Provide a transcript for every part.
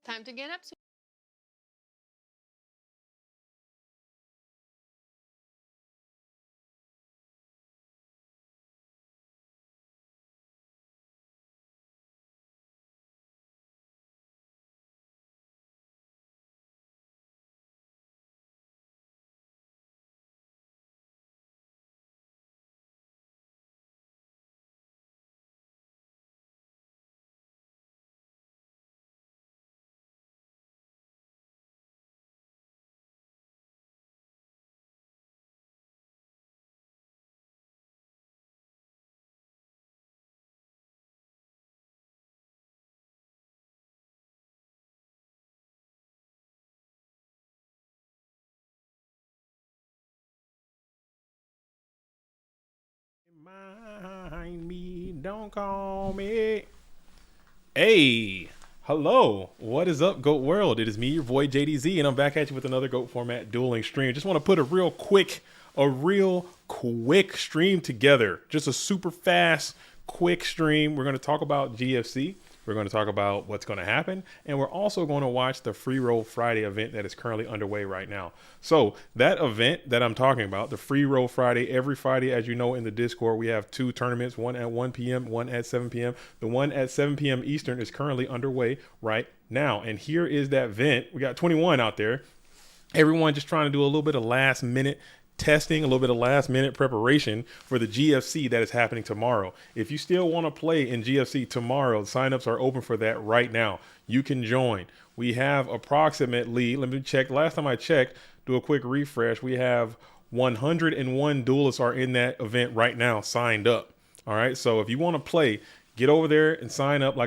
Time to get up. Mind me, don't call me. Hey, hello. What is up, Goat World? It is me, your boy JDZ, and I'm back at you with another Goat Format dueling stream. Just want to put a real quick stream together. Just a super fast, quick stream. We're going to talk about GFC. We're going to talk about what's going to happen, and we're also going to watch the Free Roll Friday event that is currently underway right now. So that event that I'm talking about, the Free Roll Friday, every Friday, as you know, in the Discord, we have two tournaments, one at 1 p.m., one at 7 p.m. The one at 7 p.m. Eastern is currently underway right now, and here is that event. We got 21 out there. Everyone just trying to do a little bit of last minute testing, a little bit of last minute preparation for the GFC that is happening tomorrow. If you still want to play in GFC tomorrow, signups are open for that right now. You can join. We have approximately, let me check, last time I checked, do a quick refresh, we have 101 duelists are in that event right now signed up. All right, so if you want to play, get over there and sign up.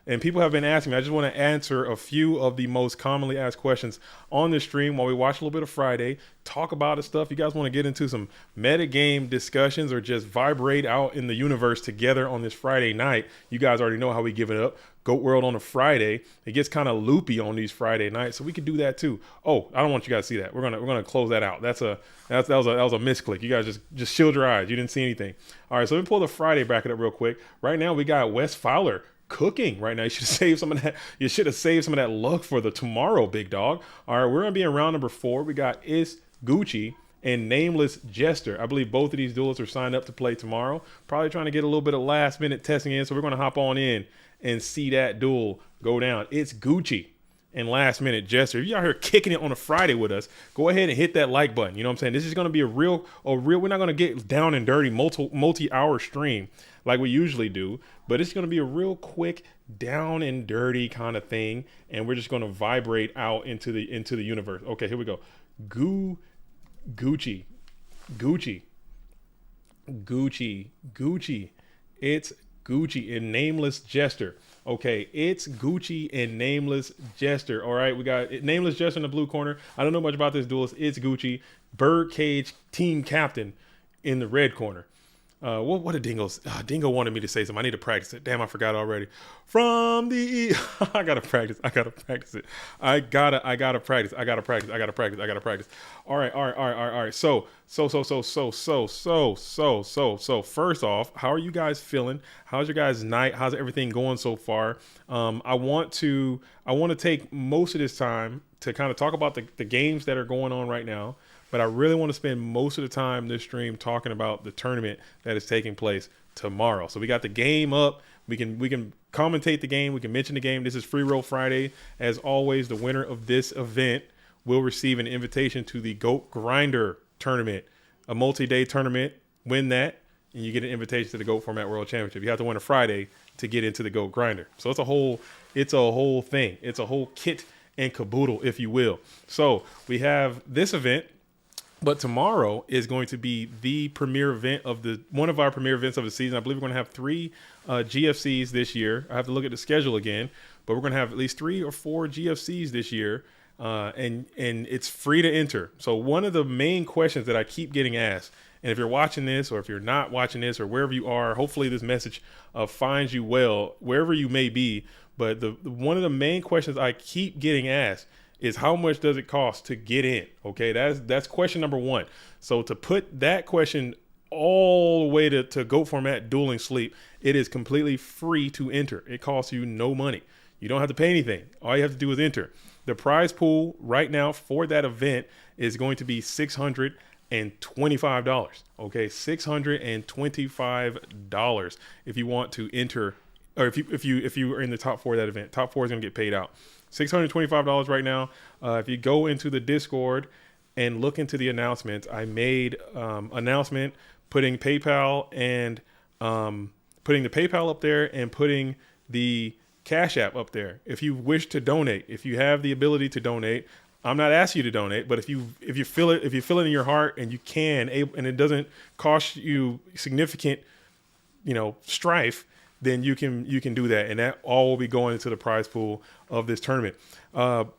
And people have been asking me. I just want to answer a few of the most commonly asked questions on the stream while we watch a little bit of Friday. Talk about the stuff. You guys want to get into some meta game discussions or just vibrate out in the universe together on this Friday night? You guys already know how we give it up. Goat World on a Friday. It gets kind of loopy on these Friday nights, so we could do that too. Oh, I don't want you guys to see that. We're gonna close that out. That was a misclick. You guys just shield your eyes. You didn't see anything. All right, so let me pull the Friday bracket up real quick. Right now we got Wes Fowler cooking right now. You should have saved some of that. You should have saved some of that luck for the tomorrow, big dog. All right, we're gonna be in round number 4. We got Is Gucci and Nameless Jester. I believe both of these duelists are signed up to play tomorrow. Probably trying to get a little bit of last minute testing in. So we're gonna hop on in and see that duel go down. It's Gucci and last minute Jester. If you're out here kicking it on a Friday with us, go ahead and hit that like button. You know what I'm saying? This is going to be we're not going to get down and dirty multi-hour stream like we usually do, but it's going to be a real quick down and dirty kind of thing, and we're just going to vibrate out into the universe. Okay, here we go. Gucci, Gucci, Gucci. It's Gucci and Nameless Jester. Okay, it's Gucci and Nameless Jester. All right, we got Nameless Jester in the blue corner. I don't know much about this duelist. It's Gucci. Birdcage team captain in the red corner. What a Dingo's Dingo wanted me to say something. I need to practice it. Damn, I forgot already. From the I gotta practice. I gotta practice it. I gotta practice. I gotta practice. All right. So. First off, how are you guys feeling? How's your guys' night? How's everything going so far? I want to take most of this time to kind of talk about the games that are going on right now, but I really want to spend most of the time this stream talking about the tournament that is taking place tomorrow. So we got the game up. We can commentate the game. We can mention the game. This is Free Roll Friday. As always, the winner of this event will receive an invitation to the Goat Grinder tournament, a multi-day tournament. Win that, and you get an invitation to the Goat Format World Championship. You have to win a Friday to get into the Goat Grinder. So it's a whole thing. It's a whole kit and caboodle, if you will. So we have this event. But tomorrow is going to be the premier event of one of our premier events of the season. I believe we're going to have 3 GFCs this year. I have to look at the schedule again, but we're going to have at least 3 or 4 GFCs this year, and it's free to enter. So one of the main questions that I keep getting asked, and if you're watching this or if you're not watching this or wherever you are, hopefully this message finds you well wherever you may be. But one of the main questions I keep getting asked is how much does it cost to get in? Okay, that's question number 1. So to put that question all the way to Go Format Dueling Sleep, it is completely free to enter. It costs you no money. You don't have to pay anything. All you have to do is enter. The prize pool right now for that event is going to be $625. Okay, $625 if you want to enter, or if you are in the top 4 of that event. Top 4 is going to get paid out. $625 right now. If you go into the Discord and look into the announcements, I made announcement putting PayPal and putting the PayPal up there and putting the Cash App up there. If you wish to donate, if you have the ability to donate, I'm not asking you to donate, but if you feel it in your heart and you can, and it doesn't cost you significant, strife, then you can do that, and that all will be going into the prize pool of this tournament.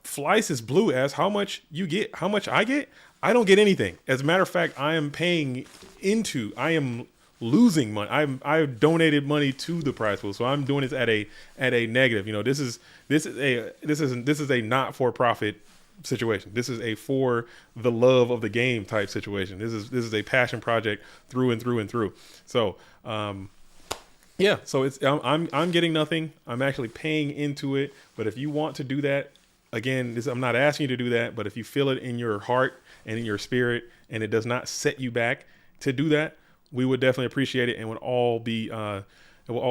Flice is Blue asks how much you get, how much I get. I don't get anything. As a matter of fact, I am losing money. I've donated money to the prize pool, so I'm doing this at a negative. This is a not for profit situation. This is a for the love of the game type situation. This is a passion project through and through and through. So yeah, so it's I'm getting nothing. I'm actually paying into it. But if you want to do that, again, I'm not asking you to do that. But if you feel it in your heart and in your spirit, and it does not set you back to do that, we would definitely appreciate it, and it will all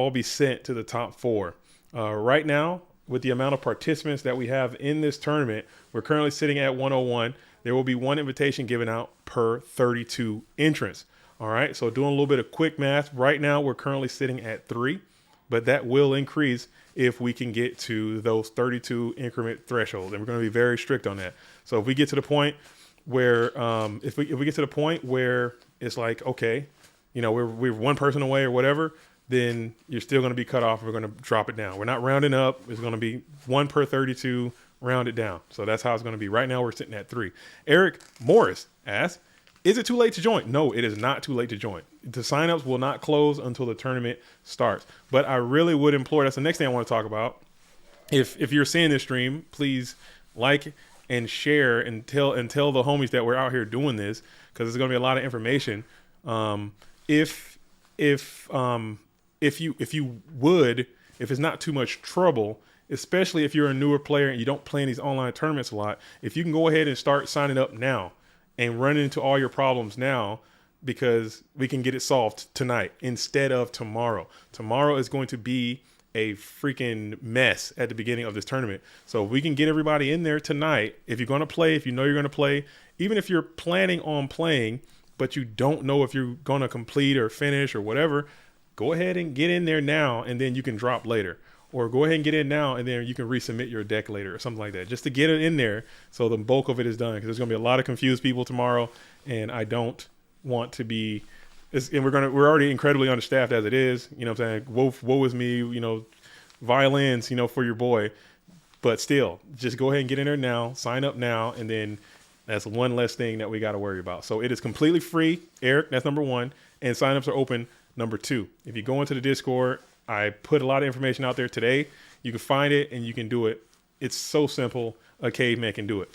be sent to the top 4. Right now, with the amount of participants that we have in this tournament, we're currently sitting at 101. There will be 1 invitation given out per 32 entrants. All right, so doing a little bit of quick math, right now we're currently sitting at 3, but that will increase if we can get to those 32 increment thresholds, and we're going to be very strict on that. So if we get to the point where, if we get to the point where it's like, okay, we're 1 person away or whatever, then you're still going to be cut off. We're going to drop it down. We're not rounding up. It's going to be 1 per 32, round it down. So that's how it's going to be. Right now we're sitting at 3. Eric Morris asks, is it too late to join? No, it is not too late to join. The signups will not close until the tournament starts. But I really would implore, that's the next thing I want to talk about. If you're seeing this stream, please like and share and tell the homies that we're out here doing this, because there's going to be a lot of information. If it's not too much trouble, especially if you're a newer player and you don't play in these online tournaments a lot, if you can go ahead and start signing up now and run into all your problems now, because we can get it solved tonight instead of tomorrow. Tomorrow is going to be a freaking mess at the beginning of this tournament. So if we can get everybody in there tonight, if you're going to play, if you know you're going to play, even if you're planning on playing, but you don't know if you're going to complete or finish or whatever, go ahead and get in there now, and then you can drop later. Or go ahead and get in now, and then you can resubmit your deck later or something like that, just to get it in there so the bulk of it is done, because there's going to be a lot of confused people tomorrow, and I don't want to be – and we're already incredibly understaffed as it is. You know what I'm saying? Woe is me, violins, for your boy. But still, just go ahead and get in there now, sign up now, and then – that's one less thing that we got to worry about. So it is completely free, Eric. That's number 1. And signups are open, number 2. If you go into the Discord, I put a lot of information out there today. You can find it and you can do it. It's so simple. A caveman can do it.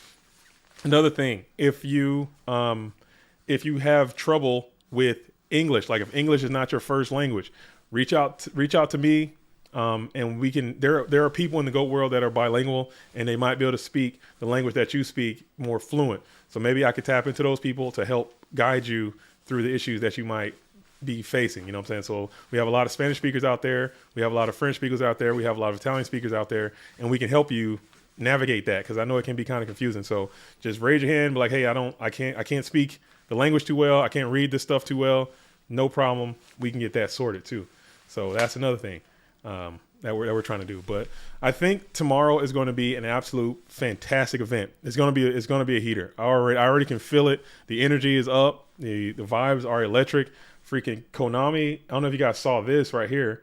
Another thing, if you have trouble with English, like if English is not your first language, reach out to me. And we can, there are people in the GOAT world that are bilingual, and they might be able to speak the language that you speak more fluent. So maybe I could tap into those people to help guide you through the issues that you might be facing. You know what I'm saying? So we have a lot of Spanish speakers out there. We have a lot of French speakers out there. We have a lot of Italian speakers out there, and we can help you navigate that, because I know it can be kind of confusing. So just raise your hand, be like, hey, I can't speak the language too well. I can't read this stuff too well. No problem. We can get that sorted too. So that's another thing that we're trying to do. But I think tomorrow is going to be an absolute fantastic event. It's going to be a heater. I already can feel it. The energy is up. The vibes are electric. Freaking Konami. I don't know if you guys saw this right here.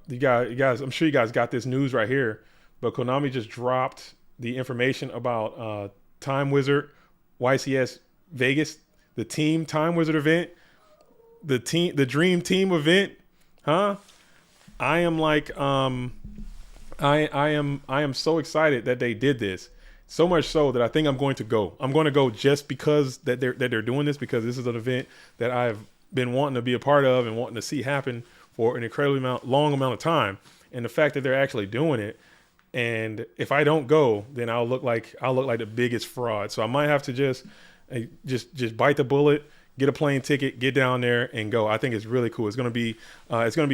You guys, I'm sure you guys got this news right here. But Konami just dropped the information about Time Wizard YCS Vegas, the team Time Wizard event, the Dream Team event, huh? I am like, I am so excited that they did this. So much so that I think I'm going to go. I'm going to go just because that they're doing this, because this is an event that I've been wanting to be a part of and wanting to see happen for an incredibly long amount of time. And the fact that they're actually doing it, And if I don't go, then I'll look like the biggest fraud. So I might have to just bite the bullet, get a plane ticket, get down there, and go. I think it's really cool. It's gonna be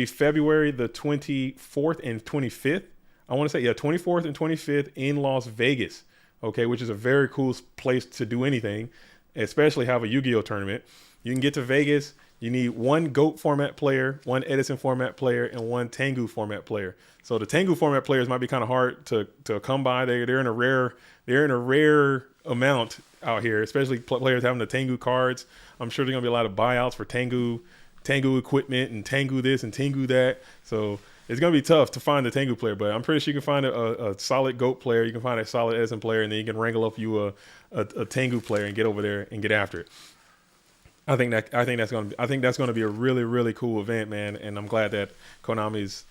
February the 24th and 25th. I want to say 24th and 25th in Las Vegas. Okay, which is a very cool place to do anything, especially have a Yu-Gi-Oh tournament. You can get to Vegas. You need one GOAT format player, one Edison format player, and one Tengu format player. So the Tengu format players might be kind of hard to come by. They're in a rare amount out here, especially players having the Tengu cards. I'm sure there's gonna be a lot of buyouts for Tengu equipment and Tengu this and Tengu that. So it's gonna be tough to find the Tengu player, but I'm pretty sure you can find a solid GOAT player. You can find a solid Edison player, and then you can wrangle up you a Tengu player and get over there and get after it. I think that's gonna be a really, really cool event, man. And I'm glad that Konami's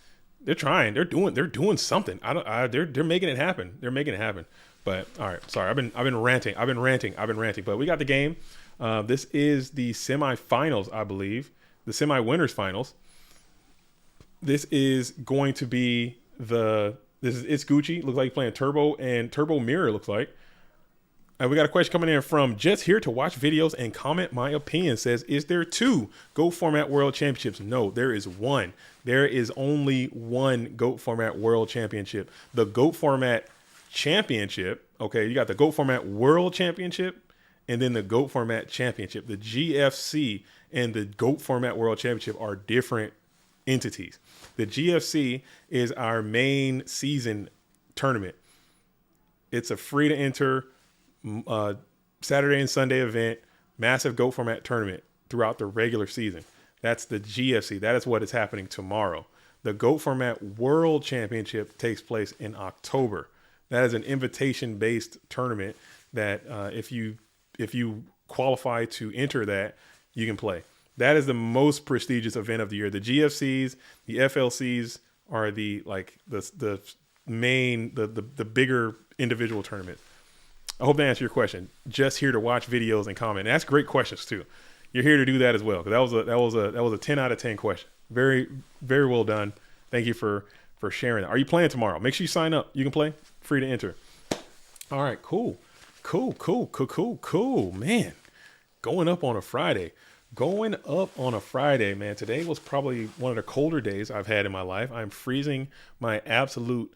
they're doing something. They're making it happen. They're making it happen. But all right, sorry, I've been ranting. But we got the game. This is the semifinals, I believe, the semi-winners finals. This is going to be it's Gucci. Looks like he's playing Turbo, and Turbo Mirror looks like. And we got a question coming in from just here to watch videos and comment my opinion. Says, is there two GOAT Format World Championships? No, there is one. There is only one GOAT Format World Championship. The GOAT Format Championship, okay, you got the GOAT Format World Championship and then the GOAT Format Championship. The GFC and the GOAT Format World Championship are different entities. The GFC is our main season tournament. It's a free to enter Saturday and Sunday event, massive GOAT Format tournament throughout the regular season. That's the GFC. That is what is happening tomorrow. The GOAT Format World Championship takes place in October. That is an invitation-based tournament that if you qualify to enter that, you can play. That is the most prestigious event of the year. The GFCs, the FLCs are the main, the bigger individual tournaments. I hope that answered your question. Just here to watch videos and comment. And that's great questions too. You're here to do that as well, because that was a 10 out of 10 question. Very, very well done. Thank you for sharing that. Are you playing tomorrow? Make sure you sign up. You can play. Free to enter. All right, cool. Man, going up on a Friday, man. Today was probably one of the colder days I've had in my life. I'm freezing my absolute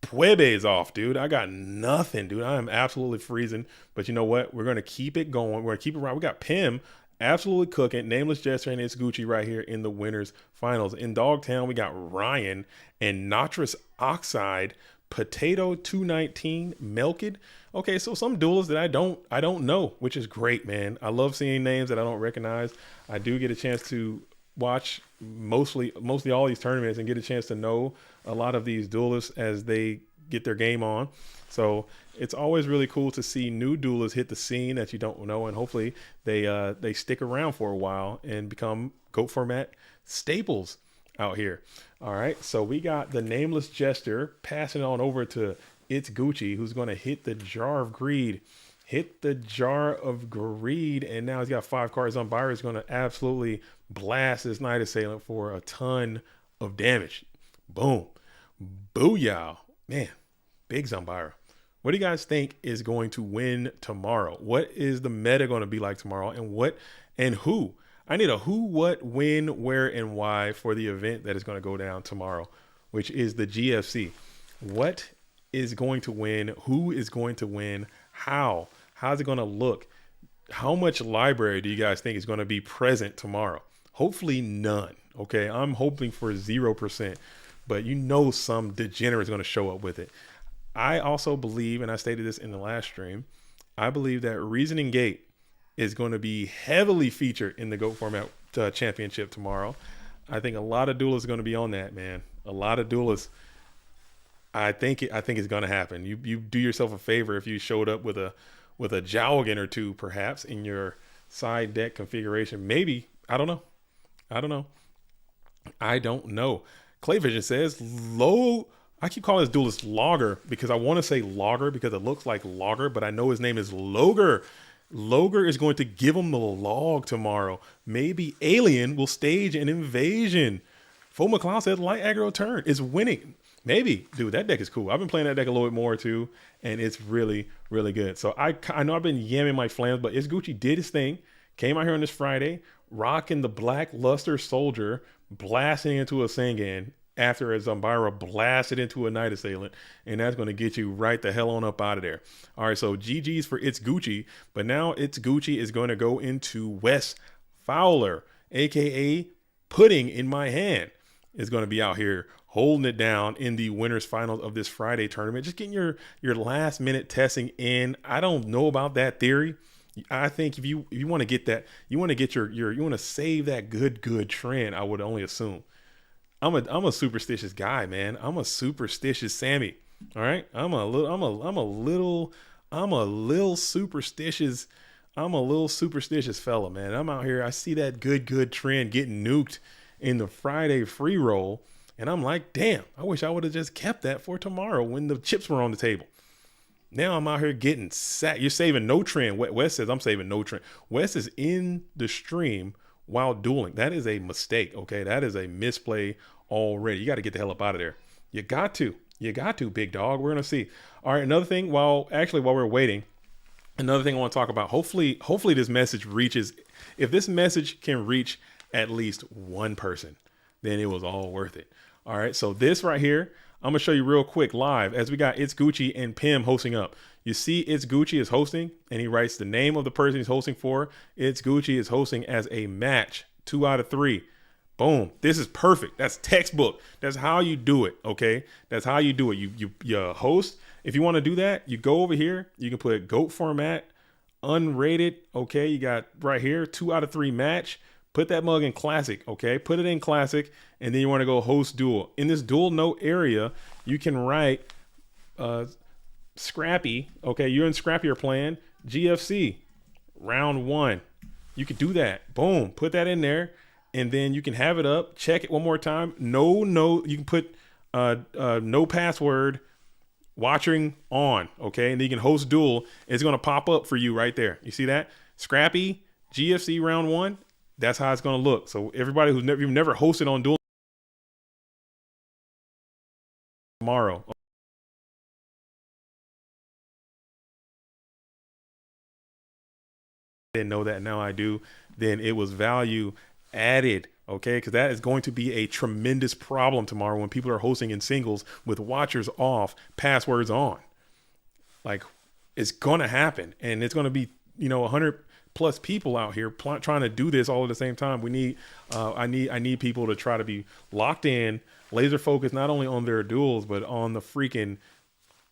Puebes off, dude. I got nothing, dude. I am absolutely freezing. But you know what? We're going to keep it going. We're going to keep it right. We got Pim absolutely cooking. Nameless Jester and It's Gucci right here in the winners finals. In Dogtown, we got Ryan and Nitrous Oxide, Potato 219, Melkid. Okay, so some duelists that I don't know, which is great, man. I love seeing names that I don't recognize. I do get a chance to watch mostly all these tournaments and get a chance to know a lot of these duelists as they get their game on. So it's always really cool to see new duelists hit the scene that you don't know, and hopefully they stick around for a while and become GOAT Format staples out here. All right, so we got the Nameless Jester passing on over to It's Gucci, who's going to hit the Jar of Greed. And now he's got 5 cards on. Byron is going to absolutely blast this Night Assailant for a ton of damage. Boom. Booyah. Man, big Zambira. What do you guys think is going to win tomorrow? What is the meta going to be like tomorrow? And who? I need a who, what, when, where, and why for the event that is going to go down tomorrow, which is the GFC. What is going to win? Who is going to win? How? How's it going to look? How much library do you guys think is going to be present tomorrow? Hopefully none. Okay, I'm hoping for 0%, but some degenerate is going to show up with it. I also believe, and I stated this in the last stream, I believe that Reasoning Gate is going to be heavily featured in the GOAT Format Championship tomorrow. I think a lot of duelists are going to be on that, man. A lot of duelists. I think it's going to happen. You do yourself a favor if you showed up with a Jowgen or two, perhaps, in your side deck configuration. Maybe. I don't know. Clayvision says, I keep calling this duelist Logger because I want to say Logger because it looks like Logger, but I know his name is Loger. Loger is going to give him the log tomorrow. Maybe Alien will stage an invasion. Fo McCloud said light aggro turn is winning. Maybe, dude, that deck is cool. I've been playing that deck a little bit more too, and it's really, really good. So I know I've been yamming my flams, but It's Gucci did his thing. Came out here on this Friday, rocking the Black Luster Soldier, blasting into a Sangan after a Zambara blasted into a Night Assailant, and that's going to get you right the hell on up out of there. All right, so GG's for It's Gucci, but now It's Gucci is going to go into Wes Fowler, aka Pudding in My Hand, is going to be out here holding it down in the winners finals of this Friday tournament. Just getting your last minute testing in. I don't know about that theory. I think if you want to get that, you want to get you want to save that good trend. I would only assume. I'm a superstitious guy, man. I'm a superstitious Sammy. All right. I'm a little superstitious. I'm a little superstitious fella, man. I'm out here. I see that good trend getting nuked in the Friday free roll. And I'm like, damn, I wish I would have just kept that for tomorrow when the chips were on the table. Now I'm out here getting sat. You're saving no trend. Wes says I'm saving no trend. Wes is in the stream while dueling. That is a mistake, okay? That is a misplay already. You got to get the hell up out of there. You got to, big dog. We're going to see. All right, another thing, while we're waiting, another thing I want to talk about. Hopefully this message reaches, if this message can reach at least one person, then it was all worth it. All right, so this right here, I'm gonna show you real quick live as we got It's Gucci and Pim hosting up. You see It's Gucci is hosting, and he writes the name of the person he's hosting for. It's Gucci is hosting as a match, 2 out of 3. Boom. This is perfect. That's textbook. That's how you do it. Okay. That's how you do it. You host. If you want to do that, you go over here. You can put GOAT format, unrated. Okay. You got right here, 2 out of 3 match. Put that mug in classic. Okay. Put it in classic. And then you want to go host duel. In this dual note area, you can write Scrappy. Okay. You're in Scrappy or playing GFC round 1. You could do that. Boom. Put that in there. And then you can have it up. Check it one more time. No, you can put no password, watching on. Okay. And then you can host duel. It's going to pop up for you right there. You see that? Scrappy, GFC round 1. That's how it's going to look. So everybody who's you've never hosted on duel tomorrow. Didn't know that. Now I do. Then it was value added. Okay, because that is going to be a tremendous problem tomorrow when people are hosting in singles with watchers off, passwords on. Like, it's going to happen, and it's going to be 100 plus people out here trying to do this all at the same time. We need I need people to try to be locked in, laser focused, not only on their duels but on the freaking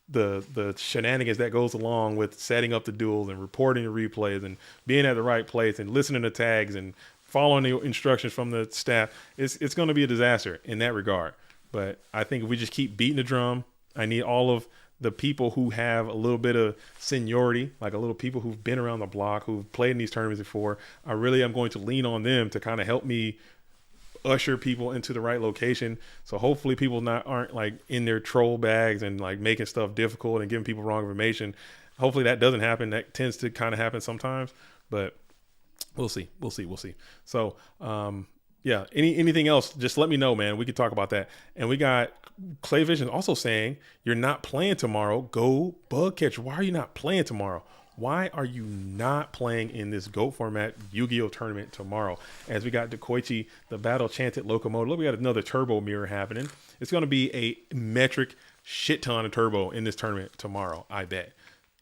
the shenanigans that goes along with setting up the duels and reporting the replays and being at the right place and listening to tags and following the instructions from the staff. It's going to be a disaster in that regard. But I think if we just keep beating the drum, I need all of the people who have a little bit of seniority, like a little people who've been around the block, who've played in these tournaments before. I really am going to lean on them to kind of help me usher people into the right location. So hopefully people aren't like in their troll bags and like making stuff difficult and giving people wrong information. Hopefully that doesn't happen. That tends to kind of happen sometimes, but we'll see. So, yeah, anything else, just let me know, man. We could talk about that. And we got Clay Vision also saying, you're not playing tomorrow. Go bug catcher. Why are you not playing tomorrow? Why are you not playing in this GOAT format Yu-Gi-Oh tournament tomorrow? As we got Dekoichi, the battle chanted locomotive. Look, we got another turbo mirror happening. It's going to be a metric shit ton of turbo in this tournament tomorrow, I bet.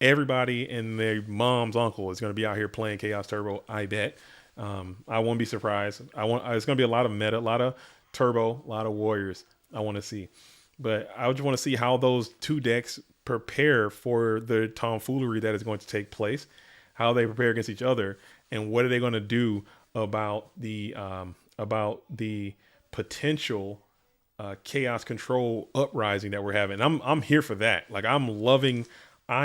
Everybody and their mom's uncle is going to be out here playing Chaos Turbo, I bet. I won't be surprised. It's going to be a lot of meta, a lot of turbo, a lot of warriors I want to see. But I just want to see how those two decks prepare for the tomfoolery that is going to take place, how they prepare against each other, and what are they going to do about the potential chaos control uprising that we're having. I'm here for that. Like, I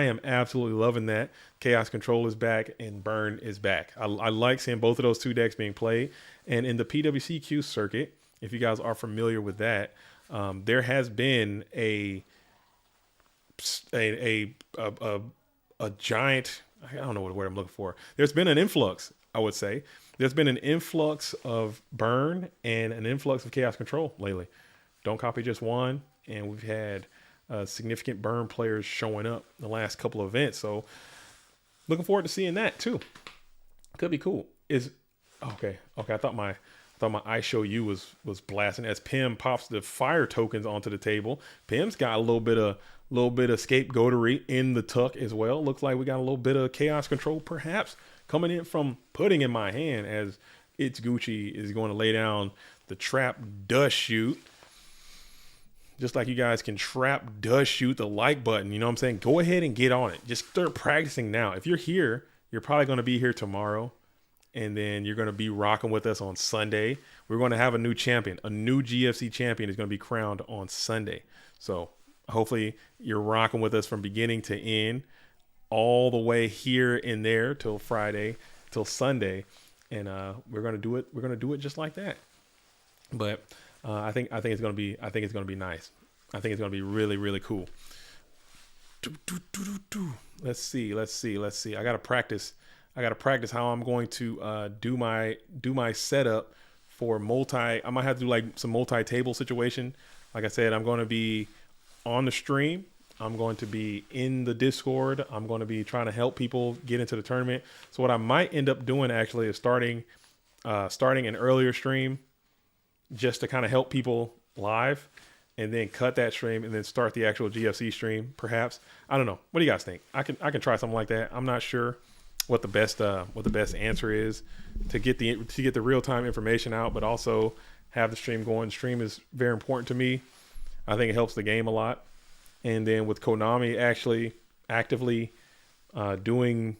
am absolutely loving that. Chaos Control is back and Burn is back. I like seeing both of those two decks being played. And in the PWCQ circuit, if you guys are familiar with that, there has been a giant, I don't know what word I'm looking for. There's been an influx, I would say. There's been an influx of Burn and an influx of Chaos Control lately. Don't Copy just won, and we've had significant burn players showing up the last couple of events. So looking forward to seeing that too. Could be cool. Is okay. Okay, I thought my I Show You was blasting as Pim pops the fire tokens onto the table. Pim's got a little bit of scapegoatery in the tuck as well. Looks like we got a little bit of chaos control perhaps coming in from Pudding in My Hand, as It's Gucci is going to lay down the trap dust shoot. Just like you guys can trap dust shoot the like button, you know what I'm saying? Go ahead and get on it. Just start practicing now. If you're here, you're probably going to be here tomorrow, and then you're going to be rocking with us on Sunday. We're going to have a new champion. A new GFC champion is going to be crowned on Sunday. So hopefully you're rocking with us from beginning to end, all the way here and there till Friday, till Sunday. And we're going to do it. We're going to do it just like that. But I think it's going to be nice. I think it's going to be really, really cool. Let's see. I got to practice how I'm going to do my setup for I might have to do like some multi-table situation. Like I said, I'm going to be on the stream. I'm going to be in the Discord. I'm going to be trying to help people get into the tournament. So what I might end up doing actually is starting an earlier stream just to kind of help people live, and then cut that stream and then start the actual GFC stream perhaps. I don't know. What do you guys think? I can try something like that. I'm not sure what the best answer is to get the real-time information out, but also have the stream going. The stream is very important to me. I think it helps the game a lot. And then with Konami actually actively doing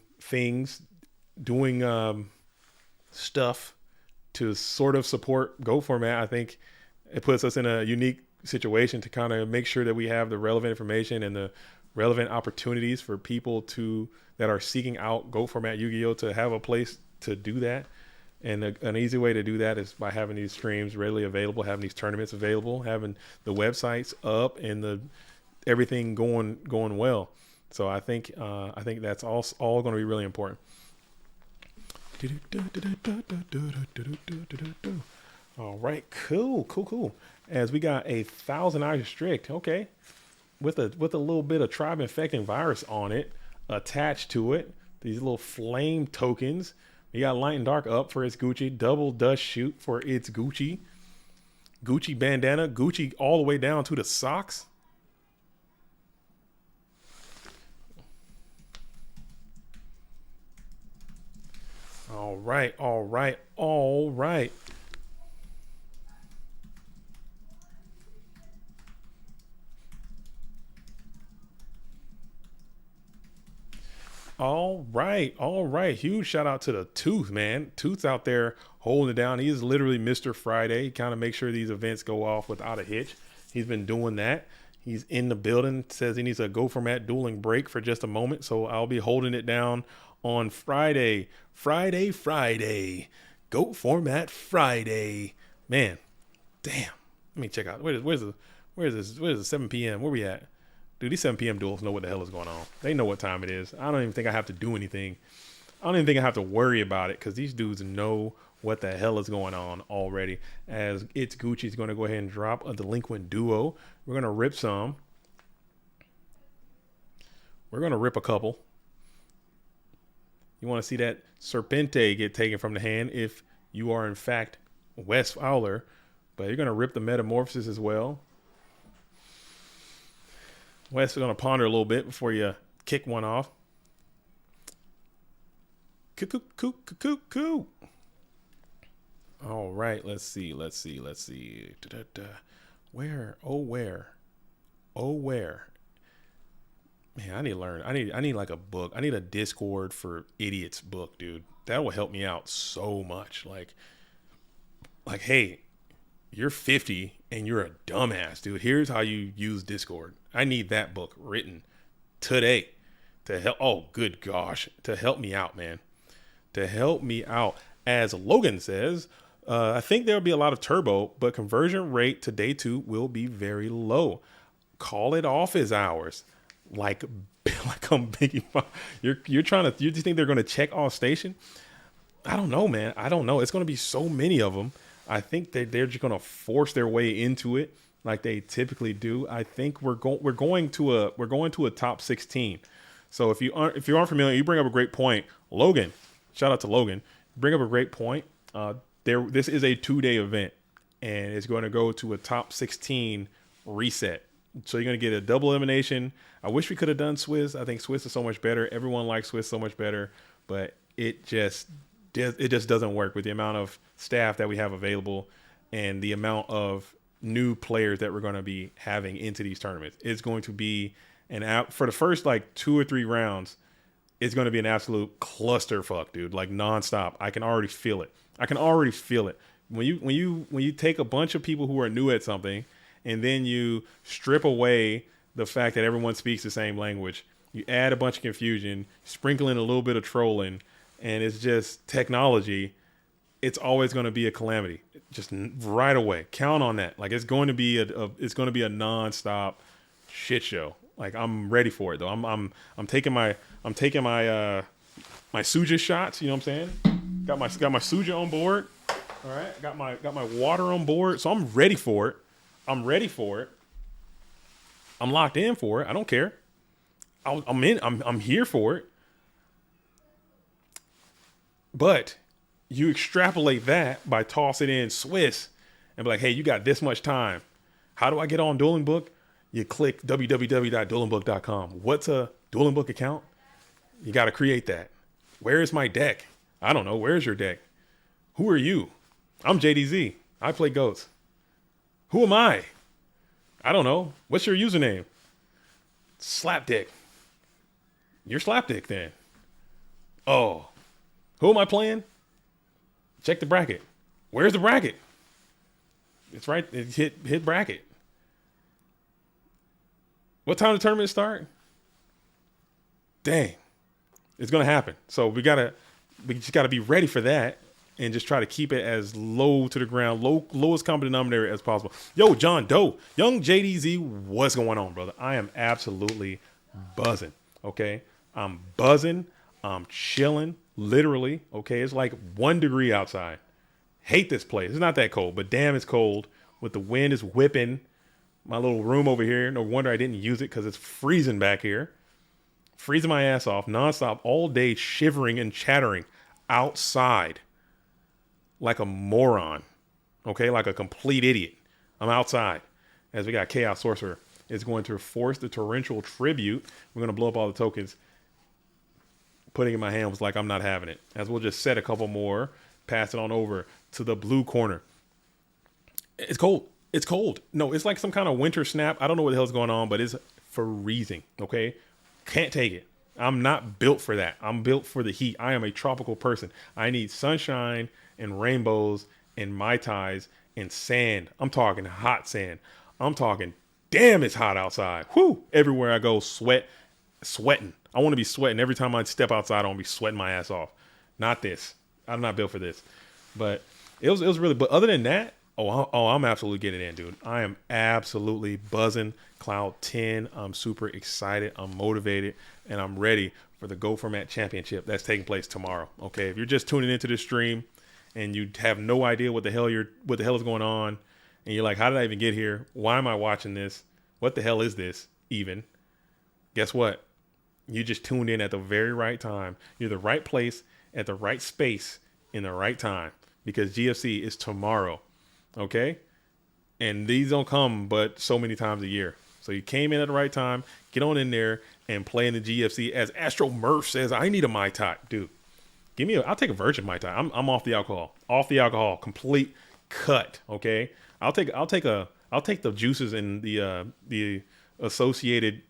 stuff to sort of support Go Format, I think it puts us in a unique situation to kind of make sure that we have the relevant information and the relevant opportunities for people that are seeking out Go Format Yu-Gi-Oh! To have a place to do that. And an easy way to do that is by having these streams readily available, having these tournaments available, having the websites up, and everything going well. So I think that's all going to be really important. All right, cool. As we got 1,000 Eyes Strict, okay, with a little bit of tribe infecting virus on it attached to it. These little flame tokens. You got Light and Dark up for It's Gucci, double dust shoot for It's Gucci, Gucci bandana, Gucci all the way down to the socks. All right. All right. Huge shout out to the Tooth, man. Tooth's out there holding it down. He is literally Mr. Friday. He kind of makes sure these events go off without a hitch. He's been doing that. He's in the building, says he needs a Go Format dueling break for just a moment. So I'll be holding it down on Friday. Go Format Friday. Man, damn. Let me check out. Where's the 7 p.m.? Where we at? Dude, these 7 p.m. duels know what the hell is going on. They know what time it is. I don't even think I have to do anything. I don't even think I have to worry about it because these dudes know what the hell is going on already. As It's Gucci's going to go ahead and drop a delinquent duo. We're going to rip some. We're going to rip a couple. You want to see that Serpente get taken from the hand if you are, in fact, Wes Fowler. But you're going to rip the Metamorphosis as well. Wes is going to ponder a little bit before you kick one off. Coo. All right, let's see. Where? Man, I need to learn. I need like a book. I need a Discord for idiots book, dude. That will help me out so much. Like, hey, you're 50 and you're a dumbass, dude. Here's how you use Discord. I need that book written today to help. Oh, good gosh, to help me out, man. To help me out. As Logan says, I think there'll be a lot of turbo, but conversion rate to day 2 will be very low. Call it office hours. Like I'm Biggie. You think they're going to check all station? I don't know, man. I don't know. It's going to be so many of them. I think they're just going to force their way into it like they typically do. I think we're going to a top 16. So if you aren't familiar, you bring up a great point, Logan. Shout out to Logan. Bring up a great point. This is a 2-day event, and it's going to go to a top 16 reset. So you're going to get a double elimination. I wish we could have done Swiss. I think Swiss is so much better. Everyone likes Swiss so much better, but it just doesn't work with the amount of staff that we have available and the amount of new players that we're going to be having into these tournaments. It's going to be for the first like 2 or 3 rounds, it's going to be an absolute clusterfuck, dude, like nonstop. I can already feel it. When you take a bunch of people who are new at something and then you strip away the fact that everyone speaks the same language, you add a bunch of confusion, sprinkle in a little bit of trolling, and it's just technology, it's always going to be a calamity. Just right away. Count on that. Like it's going to be a nonstop shit show. Like I'm ready for it though. I'm taking my Suja shots, you know what I'm saying? Got my Suja on board. All right. Got my water on board. So I'm ready for it. I'm locked in for it. I don't care. I'm here for it. But you extrapolate that by tossing in Swiss and be like, hey, you got this much time. How do I get on Dueling Book? You click www.duelingbook.com. What's a Dueling Book account? You got to create that. Where is my deck? I don't know. Where's your deck? Who are you? I'm JDZ. I play GOATs. Who am I? I don't know. What's your username? Slapdick. You're Slapdick then. Oh. Who am I playing? Check the bracket. Where's the bracket? It's right. It's hit bracket. What time the tournament start? Dang. It's gonna happen. So we just gotta be ready for that and just try to keep it as low to the ground, lowest common denominator as possible. Yo, John Doe, young JDZ, what's going on, brother? I am absolutely buzzing. Okay. I'm buzzing. I'm chilling. Literally, okay, it's like 1 degree outside. Hate this place. It's not that cold, but damn, it's cold. With the wind is whipping my little room over here. No wonder I didn't use it because it's freezing back here. Freezing my ass off nonstop all day, shivering and chattering outside like a moron. Okay, like a complete idiot. I'm outside as we got Chaos Sorcerer. It's going to force the torrential tribute. We're going to blow up all the tokens. Putting it in my hand was like, I'm not having it. As we'll just set a couple more, pass it on over to the blue corner. It's cold. It's cold. No, it's like some kind of winter snap. I don't know what the hell's going on, but it's freezing. Okay. Can't take it. I'm not built for that. I'm built for the heat. I am a tropical person. I need sunshine and rainbows and Mai Tais and sand. I'm talking hot sand. I'm talking, damn, it's hot outside. Whew. Everywhere I go, sweating. I want to be sweating. Every time I step outside, I want to be sweating my ass off. Not this. I'm not built for this. But it was really, but other than that, I'm absolutely getting in, dude. I am absolutely buzzing. Cloud 10. I'm super excited. I'm motivated, and I'm ready for the Go Format Championship that's taking place tomorrow. Okay. If you're just tuning into this stream and you have no idea what the hell is going on, and you're like, how did I even get here? Why am I watching this? What the hell is this even? Guess what? You just tuned in at the very right time. You're the right place at the right space in the right time because GFC is tomorrow. Okay. And these don't come but so many times a year. So you came in at the right time. Get on in there and play in the GFC. As Astro Murph says, I need a Mai Tai. Dude, I'll take a virgin Mai Tai. I'm off the alcohol. Off the alcohol. Complete cut. Okay. I'll take the juices and the associated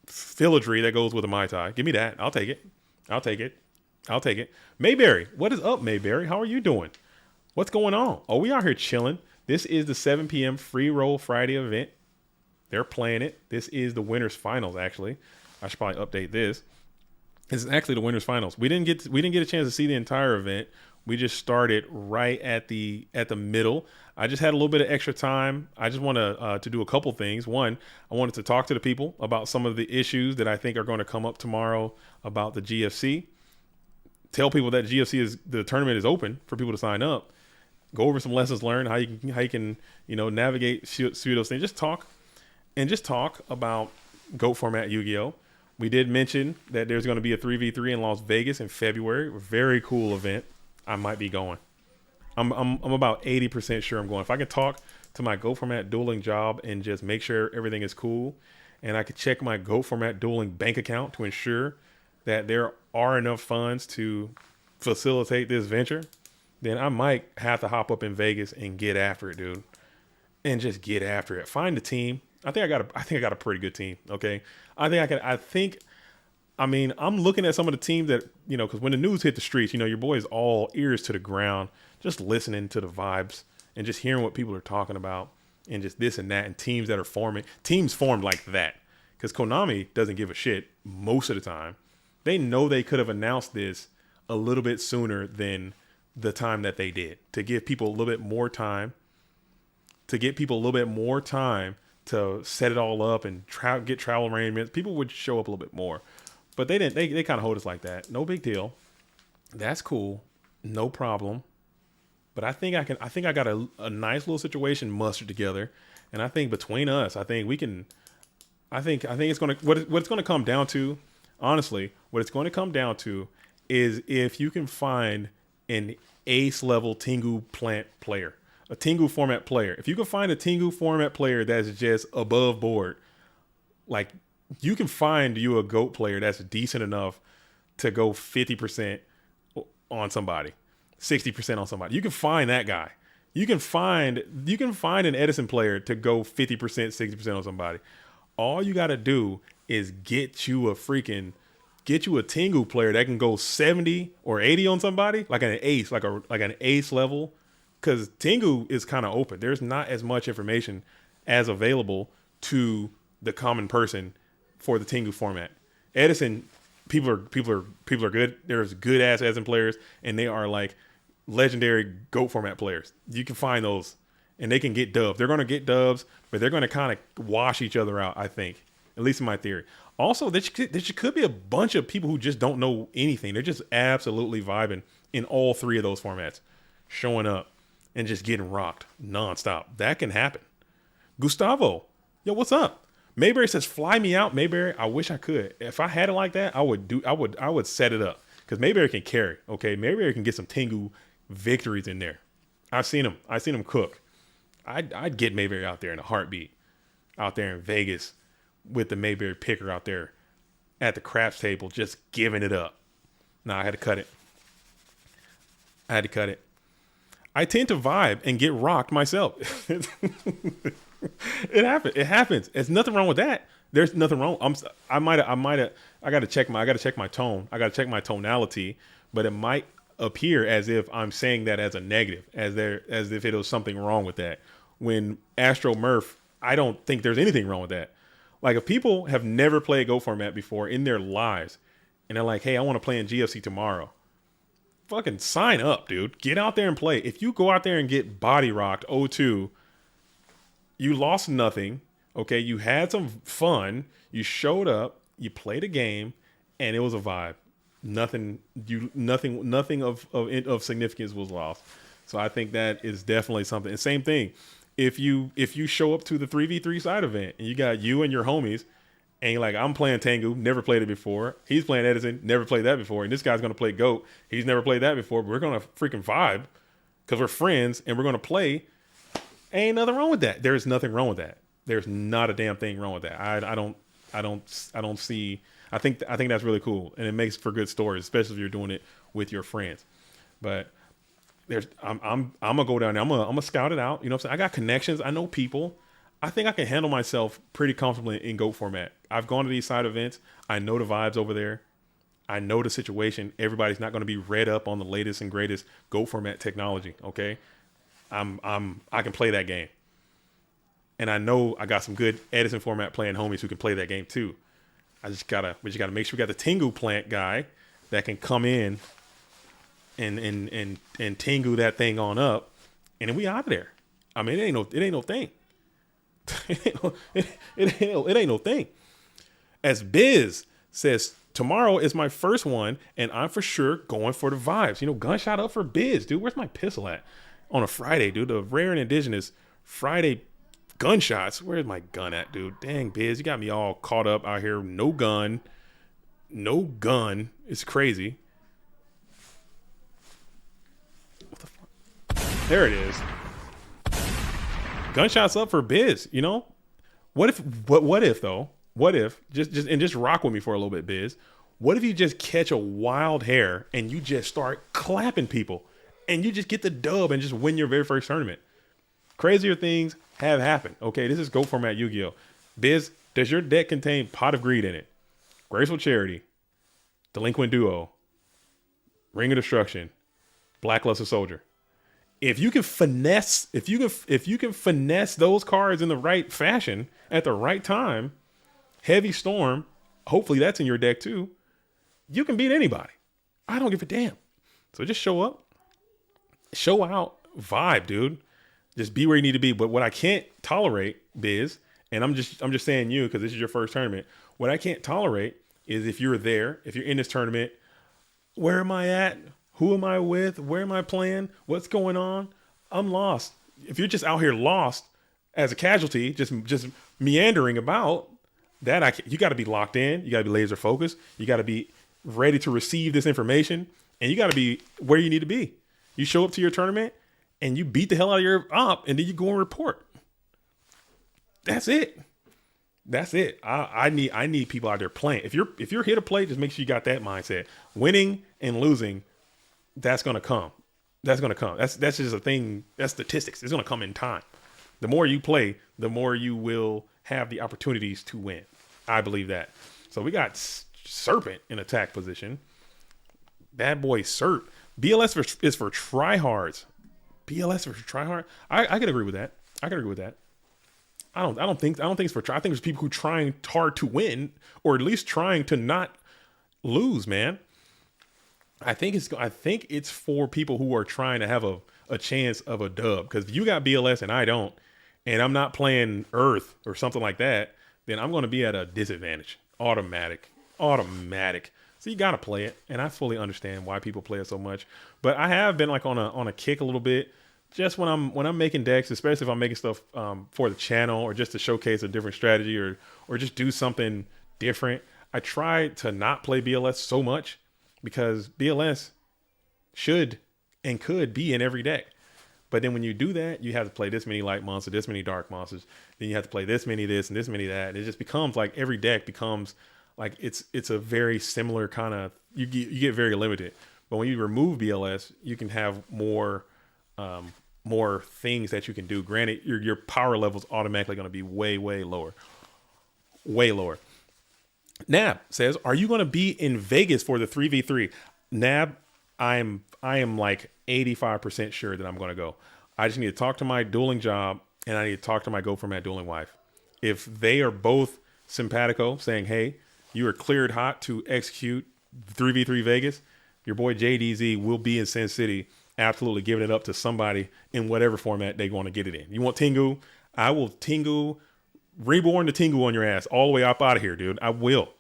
filigree that goes with a Mai Tai. Give me that. I'll take it. Mayberry. What is up, Mayberry? How are you doing? What's going on? Oh, we out here chilling. This is the 7 p.m. Free Roll Friday event. They're playing it. This is the winners finals, actually. I should probably update this. This is actually the winners finals. We didn't get a chance to see the entire event. We just started right at the middle. I just had a little bit of extra time. I just want to do a couple things. One, I wanted to talk to the people about some of the issues that I think are going to come up tomorrow about the GFC. Tell people that the tournament is open for people to sign up. go over some lessons learned, how you can navigate those things. Just talk about GOAT format Yu-Gi-Oh. We did mention that there's going to be a 3v3 in Las Vegas in February. Very cool event. I might be going. I'm about 80% sure I'm going. If I can talk to my GOAT format dueling job and just make sure everything is cool, and I could check my GOAT format dueling bank account to ensure that there are enough funds to facilitate this venture, then I might have to hop up in Vegas and get after it, dude. And just get after it. Find the team. I think I got a pretty good team. Okay. I'm looking at some of the teams that, because when the news hit the streets, your boy's all ears to the ground, just listening to the vibes and just hearing what people are talking about and just this and that, and teams that are forming. Teams formed like that because Konami doesn't give a shit most of the time. They know they could have announced this a little bit sooner than the time that they did, to give people a little bit more time, to set it all up and get travel arrangements. People would show up a little bit more, but they didn't. They kind of hold us like that. No big deal. That's cool. No problem. But I think I got a nice little situation mustered together, and I think between us, I think we can. I think it's gonna what it's gonna come down to. Honestly, what it's going to come down to is if you can find an ace level Tengu plant player, a Tengu format player. If you can find a Tengu format player that's just above board, like you can find you a GOAT player that's decent enough to go 50% on somebody, 60% on somebody. You can find that guy. You can find an Edison player to go 50%, 60% on somebody. All you got to do is get you a Tengu player that can go 70 or 80 on somebody, like an ace, like an ace level. Because Tengu is kind of open. There's not as much information as available to the common person for the Tengu format. Edison, people are good. There's good ass Edison players, and they are like legendary GOAT format players. You can find those, and they can get dubs. They're going to get dubs, but they're going to kind of wash each other out, I think. At least in my theory. Also, there could be a bunch of people who just don't know anything. They're just absolutely vibing in all three of those formats, showing up and just getting rocked nonstop. That can happen. Gustavo, yo, what's up? Mayberry says, "Fly me out, Mayberry." I wish I could. If I had it like that, I would set it up because Mayberry can carry. Okay, Mayberry can get some Tengu victories in there. I've seen him cook. I'd get Mayberry out there in a heartbeat, out there in Vegas, with the Mayberry picker out there at the craps table, just giving it up. Nah, I had to cut it. I tend to vibe and get rocked myself. It happens. There's nothing wrong with that. There's nothing wrong. I got to check my tone. I got to check my tonality, but it might appear as if I'm saying that as a negative, as if it was something wrong with that. When Astro Murph, I don't think there's anything wrong with that. Like if people have never played Go format before in their lives and they're like, "Hey, I want to play in GFC tomorrow." Fucking sign up, dude. Get out there and play. If you go out there and get body rocked 0-2, you lost nothing. Okay, you had some fun. You showed up, you played a game, and it was a vibe. Nothing of significance was lost. So I think that is definitely something. And same thing. If you show up to the 3v3 side event and you got you and your homies and you're like, "I'm playing Tengu, never played it before. He's playing Edison, never played that before. And this guy's going to play GOAT. He's never played that before. But we're going to freaking vibe because we're friends and we're going to play." Ain't nothing wrong with that. There's nothing wrong with that. There's not a damn thing wrong with that. I don't see. I think that's really cool. And it makes for good stories, especially if you're doing it with your friends. But I'm gonna go down there. I'm gonna scout it out. You know what I'm saying? I got connections. I know people. I think I can handle myself pretty comfortably in GOAT format. I've gone to these side events. I know the vibes over there. I know the situation. Everybody's not going to be read up on the latest and greatest GOAT format technology. Okay, I can play that game, and I know I got some good Edison format playing homies who can play that game too. We just gotta make sure we got the Tengu plant guy that can come in and Tengu that thing on up, and then we out of there. I mean, it ain't no thing. It ain't no thing. As Biz says, tomorrow is my first one, and I'm for sure going for the vibes. Gunshot up for Biz, dude. Where's my pistol at? on a Friday, dude. The rare and indigenous Friday gunshots. Where's my gun at, dude? Dang, Biz, you got me all caught up out here. No gun. It's crazy. What the fuck? There it is. Gunshots up for Biz, you know? What if though? What if just rock with me for a little bit, Biz? What if you just catch a wild hare and you just start clapping people and you just get the dub and just win your very first tournament? Crazier things have happened. Okay, this is Go Format Yu-Gi-Oh! Biz, does your deck contain Pot of Greed in it? Graceful Charity, Delinquent Duo, Ring of Destruction, Blackluster Soldier. If you can finesse those cards in the right fashion at the right time, Heavy Storm, hopefully that's in your deck too, you can beat anybody. I don't give a damn. So just show up, show out, vibe, dude. Just be where you need to be. But what I can't tolerate, Biz, and I'm just saying you because this is your first tournament. What I can't tolerate is if you're there, if you're in this tournament, where am I at? Who am I with? Where am I playing? What's going on? I'm lost. If you're just out here lost as a casualty, just meandering about, you got to be locked in. You got to be laser focused. You got to be ready to receive this information, and you got to be where you need to be. You show up to your tournament and you beat the hell out of your op, and then you go and report. That's it. That's it. I need people out there playing. If you're here to play, just make sure you got that mindset. Winning and losing, that's gonna come. That's gonna come. That's just a thing. That's statistics. It's gonna come in time. The more you play, the more you will have the opportunities to win. I believe that. So we got Serpent in attack position. Bad boy Serp. BLS is for tryhards. BLS for tryhard. I could agree with that. I don't think it's for try. I think it's people who are trying hard to win, or at least trying to not lose, man. I think it's for people who are trying to have a chance of a dub. Because if you got BLS and I don't, and I'm not playing Earth or something like that, then I'm going to be at a disadvantage. Automatic. So you got to play it. And I fully understand why people play it so much. But I have been like on a kick a little bit. Just when I'm making decks, especially if I'm making stuff for the channel or just to showcase a different strategy or just do something different, I try to not play BLS so much because BLS should and could be in every deck. But then when you do that, you have to play this many light monsters, this many dark monsters. Then you have to play this many this and this many that. And it just becomes like every deck becomes like it's a very similar kind of, you get very limited. But when you remove BLS, you can have more things that you can do. Granted, your power level is automatically going to be way lower. Nab says, are you going to be in Vegas for the 3v3? Nab, I am like 85% sure that I'm going to go. I just need to talk to my dueling job and I need to talk to my Go Format dueling wife. If they are both simpatico saying, hey, you are cleared hot to execute 3v3 Vegas, your boy JDZ will be in Sin City absolutely giving it up to somebody in whatever format they want to get it in. You want Tengu? I will Tengu, reborn the Tengu on your ass all the way up out of here, dude. I will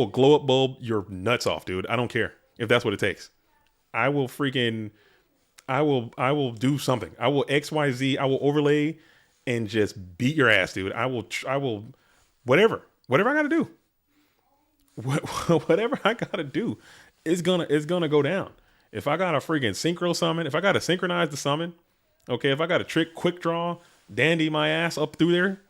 glow up bulb your nuts off, dude. I don't care if that's what it takes. I will do something. I will XYZ. I will overlay and just beat your ass, dude. I will, whatever I got to do. Whatever I got to do is gonna go down. If I got a freaking synchro summon, if I got to synchronize the summon, okay, if I got to trick quick draw, dandy my ass up through there,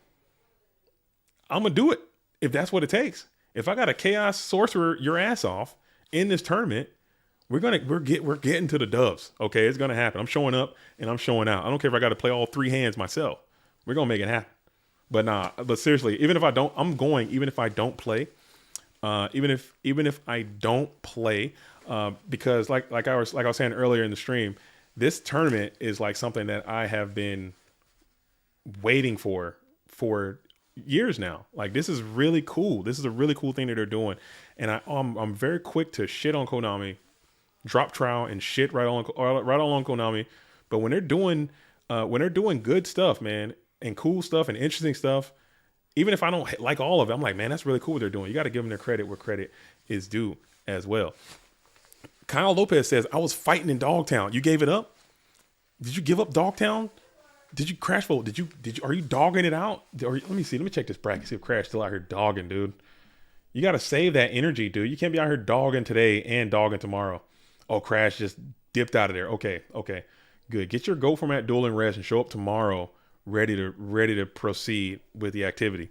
I'm going to do it if that's what it takes. If I got a chaos sorcerer your ass off in this tournament, we're getting to the dubs. Okay, it's going to happen. I'm showing up and I'm showing out. I don't care if I got to play all three hands myself. We're going to make it happen. But seriously, even if I don't, I'm going, even if I don't play, even if I don't play, because like I was saying earlier in the stream, this tournament is like something that I have been waiting for years now. Like, this is really cool. This is a really cool thing that they're doing, and I'm very quick to shit on Konami, drop trial and shit right on Konami. But when they're doing good stuff, man, and cool stuff and interesting stuff, even if I don't like all of it, I'm like, man, that's really cool what they're doing. You got to give them their credit where credit is due as well. Kyle Lopez says, I was fighting in Dogtown. You gave it up? Did you give up Dogtown? Did you crash vote? Are you dogging it out? Let me see. Let me check this bracket. See if Crash still out here dogging, dude. You got to save that energy, dude. You can't be out here dogging today and dogging tomorrow. Oh, Crash just dipped out of there. Okay. Good. Get your go format duel and rest and show up tomorrow ready to proceed with the activity.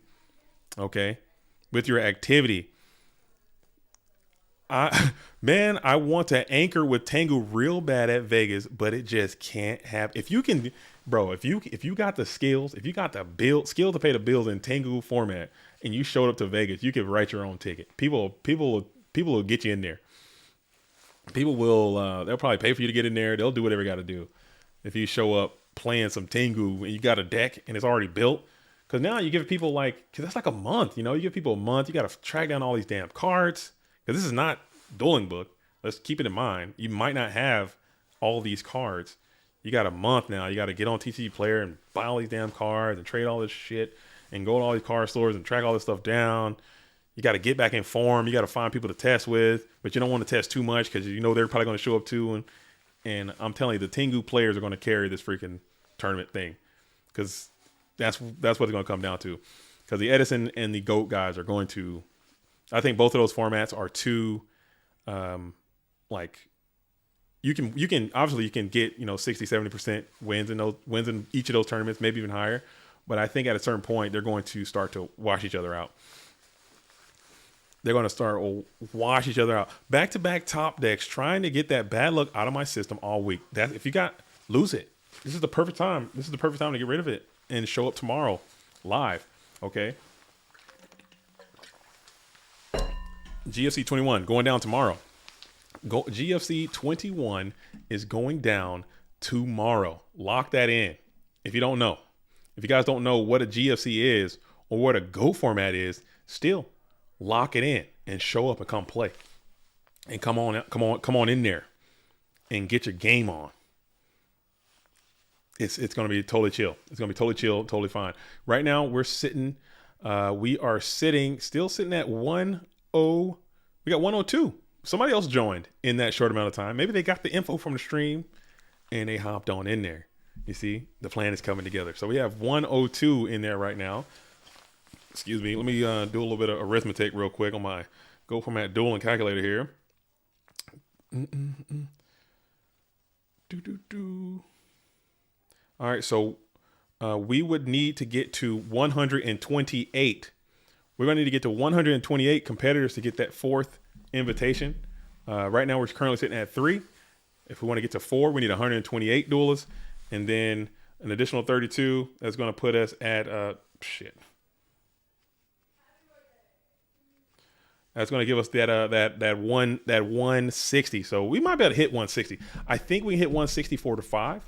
Okay? With your activity. I want to anchor with Tengu real bad at Vegas, but it just can't happen. If you can, bro, if you got the skills, if you got the skill to pay the bills in Tengu format, and you showed up to Vegas, you could write your own ticket. People will get you in there. People will they'll probably pay for you to get in there. They'll do whatever they got to do. If you show up playing some Tengu and you got a deck and it's already built, because now you give people because that's like a month. You give people a month. You got to track down all these damn cards. Because this is not dueling book. Let's keep it in mind. You might not have all these cards. You got a month now. You got to get on TCG Player and buy all these damn cards and trade all this shit and go to all these card stores and track all this stuff down. You got to get back in form. You got to find people to test with, but you don't want to test too much because they're probably going to show up too. And I'm telling you, the Tengu players are going to carry this freaking tournament thing because that's what it's going to come down to. Because the Edison and the GOAT guys are going to. I think both of those formats are too, you can obviously you can get 60-70% wins in each of those tournaments, maybe even higher. But I think at a certain point they're going to start to wash each other out. They're going to start wash each other out. Back-to-back top decks, trying to get that bad luck out of my system all week. Lose it. This is the perfect time. This is the perfect time to get rid of it and show up tomorrow live. Okay. GFC 21 going down tomorrow. GFC 21 is going down tomorrow. Lock that in. If you guys don't know what a GFC is or what a Go format is, still lock it in and show up and come play. And come on in there and get your game on. It's going to be totally chill. It's going to be totally chill, totally fine. Right now we are sitting at 1-0. We got 102. Somebody else joined in that short amount of time. Maybe they got the info from the stream and they hopped on in there. You see, the plan is coming together. So we have 102 in there right now. Excuse me. Let me do a little bit of arithmetic real quick on my Go Format dueling calculator here. All right. So we would need to get to 128. We're going to need to get to 128 competitors to get that fourth invitation. Right now, we're currently sitting at 3. If we want to get to 4, we need 128 duelists. And then an additional 32. That's going to put us at, That's going to give us that 160. So we might be able to hit 160. I think we can hit 160 4 to 5.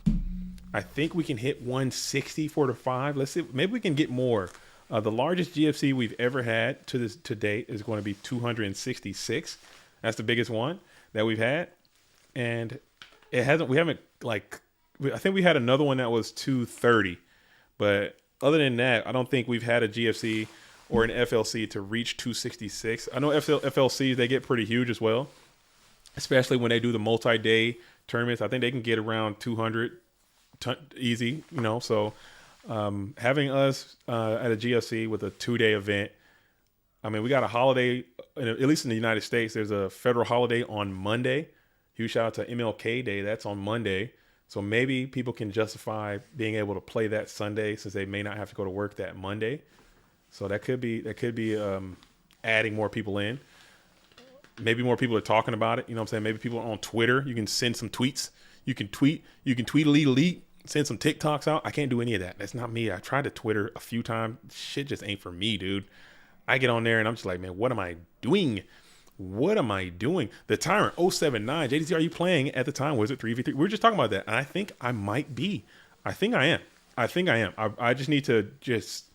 I think we can hit 160 4 to 5. Let's see. Maybe we can get more. The largest GFC we've ever had to date is going to be 266. That's the biggest one that we've had, and I think we had another one that was 230, but other than that, I don't think we've had a GFC or an FLC to reach 266. I know FLCs, they get pretty huge as well, especially when they do the multi-day tournaments. I think they can get around 200 easy, so. Having us at a GFC with a 2-day event, I mean, we got a holiday, at least in the United States, there's a federal holiday on Monday. Huge shout out to MLK Day. That's on Monday. So maybe people can justify being able to play that Sunday since they may not have to go to work that Monday. So that could be adding more people in. Maybe more people are talking about it. You know what I'm saying? Maybe people are on Twitter. You can send some tweets. You can tweet elite. Send some TikToks out. I can't do any of that. That's not me. I tried to Twitter a few times. Shit just ain't for me, dude. I get on there and I'm just like, man, what am I doing? The Tyrant 079. JDC, are you playing at the time? Was it 3v3? We were just talking about that. And I think I might be. I think I am. I just need to just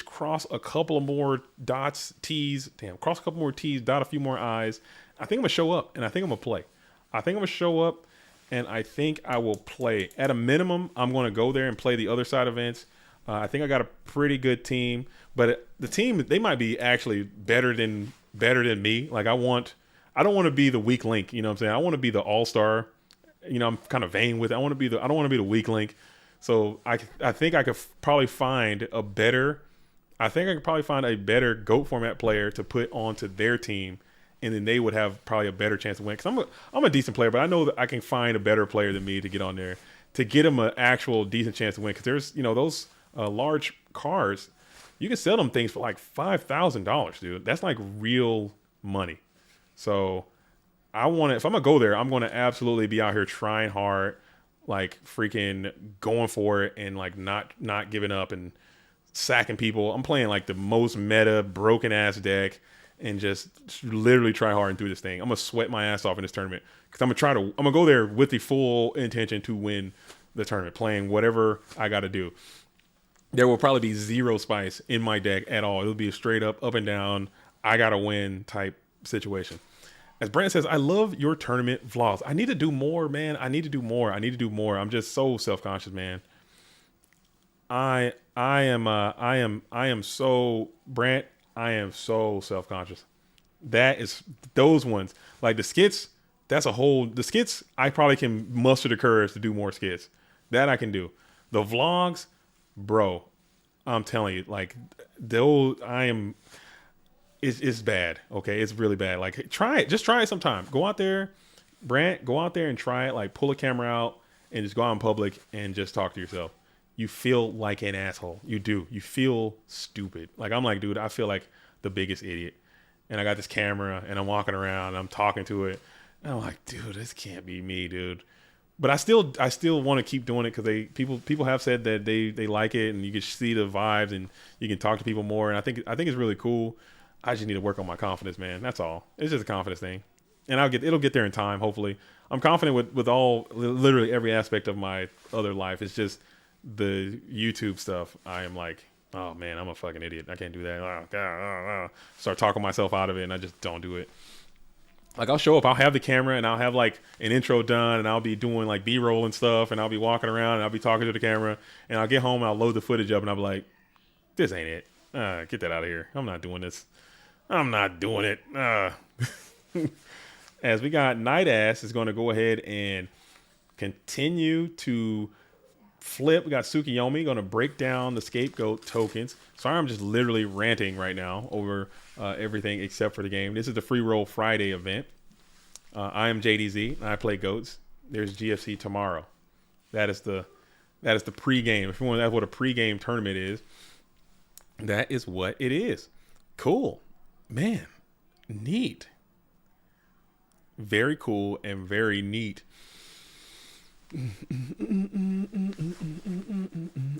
cross a couple of more dots, T's. Cross a couple more T's, dot a few more I's. I think I'm going to show up and I think I'm going to play. And I think I will play. At a minimum, I'm going to go there and play the other side events. I think I got a pretty good team, but the team, they might be actually better than me. Like I don't want to be the weak link. You know what I'm saying? I want to be the all-star I'm kind of vain with it. I don't want to be the weak link. So I think I could probably find a better. I think I could probably find a better GOAT format player to put onto their team, and then they would have probably a better chance to win. Because I'm a decent player, but I know that I can find a better player than me to get on there to get them an actual decent chance to win. Because there's those large cards, you can sell them things for like $5,000, dude. That's like real money. So if I'm gonna go there, I'm gonna absolutely be out here trying hard, like freaking going for it, and like not giving up and sacking people. I'm playing like the most meta broken ass deck and just literally try hard and do this thing. I'm gonna sweat my ass off in this tournament because I'm gonna go there with the full intention to win the tournament, playing whatever I got to do. There will probably be zero spice in my deck at all. It'll be a straight up and down, I gotta win type situation. As Brent says, I love your tournament vlogs. I need to do more, man. I need to do more. I'm just so self-conscious, man. I am so Brent. I am so self-conscious. That is those ones like the skits. The skits. I probably can muster the courage to do more skits. That I can do. The vlogs, bro. I'm telling you, like those. It's bad. Okay, it's really bad. Like try it. Just try it sometime. Go out there, Brant. Go out there and try it. Like pull a camera out and just go out in public and just talk to yourself. You feel like an asshole. You do. You feel stupid. Like I'm like, dude, I feel like the biggest idiot. And I got this camera and I'm walking around and I'm talking to it. And I'm like, dude, this can't be me, dude. But I still want to keep doing it because people have said that they like it and you can see the vibes and you can talk to people more. And I think it's really cool. I just need to work on my confidence, man. That's all. It's just a confidence thing. And it'll get there in time, hopefully. I'm confident with literally every aspect of my other life. It's just the YouTube stuff. I am like, oh man, I'm a fucking idiot. I can't do that. Oh, God, start talking myself out of it and I just don't do it. Like I'll show up, I'll have the camera and I'll have like an intro done and I'll be doing like B-roll and stuff and I'll be walking around and I'll be talking to the camera and I'll get home and I'll load the footage up and I'll be like, this ain't it. Get that out of here. I'm not doing this. I'm not doing it. As we got Night Ass is going to go ahead and continue to flip. We got Tsukiyomi going to break down the scapegoat tokens. Sorry, I'm just literally ranting right now over everything except for the game. This is the Free Roll Friday event. I am JDZ and I play goats. There's GFC tomorrow. That is the pregame. If you want, that's what a pregame tournament is. That is what it is. Cool. Man, neat. Very cool and very neat.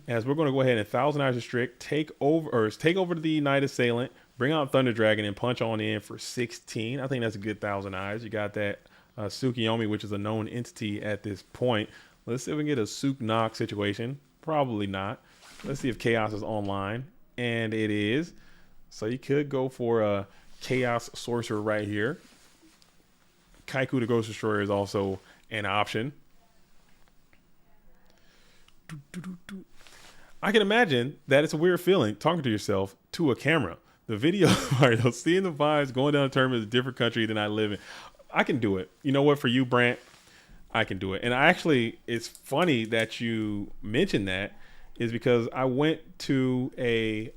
As we're going to go ahead and 1,000 Eyes Restrict, take over the Night Assailant, bring out Thunder Dragon, and punch on in for 16. I think that's a good 1,000 Eyes. You got that Tsukiyomi, which is a known entity at this point. Let's see if we can get a Suk knock situation. Probably not. Let's see if Chaos is online. And it is. So you could go for a Chaos Sorcerer right here. Kaiku the Ghost Destroyer is also an option. I can imagine that it's a weird feeling talking to yourself to a camera. The video, seeing the vibes going down a tournament in a different country than I live in. I can do it. You know what? For you, Brant, I can do it. And it's funny that you mentioned that, is because I went to a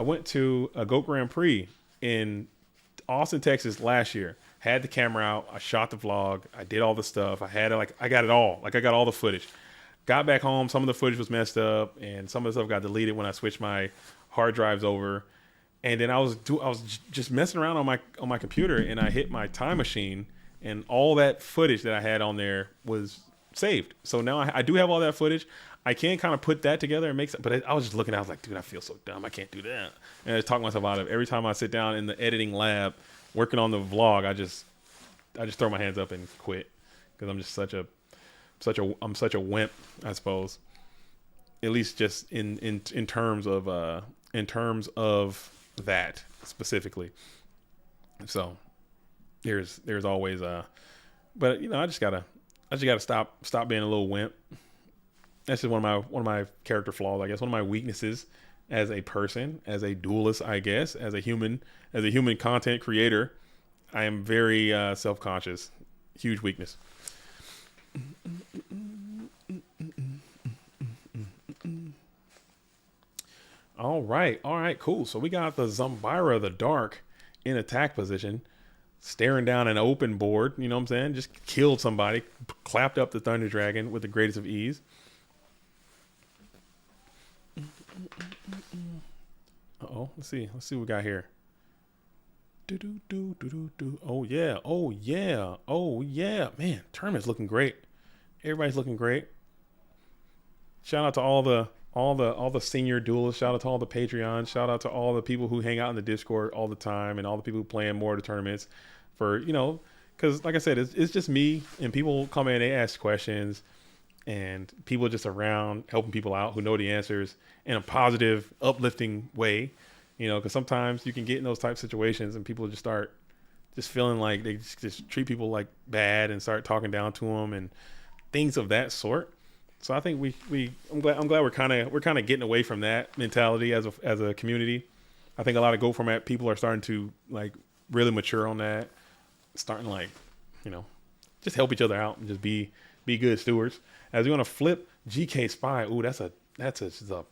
GOAT Grand Prix in Austin, Texas last year. Had the camera out. I shot the vlog. I did all the stuff. I got it all. Like I got all the footage. Got back home. Some of the footage was messed up, and some of the stuff got deleted when I switched my hard drives over. And then I was just messing around on my computer, and I hit my time machine, and all that footage that I had on there was saved. So now I do have all that footage. I can kind of put that together and make some, but I was just looking, I was like, dude, I feel so dumb. I can't do that. And I just talk myself out of it. Every time I sit down in the editing lab working on the vlog, I just throw my hands up and quit because I'm just such a wimp, I suppose. At least just in terms of that specifically. So there's always but I just gotta stop being a little wimp. That's just one of my character flaws, I guess. One of my weaknesses as a person, as a duelist, I guess, as a human content creator. I am very self-conscious. Huge weakness. All right. All right. Cool. So we got the Zumbira the Dark in attack position, staring down an open board. You know what I'm saying? Just killed somebody, clapped up the Thunder Dragon with the greatest of ease. Uh-oh. Let's see. Let's see what we got here. Do. Oh yeah. Oh yeah. Oh yeah. Man, tournament's looking great. Everybody's looking great. Shout out to all the senior duelists. Shout out to all the Patreons. Shout out to all the people who hang out in the Discord all the time, and all the people who play in more of the tournaments. For because like I said, it's just me, and people come in, they ask questions, and people just around helping people out who know the answers in a positive, uplifting way. Because sometimes you can get in those type of situations, and people just start just feeling like they just treat people like bad and start talking down to them and things of that sort. So I think I'm glad we're kind of getting away from that mentality as a community. I think a lot of Go format people are starting to like really mature on that, starting like, just help each other out and just be good stewards. As we're gonna flip GK Spy, ooh, that's a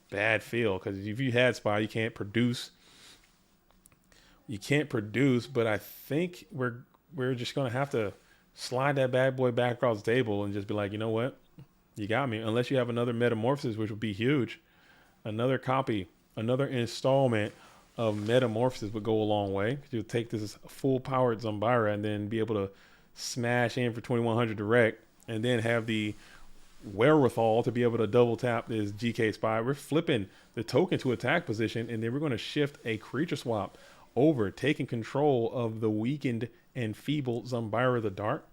bad feel, because if you had Spy, you can't produce. But I think we're just gonna have to slide that bad boy back across the table and just be like, you know what? You got me. Unless you have another Metamorphosis, which would be huge. Another copy, another installment of Metamorphosis would go a long way. You'll take this full powered Zumbira and then be able to smash in for 2100 direct, and then have the wherewithal to be able to double tap this GK Spy. We're flipping the token to attack position, and then we're going to shift a creature swap over, taking control of the weakened and feeble Zumbira the Dark,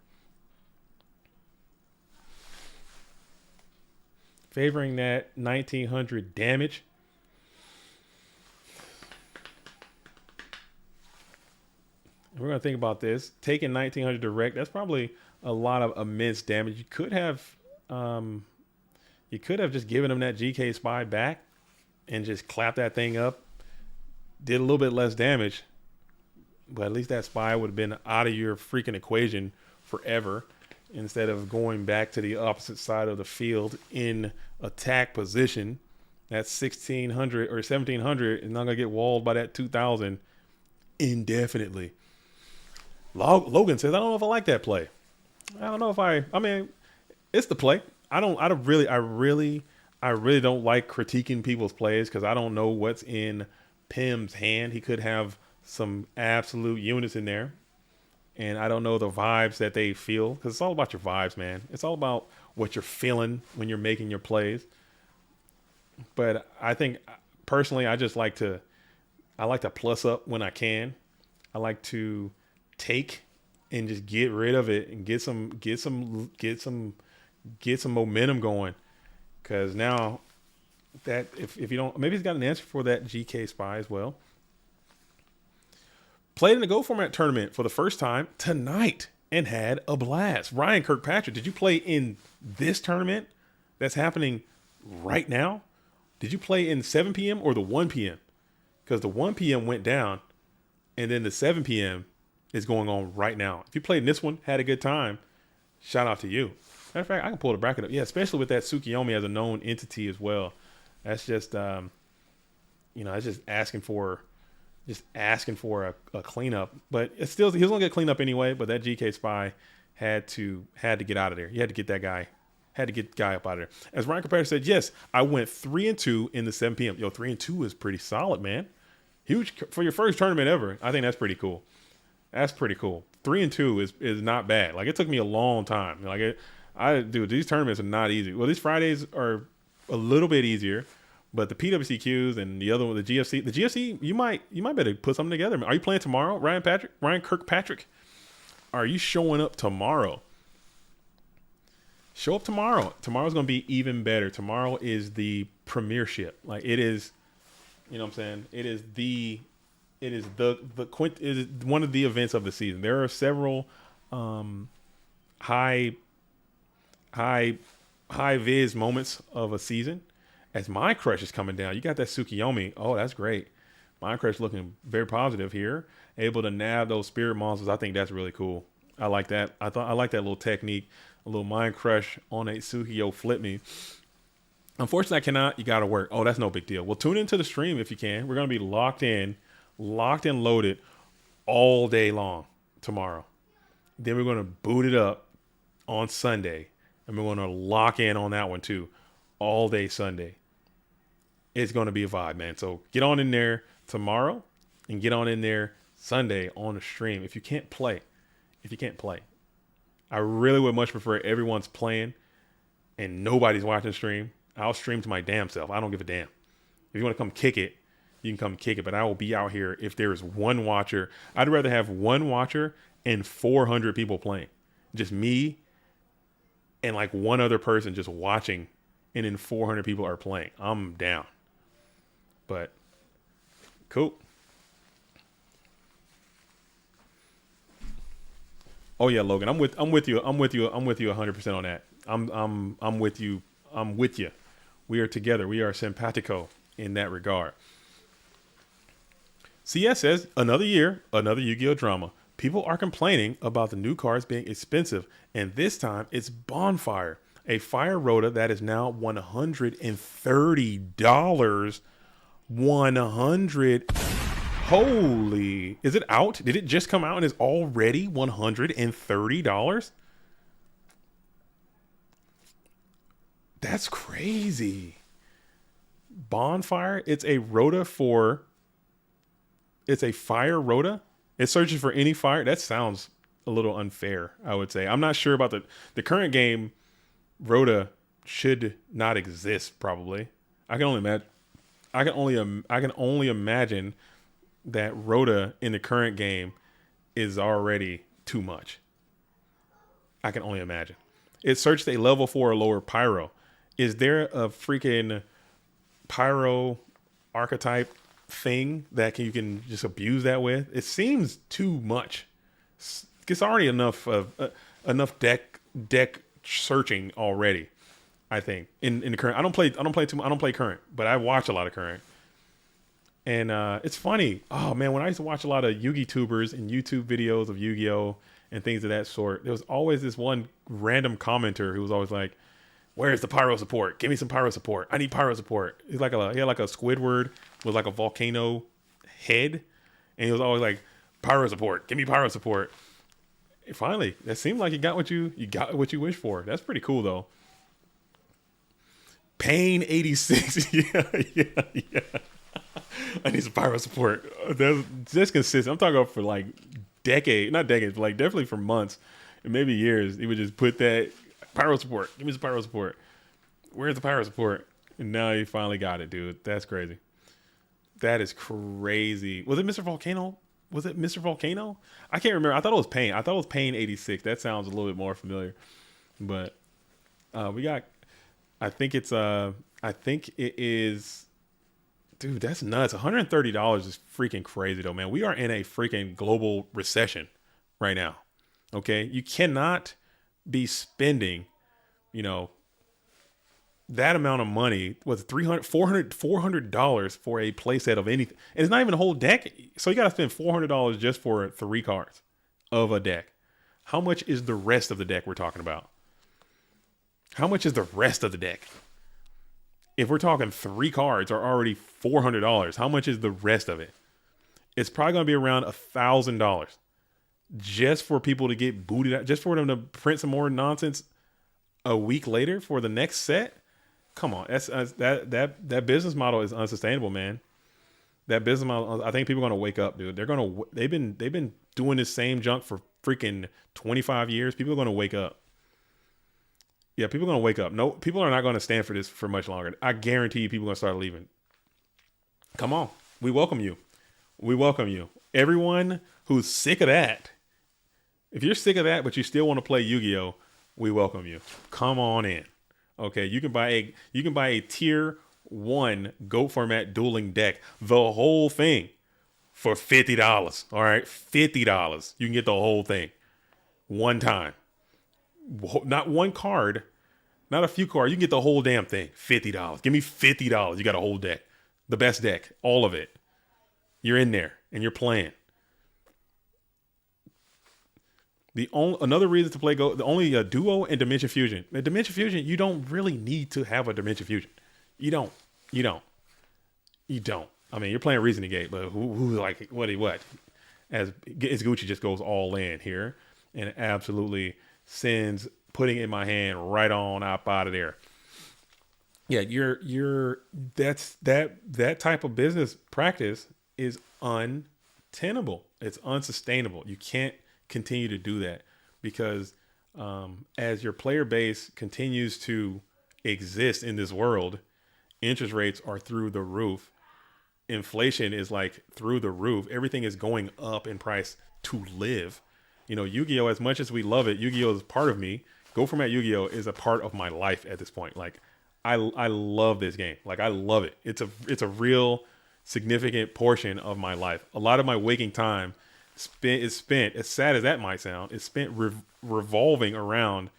favoring that 1900 damage. We're going to think about this. Taking 1900 direct, that's probably a lot of immense damage. You could have just given him that GK Spy back and just clapped that thing up. Did a little bit less damage, but at least that Spy would have been out of your freaking equation forever, instead of going back to the opposite side of the field in attack position. That 1600 or 1700 is not going to get walled by that 2000 indefinitely. Logan says, I don't know if I like that play. I don't know if I mean, it's the play. I really don't like critiquing people's plays, because I don't know what's in Pim's hand. He could have some absolute units in there, and I don't know the vibes that they feel, because it's all about your vibes, man. It's all about what you're feeling when you're making your plays. But I think personally, I like to plus up when I can. I like to take and just get rid of it and get some momentum going. Because now that if you don't, maybe he's got an answer for that GK Spy as well. Played in the Go format tournament for the first time tonight and had a blast. Ryan Kirkpatrick, did you play in this tournament that's happening right now? Did you play in 7 p.m. or the 1 p.m.? Because the 1 p.m. went down, and then the 7 p.m. is going on right now. If you played in this one, had a good time, shout out to you. Matter of fact, I can pull the bracket up. Yeah, especially with that Tsukiyomi as a known entity as well. That's just, it's just asking for a cleanup. But it's still, he was gonna get cleaned up anyway. But that GK Spy had to get out of there. You had to get that guy. Had to get the guy up out of there. As Ryan Comparator said, yes, I went 3-2 in the 7 p.m. 3-2 is pretty solid, man. Huge for your first tournament ever. I think that's pretty cool. That's pretty cool. 3-2 is not bad. Like, it took me a long time. Dude, these tournaments are not easy. Well, these Fridays are a little bit easier, but the PWCQs and the other one, the GFC, you might better put something together. Are you playing tomorrow, Ryan Kirkpatrick? Are you showing up tomorrow? Show up tomorrow. Tomorrow's going to be even better. Tomorrow is the premiership. Like, it is, you know what I'm saying? It is one of the events of the season. There are several high viz moments of a season. As my crush is coming down, you got that Tsukiyomi. Oh, that's great. My crush looking very positive here. Able to nab those spirit monsters. I think that's really cool. I like that. I like that little technique. a little mind crush on a Sukiyo Flip Me. Unfortunately, I cannot. You got to work. Oh, that's no big deal. Well, tune into the stream if you can. We're going to be locked and loaded all day long tomorrow. Then we're going to boot it up on Sunday, and we're going to lock in on that one too, all day Sunday. It's going to be a vibe, man. So get on in there tomorrow and get on in there Sunday on the stream. If you can't play, I really would much prefer everyone's playing and nobody's watching the stream. I'll stream to my damn self. I don't give a damn. If you want to come kick it, you can come kick it. But I will be out here if there is one watcher. I'd rather have one watcher and 400 people playing. Just me and like one other person just watching, and then 400 people are playing. I'm down. But cool. Oh yeah, Logan. I'm with you 100% on that. I'm with you. We are together. We are simpatico in that regard. CS says, another year, another Yu-Gi-Oh drama. People are complaining about the new cards being expensive, and this time it's Bonfire, a fire rota that is now $130. 100. Holy, is it out? Did it just come out and is already $130? That's crazy. Bonfire, it's a fire rota. It searches for any fire. That sounds a little unfair, I would say. I'm not sure about the current game. Rota should not exist, probably. I can only imagine that Rota in the current game is already too much. I can only imagine. It searched a level 4 or lower pyro. Is there a freaking pyro archetype thing that you can just abuse that with? It seems too much. It's already enough deck searching already. I think in the current. I don't play current, but I watch a lot of current. And it's funny. Oh man, when I used to watch a lot of Yu-Gi tubers and YouTube videos of Yu-Gi-Oh and things of that sort, there was always this one random commenter who was always like, "Where's the pyro support? Give me some pyro support. I need pyro support." He had like a Squidward with like a volcano head, and he was always like, "Pyro support. Give me pyro support." And finally, that seemed like you got what you wished for. That's pretty cool though. Pain 86. yeah. I need some pyro support. That's consistent. I'm talking about for like not decades, but like definitely for months and maybe years. He would just put that pyro support. Give me some pyro support. Where's the pyro support? And now he finally got it, dude. That's crazy. That is crazy. Was it Mr. Volcano? I can't remember. I thought it was Pain. 86. That sounds a little bit more familiar. But we got. I think it is. Dude, that's nuts. $130 is freaking crazy though, man. We are in a freaking global recession right now. Okay. You cannot be spending, that amount of money with $400 for a playset of anything. And it's not even a whole deck. So you got to spend $400 just for 3 cards of a deck. How much is the rest of the deck we're talking about? How much is the rest of the deck? If we're talking 3 cards are already $400, how much is the rest of it? It's probably going to be around $1,000 just for people to get booted out, just for them to print some more nonsense a week later for the next set. Come on, that business model is unsustainable, man. That business model, I think people are going to wake up, dude. They've been doing this same junk for freaking 25 years. People are going to wake up. Yeah, people are going to wake up. No, people are not going to stand for this for much longer. I guarantee you people are going to start leaving. Come on. We welcome you. Everyone who's sick of that, if you're sick of that, but you still want to play Yu-Gi-Oh, we welcome you. Come on in. Okay, you can buy a tier 1 GOAT format dueling deck, the whole thing, for $50. All right, $50. You can get the whole thing one time. Not one card, not a few cards. You can get the whole damn thing. $50. Give me $50. You got a whole deck. The best deck. All of it. You're in there and you're playing. Another reason to play Go, the only Duo and Dimension Fusion. The Dimension Fusion, you don't really need to have a Dimension Fusion. You don't. You don't. You don't. I mean, you're playing Reasoning Gate, but who like what? As Gucci just goes all in here and absolutely sends putting it in my hand right on up out of there. Yeah, that type of business practice is untenable. It's unsustainable. You can't continue to do that because as your player base continues to exist in this world, interest rates are through the roof. Inflation is like through the roof. Everything is going up in price to live. Yu-Gi-Oh, as much as we love it, Yu-Gi-Oh is part of me. Go Format Yu-Gi-Oh is a part of my life at this point. Like I love this game. Like I love it. It's a real significant portion of my life. A lot of my waking time is spent, as sad as that might sound, is spent revolving around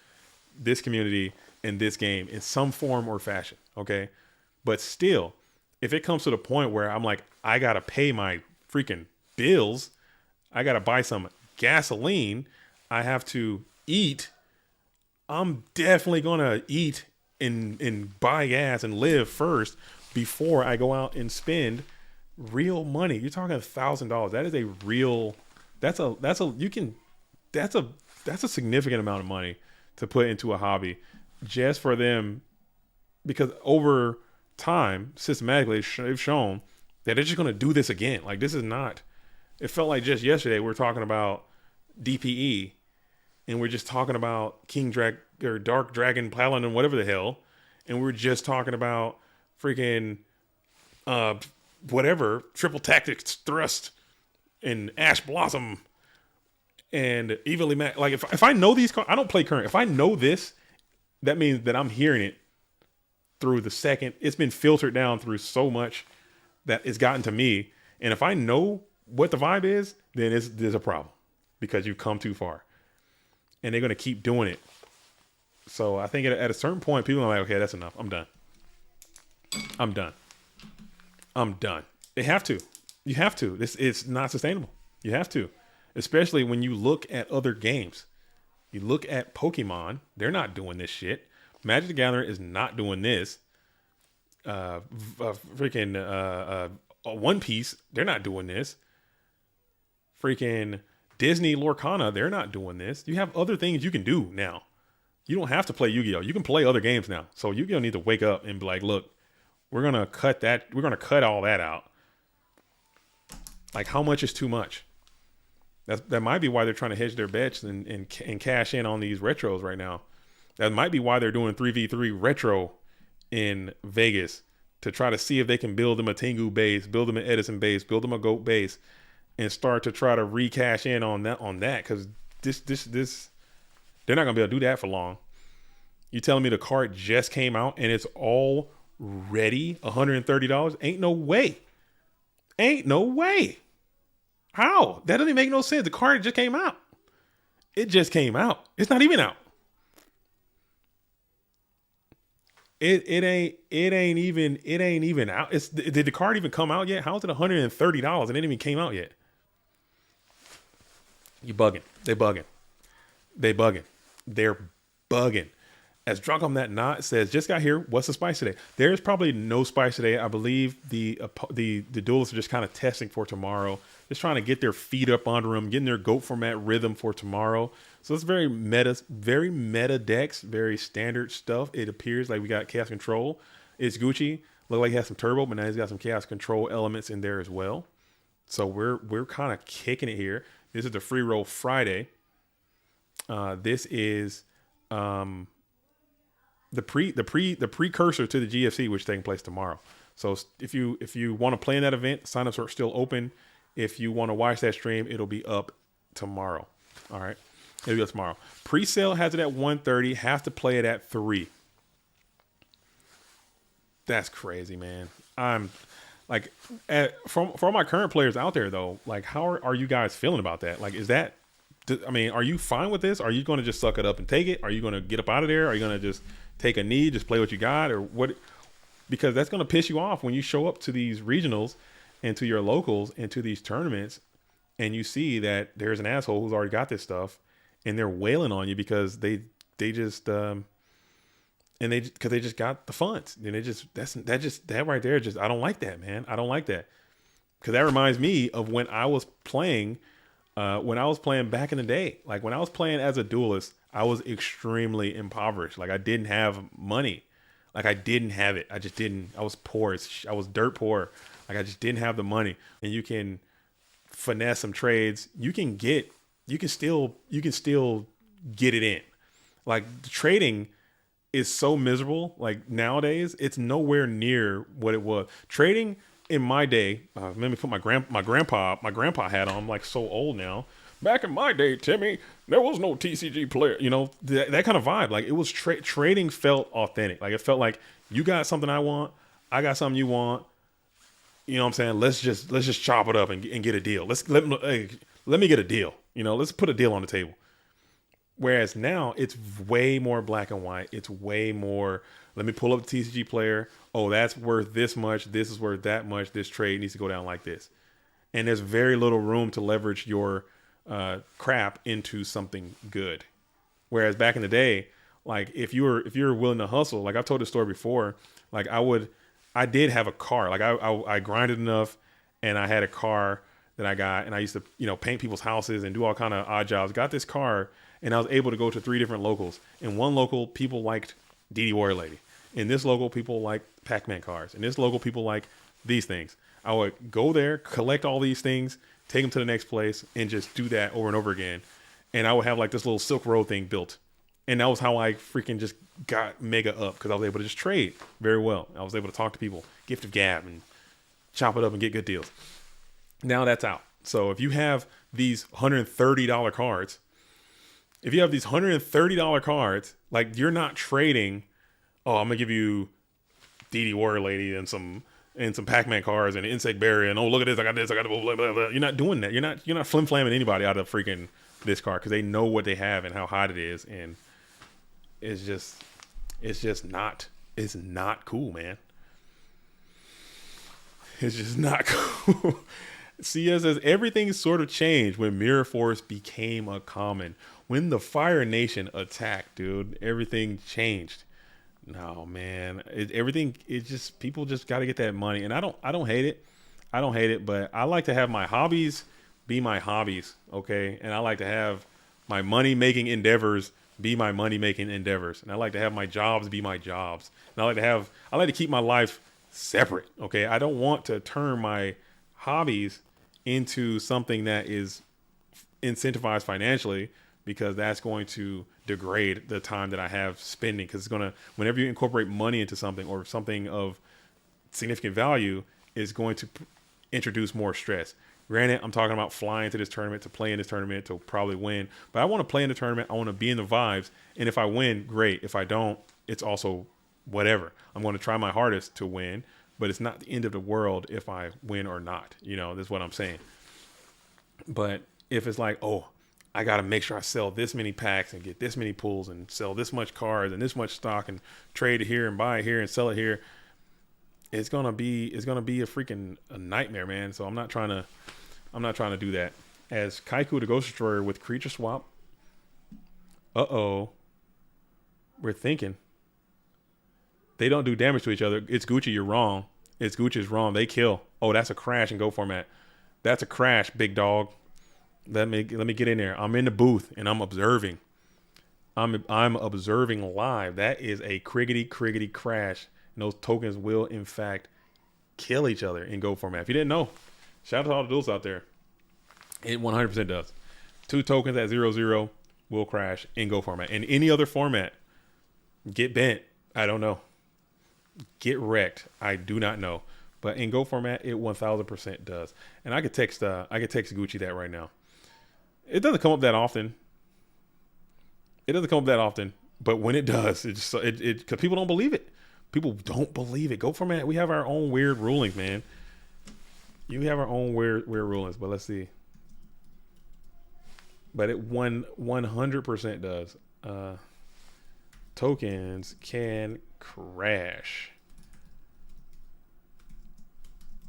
this community and this game in some form or fashion. Okay. But still, if it comes to the point where I'm like, I got to pay my freaking bills, I got to buy some gasoline, I have to eat, I'm definitely going to eat and buy gas and live first before I go out and spend real money. You're talking $1,000. That is a real, that's a significant amount of money to put into a hobby just for them, because over time, systematically, they've shown that they're just going to do this again. Like this is not, it felt like just yesterday we were talking about DPE and we're just talking about Dark Dragon Paladin, whatever the hell. And we're just talking about freaking, whatever, Triple Tactics Thrust and Ash Blossom and Evenly Matched. Like if I know these cards, I don't play current. If I know this, that means that I'm hearing it through the second. It's been filtered down through so much that it's gotten to me. And if I know what the vibe is, then there's a problem because you've come too far. And they're going to keep doing it. So I think at a certain point, people are like, okay, that's enough. I'm done. They have to. You have to. It's not sustainable. You have to. Especially when you look at other games. You look at Pokemon. They're not doing this shit. Magic the Gathering is not doing this. One Piece, they're not doing this. Freaking Disney Lorcana, they're not doing this. You have other things you can do now. You don't have to play Yu-Gi-Oh. You can play other games now. So Yu-Gi-Oh need to wake up and be like, look, we're going to cut that. We're going to cut all that out. Like, how much is too much? That might be why they're trying to hedge their bets and cash in on these retros right now. That might be why they're doing 3v3 retro in Vegas to try to see if they can build them a Tengu base, build them an Edison base, build them a Goat base, and start to try to recash in on that. Because this they're not gonna be able to do that for long. You telling me the card just came out and it's already $130? Ain't no way. How? That doesn't make no sense. The card just came out. It just came out. It's not even out. It ain't even out. Did the card even come out yet? How is it $130 and it ain't even came out yet? You bugging. They bugging. They're bugging. As Drunk on That Knot says, just got here. What's the spice today? There's probably no spice today. I believe the duelists are just kind of testing for tomorrow. Just trying to get their feet up under them, getting their Goat format rhythm for tomorrow. So it's very meta decks, very standard stuff. It appears like we got Chaos Control. It's Gucci. Look like he has some turbo, but now he's got some Chaos Control elements in there as well. So we're kind of kicking it here. This is the Free Roll Friday. This is the precursor to the GFC, which is taking place tomorrow. So if you want to play in that event, signups are still open. If you want to watch that stream, it'll be up tomorrow. All right. It'll be up tomorrow. Pre-sale has it at 1:30. Have to play it at 3. That's crazy, man. I'm like, for all my current players out there though, like how are you guys feeling about that? Like, are you fine with this? Are you going to just suck it up and take it? Are you going to get up out of there? Are you going to just take a knee, just play what you got, or what? Because that's going to piss you off when you show up to these regionals and to your locals and to these tournaments and you see that there's an asshole who's already got this stuff and they're wailing on you because they just and because they just got the funds, and that right there, just I don't like that, man. I don't like that, because that reminds me of when I was playing back in the day. Like when I was playing as a duelist, I was extremely impoverished. Like I didn't have money. Like I didn't have it. I just didn't. I was poor. I was dirt poor. Like I just didn't have the money. And you can finesse some trades. You can still get it in. Like the trading is so miserable. Like nowadays, it's nowhere near what it was. Trading in my day, let me put my grandpa hat on. I'm like so old now. Back in my day, Timmy, there was no TCG player. You know, that kind of vibe. Like it was trading felt authentic. Like it felt like you got something I want, I got something you want. You know what I'm saying? Let's just chop it up and get a deal. Let me get a deal. You know, let's put a deal on the table. Whereas now it's way more black and white. It's way more, let me pull up the TCG player. Oh, that's worth this much. This is worth that much. This trade needs to go down like this. And there's very little room to leverage your crap into something good. Whereas back in the day, like if you were willing to hustle, like I've told this story before, like I did have a car. Like I grinded enough, and I had a car that I got, and I used to, paint people's houses and do all kind of odd jobs. Got this car, and I was able to go to 3 different locals. In one local, people liked DD Warrior Lady. In this local, people like Pac-Man cards. In this local, people like these things. I would go there, collect all these things, take them to the next place, and just do that over and over again. And I would have like this little Silk Road thing built. And that was how I freaking just got mega up, because I was able to just trade very well. I was able to talk to people, gift of gab, and chop it up and get good deals. Now that's out. So if you have these $130 cards, like you're not trading, oh, I'm gonna give you DD Warrior Lady and some Pac-Man cards and an Insect Berry, and oh, look at this, I got blah, blah, blah, blah. You're not doing that. You're not flim-flamming anybody out of freaking this card, because they know what they have and how hot it is, and it's just not cool, man. It's just not cool. CS says everything sort of changed when Mirror Force became a common. When the Fire Nation attacked, dude, everything changed. No, man, people just got to get that money, and I don't hate it. I don't hate it, but I like to have my hobbies be my hobbies, okay? And I like to have my money-making endeavors be my money-making endeavors, and I like to have my jobs be my jobs. And I like to keep my life separate, okay? I don't want to turn my hobbies into something that is incentivized financially, because that's going to degrade the time that I have spending. Because whenever you incorporate money into something, or something of significant value, is going to introduce more stress. Granted, I'm talking about flying to this tournament, to play in this tournament, to probably win. But I want to play in the tournament. I want to be in the vibes. And if I win, great. If I don't, it's also whatever. I'm going to try my hardest to win, but it's not the end of the world if I win or not. That's what I'm saying. But if it's like, oh, I got to make sure I sell this many packs and get this many pulls and sell this much cards and this much stock and trade it here and buy it here and sell it here, it's gonna be a freaking nightmare, man. So I'm not trying to do that. As Kaiku the Ghost Destroyer with creature swap. We're thinking. They don't do damage to each other. It's Gucci, you're wrong. Gucci's wrong. They kill. Oh, that's a crash in Go format. That's a crash, big dog. Let me get in there. I'm in the booth and I'm observing. I'm observing live. That is a criggity crash. And those tokens will, in fact, kill each other in Go format. If you didn't know, shout out to all the duels out there. It 100% does. 2 tokens at 0/0 will crash in Go format. In any other format, get bent. I don't know. Get wrecked. I do not know. But in Go format, it 1000% does. And I could text Gucci that right now. It doesn't come up that often. But when it does, because people don't believe it. People don't believe it. Go format. We have our own weird rulings, man. You have our own weird rulings, but let's see. But it 100% does. Tokens can crash.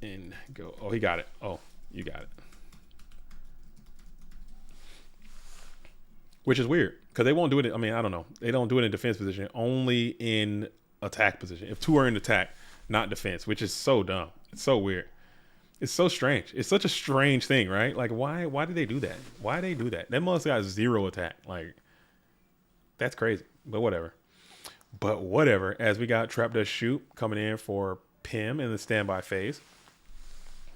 And go. Oh, he got it. Oh, you got it. which is weird because they won't do it. I mean, I don't know. They don't do it in defense position, only in attack position. If two are in attack, not defense, which is so dumb. It's so weird. It's so strange. It's such a strange thing, right? Like, why did they do that? Why they do that? That must got zero attack. Like, that's crazy. But whatever. As we got Trap Dust Shoot coming in for Pim in the standby phase.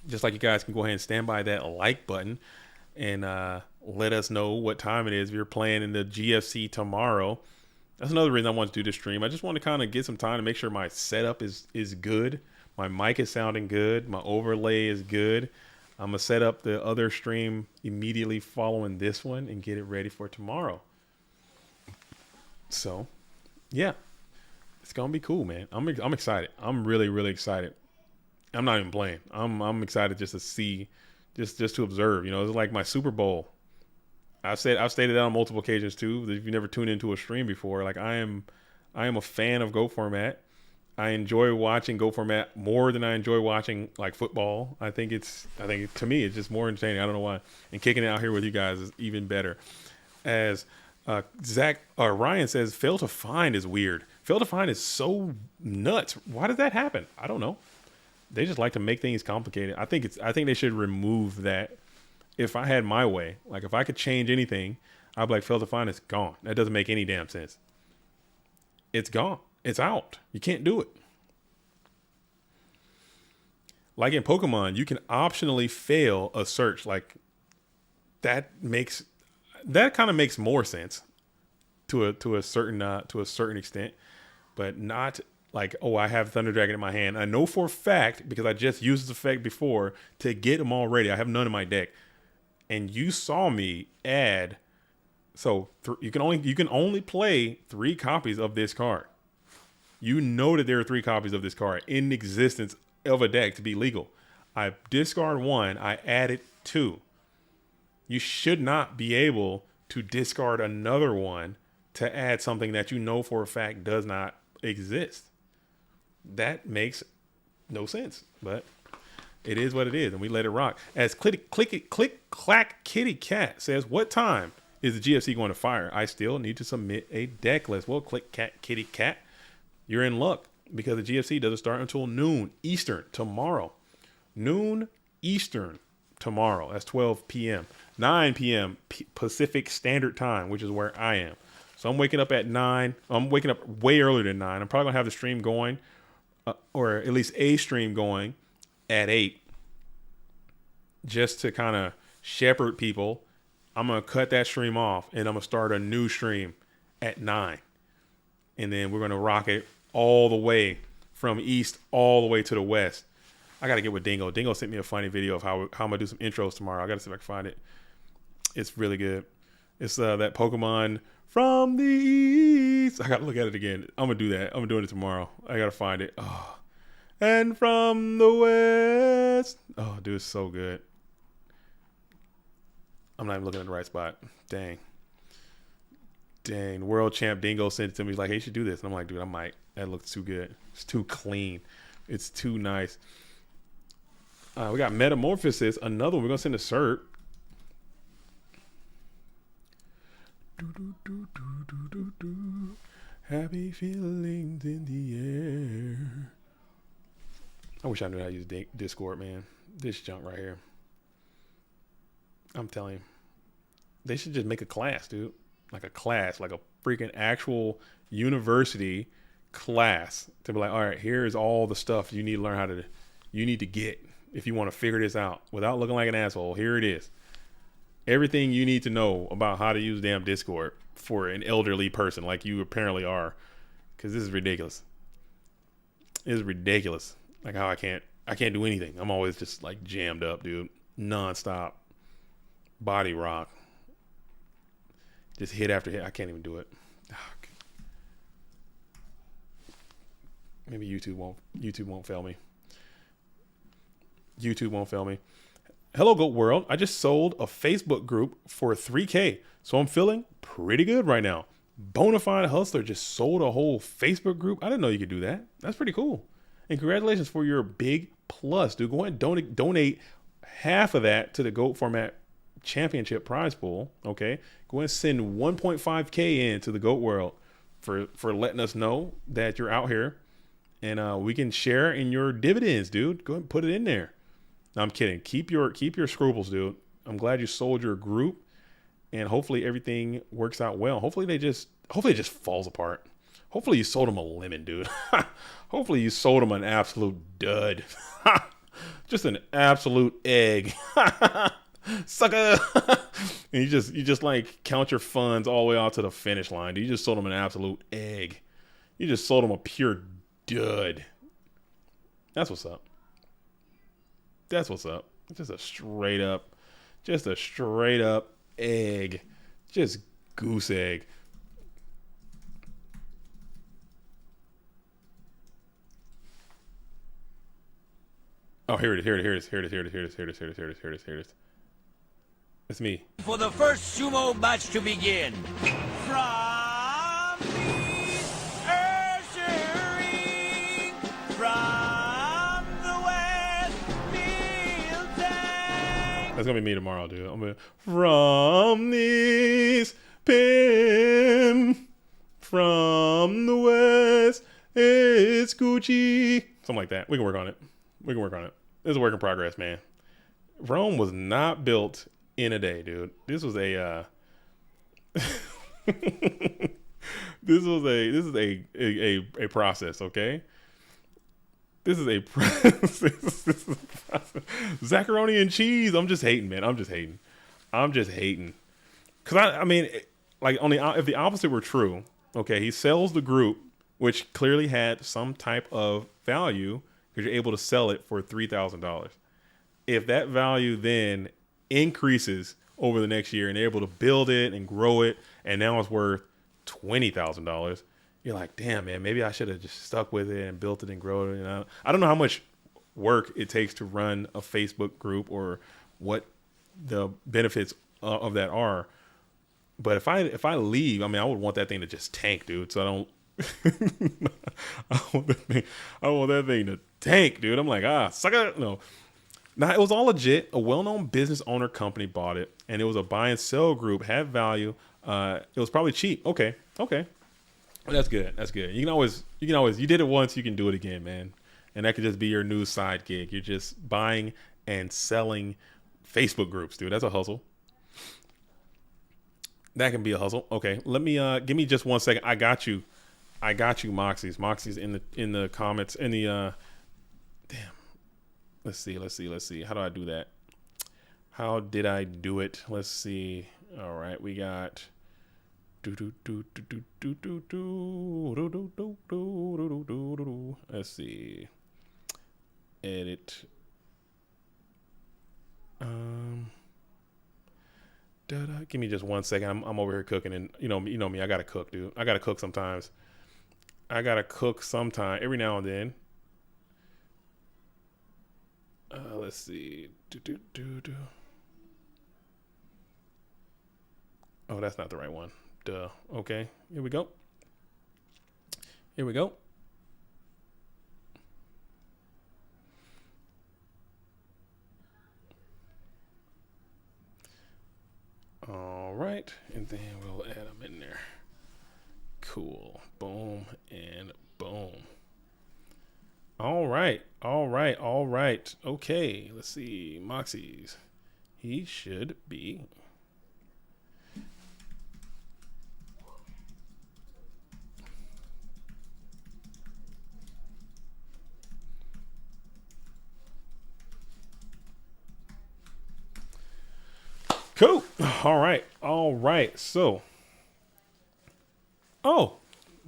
Just like you guys can go ahead and stand by that like button and let us know what time it is if you're playing in the GFC tomorrow. That's another reason I want to do this stream. I just want to kind of get some time to make sure my setup is good. My mic is sounding good. My overlay is good. I'm going to set up the other stream immediately following this one and get it ready for tomorrow. So, yeah. It's going to be cool, man. I'm excited. I'm really, really excited. I'm not even playing. I'm excited just to see, just to observe. You know, it's like my Super Bowl. I've stated that on multiple occasions too. If you never tuned into a stream before, like I am a fan of Go Format. I enjoy watching Go Format more than I enjoy watching like football. I think to me it's just more entertaining. I don't know why. And kicking it out here with you guys is even better. As Ryan says, fail to find is weird. Fail to find is so nuts. Why did that happen? I don't know. They just like to make things complicated. I think they should remove that. If I had my way, like if I could change anything, I'd be like, fail to find is gone. That doesn't make any damn sense. It's gone. It's out. You can't do it. Like in Pokemon, you can optionally fail a search. Like that kind of makes more sense to a certain extent, but not like, oh, I have Thunder Dragon in my hand. I know for a fact because I just used this effect before to get them all ready. I have none in my deck, and you saw me add. So you can only play 3 copies of this card. You know that there are 3 copies of this card in existence of a deck to be legal. I discard 1. I added 2. You should not be able to discard another one to add something that you know for a fact does not exist. That makes no sense, but it is what it is, and we let it rock. As click clack kitty cat says, what time is the GFC going to fire? I still need to submit a deck list. Well, click cat kitty cat. You're in luck because the GFC doesn't start until noon Eastern tomorrow. Noon Eastern tomorrow. That's 12 p.m. 9 p.m. Pacific Standard Time, which is where I am. So I'm waking up at 9. I'm waking up way earlier than 9. I'm probably going to have the stream going, or at least a stream going at 8, just to kind of shepherd people. I'm going to cut that stream off, and I'm going to start a new stream at 9. And then we're going to rock it all the way from east all the way to the west. I got to get with Dingo. Dingo sent me a funny video of how I'm going to do some intros tomorrow. I got to see if I can find it. It's really good. It's that Pokemon from the east. I got to look at it again. I'm going to do that. I'm doing it tomorrow. I got to find it. Oh. And from the west. Oh, dude, it's so good. I'm not even looking at the right spot. Dang. World champ Dingo sent it to me. He's like, hey, you should do this. And I'm like, dude, I might. That looks too good. It's too clean. It's too nice. We got Metamorphosis. Another one. We're going to send a cert. Happy feelings in the air. I wish I knew how to use Discord, man. This junk right here. I'm telling you. They should just make a class, dude. Like a class, like a freaking actual university class to be like, all right, here's all the stuff you need to learn you need to get if you want to figure this out without looking like an asshole. Here it is. Everything you need to know about how to use damn Discord for an elderly person like you apparently are. Because this is ridiculous. It is ridiculous. Like how I can't do anything. I'm always just like jammed up, dude. Non-stop. Body rock. Just hit after hit. I can't even do it. Oh, maybe YouTube won't fail me. YouTube won't fail me. Hello, Goat World. I just sold a Facebook group for $3,000, so I'm feeling pretty good right now. Bonafide Hustler just sold a whole Facebook group. I didn't know you could do that. That's pretty cool. And congratulations for your big plus, dude. Go ahead and donate half of that to the Goat Format championship prize pool. Okay, go and send 1.5K into the GOAT World for letting us know that you're out here, and we can share in your dividends, dude. Go ahead and put it in there. No, I'm kidding. Keep your scruples, dude. I'm glad you sold your group, and hopefully everything works out well. Hopefully it just falls apart. Hopefully you sold them a lemon, dude. Hopefully you sold them an absolute dud. Just an absolute egg. Sucker. And you just like count your funds all the way out to the finish line. You just sold them an absolute egg. You just sold them a pure dud. That's what's up. That's what's up. Just a straight up egg. Just goose egg. Oh, here it is. It's me. For the first sumo match to begin. From the Urshering, from the Westfield Tank. That's gonna be me tomorrow, dude. I'm gonna from this Pim, from the West, it's Gucci. Something like that. We can work on it. It's a work in progress, man. Rome was not built in a day, dude. This was a this is a process, okay? This is a process. Zaccaroni and cheese. I'm just hating, man. I'm just hating. Cause I mean, like if the opposite were true, okay, he sells the group, which clearly had some type of value, because you're able to sell it for $3,000. If that value then increases over the next year and they're able to build it and grow it, and now it's worth $20,000, you're like, damn, man, maybe I should have just stuck with it and built it and grown it. You know? I don't know how much work it takes to run a Facebook group or what the benefits of that are. But if I leave, I mean, I would want that thing to just tank, dude. So I don't. I want that thing to tank, dude. I'm like, sucker. No. Now, it was all legit. A well-known business owner company bought it, and it was a buy and sell group, had value. It was probably cheap. Okay. That's good. You can always, you did it once, you can do it again, man. And that could just be your new side gig. You're just buying and selling Facebook groups, dude. That's a hustle. That can be a hustle. Okay. Let me, give me just 1 second. I got you, Moxie's. Moxie's in the comments, in the, damn. Let's see. How do I do that? How did I do it? Let's see. All right. We got, let's see. Edit. Give me just 1 second. I'm over here cooking, and you know me. I gotta cook, dude. I gotta cook sometimes. Every now and then. Let's see. Oh, that's not the right one. Duh. Okay. Here we go. All right. And then we'll add them in there. Cool. Boom and boom. All right. Okay. Let's see. Moxie's. He should be. Cool. All right. So,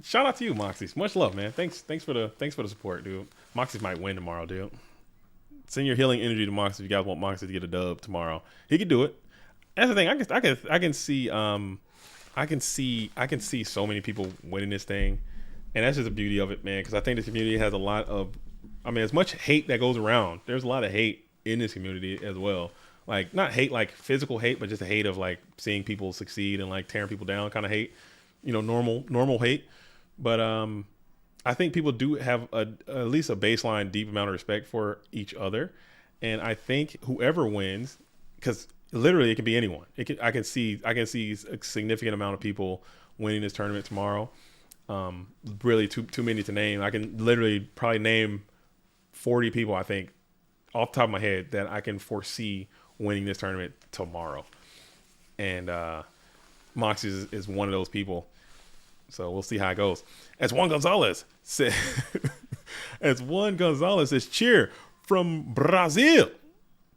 shout out to you, Moxie's. Much love, man. Thanks for the support, dude. Moxie's might win tomorrow, dude. Send your healing energy to Moxie if you guys want Moxie to get a dub tomorrow. He can do it. That's the thing. I can see so many people winning this thing, and that's just the beauty of it, man. Because I think this community has a lot of, as much hate that goes around. There's a lot of hate in this community as well. Like, not hate like physical hate, but just a hate of like seeing people succeed and like tearing people down kind of hate, normal hate. But I think people do have at least a baseline deep amount of respect for each other. And I think whoever wins, because literally it can be anyone. I can see a significant amount of people winning this tournament tomorrow. Really too many to name. I can literally probably name 40 people, I think, off the top of my head that I can foresee winning this tournament tomorrow. And Moxie is one of those people. So we'll see how it goes. As Juan Gonzalez says, cheer from Brazil.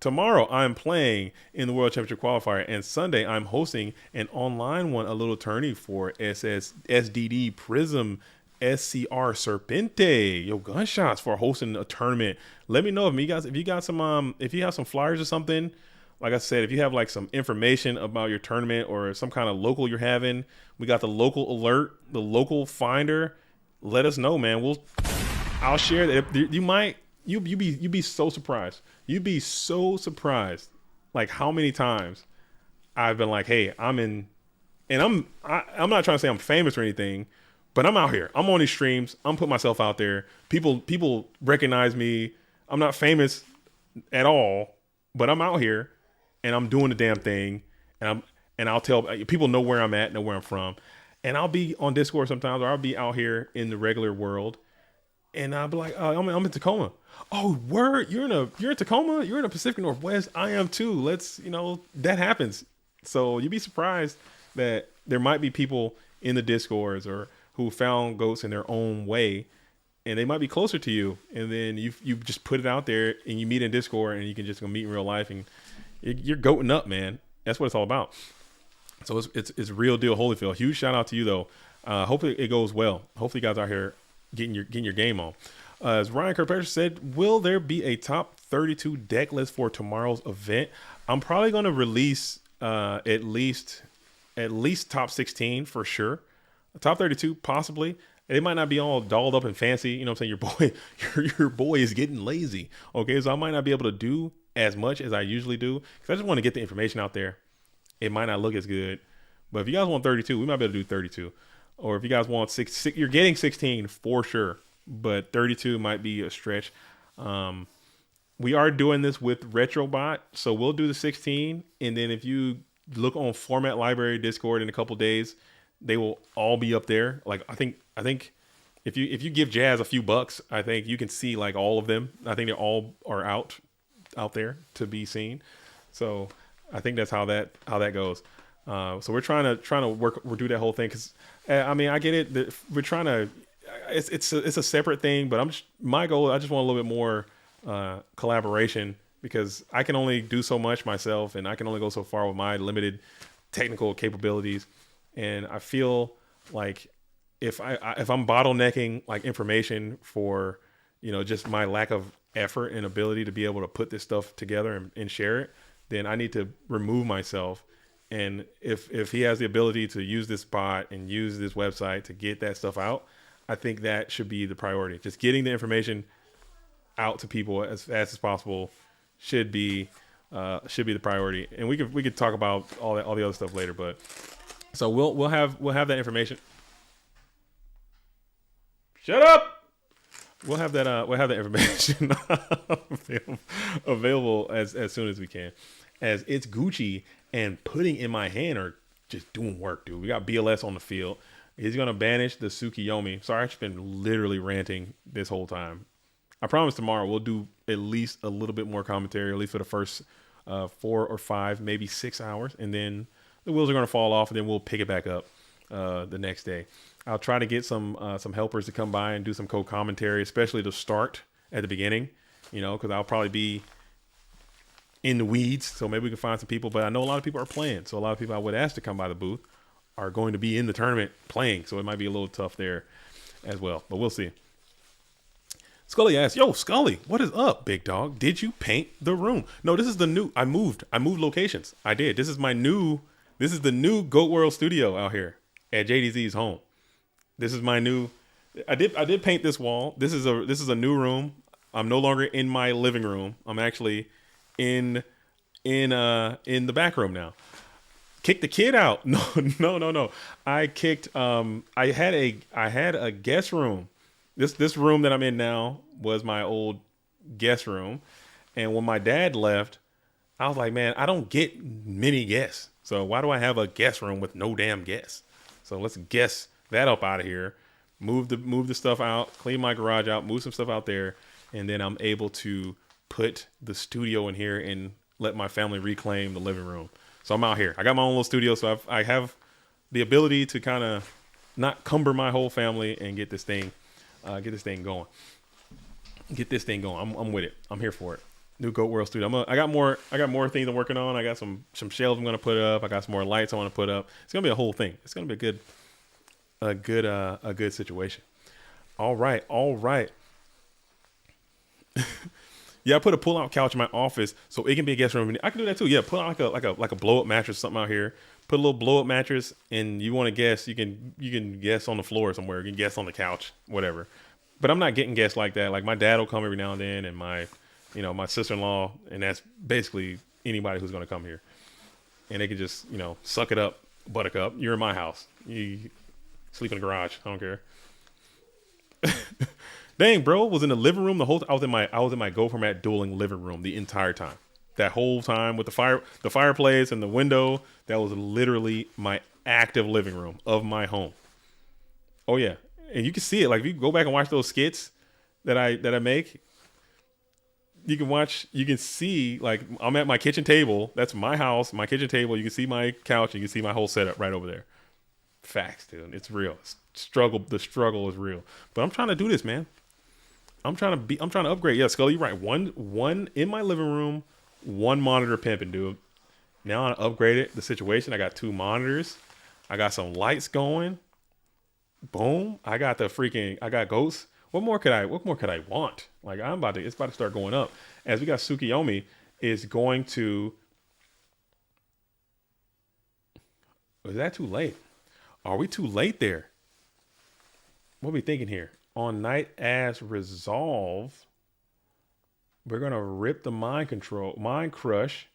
Tomorrow I'm playing in the World Championship qualifier, and Sunday I'm hosting an online one, a little tourney for SSD Prism SCR Serpente. Yo, gunshots for hosting a tournament. Let me know if you got some if you have some flyers or something. Like I said, if you have like some information about your tournament or some kind of local you're having, we got the local alert, the local finder. Let us know, man. I'll share that. You'd be so surprised. You'd be so surprised, like how many times I've been like, hey, I'm not trying to say I'm famous or anything, but I'm out here. I'm on these streams. I'm putting myself out there. People recognize me. I'm not famous at all, but I'm out here and I'm doing the damn thing. And I'll tell people know where I'm at, know where I'm from. And I'll be on Discord sometimes, or I'll be out here in the regular world. And I'll be like, oh, I'm in Tacoma. Oh, word, you're in Tacoma? You're in the Pacific Northwest? I am too. That happens. So you'd be surprised that there might be people in the Discords or who found goats in their own way, and they might be closer to you. And then you just put it out there and you meet in Discord, and you can just go meet in real life, and you're goating up, man. That's what it's all about. So it's real deal Holyfield. Huge shout out to you though. Hopefully it goes well. Hopefully you guys out here getting your game on. As Ryan Kirkpatrick said, will there be a top 32 deck list for tomorrow's event? I'm probably going to release at least top 16 for sure. Top 32 possibly. It might not be all dolled up and fancy. You know what I'm saying? Your boy is getting lazy. Okay, so I might not be able to do as much as I usually do because I just want to get the information out there. It might not look as good, but if you guys want 32, we might be able to do 32. Or if you guys want six, you're getting 16 for sure, but 32 might be a stretch. We are doing this with RetroBot, so we'll do the 16, and then if you look on Format Library Discord in a couple days, they will all be up there. Like I think if you give Jazz a few bucks, I think you can see like all of them. I think they all are out there to be seen. So I think that's how that goes. So we're trying to work. We'll do that whole thing because I mean I get it. We're trying to. It's a separate thing, but my goal. I just want a little bit more collaboration because I can only do so much myself, and I can only go so far with my limited technical capabilities. And I feel like if I'm bottlenecking like information for just my lack of effort and ability to be able to put this stuff together and share it, then I need to remove myself. And if he has the ability to use this bot and use this website to get that stuff out, I think that should be the priority. Just getting the information out to people as fast as possible should be the priority. And we could talk about all the other stuff later, but so we'll have that information. Shut up. We'll have that information available as soon as we can. As it's Gucci and Putting in My Hand are just doing work, dude. We got BLS on the field. He's gonna banish the Tsukiyomi. Sorry, I've been literally ranting this whole time. I promise tomorrow we'll do at least a little bit more commentary, at least for the first 4 or 5, maybe 6 hours, and then the wheels are gonna fall off, and then we'll pick it back up the next day. I'll try to get some helpers to come by and do some co-commentary, especially to start at the beginning, because I'll probably be in the weeds. So maybe we can find some people, but I know a lot of people are playing. So a lot of people I would ask to come by the booth are going to be in the tournament playing. So it might be a little tough there as well, but we'll see. Scully asks, yo, Scully, what is up, big dog? Did you paint the room? No, this is the new, I moved locations. I did. This is the new Goat World studio out here at JDZ's home. This is my new, I did paint this wall. This is a new room. I'm no longer in my living room. I'm actually in the back room now. Kick the kid out. No. I kicked, I had a guest room. This room that I'm in now was my old guest room. And when my dad left, I was like, man, I don't get many guests. So why do I have a guest room with no damn guests? So let's guess that up out of here. Move the stuff out, clean my garage out, move some stuff out there, and then I'm able to put the studio in here and let my family reclaim the living room. So I'm out here. I got my own little studio, so I have the ability to kind of not cumber my whole family and get this thing going. Get this thing going. I'm with it. I'm here for it. New Goat World Studio. I got more things I'm working on. I got some shelves I'm gonna put up. I got some more lights I want to put up. It's gonna be a whole thing. It's gonna be a good situation. All right. Yeah, I put a pull-out couch in my office so it can be a guest room. I can do that too. Yeah, put out like a blow-up mattress, something out here. Put a little blow-up mattress, and you want to guess, you can guess on the floor somewhere. You can guess on the couch, whatever. But I'm not getting guests like that. Like my dad will come every now and then, and my sister-in-law, and that's basically anybody who's going to come here. And they can just, suck it up, buttercup. You're in my house. You sleep in the garage. I don't care. Dang, bro, was in the living room the whole time. I was in my Go Format dueling living room the entire time. That whole time with the fireplace and the window, that was literally my active living room of my home. Oh yeah. And you can see it. Like if you go back and watch those skits that I make, you can see like I'm at my kitchen table. That's my house, my kitchen table. You can see my couch, and you can see my whole setup right over there. Facts, dude. It's real. The struggle is real. But I'm trying to do this, man. I'm trying to upgrade. Yeah, Scully, you're right. One in my living room, one monitor pimping, dude. Now I upgraded the situation. I got 2 monitors. I got some lights going. Boom. I got goats. What more could I want? Like it's about to start going up. As we got Tsukiyomi is going to. Is that too late? Are we too late there? What are we thinking here? On Night as Resolve, we're gonna rip the mind crush.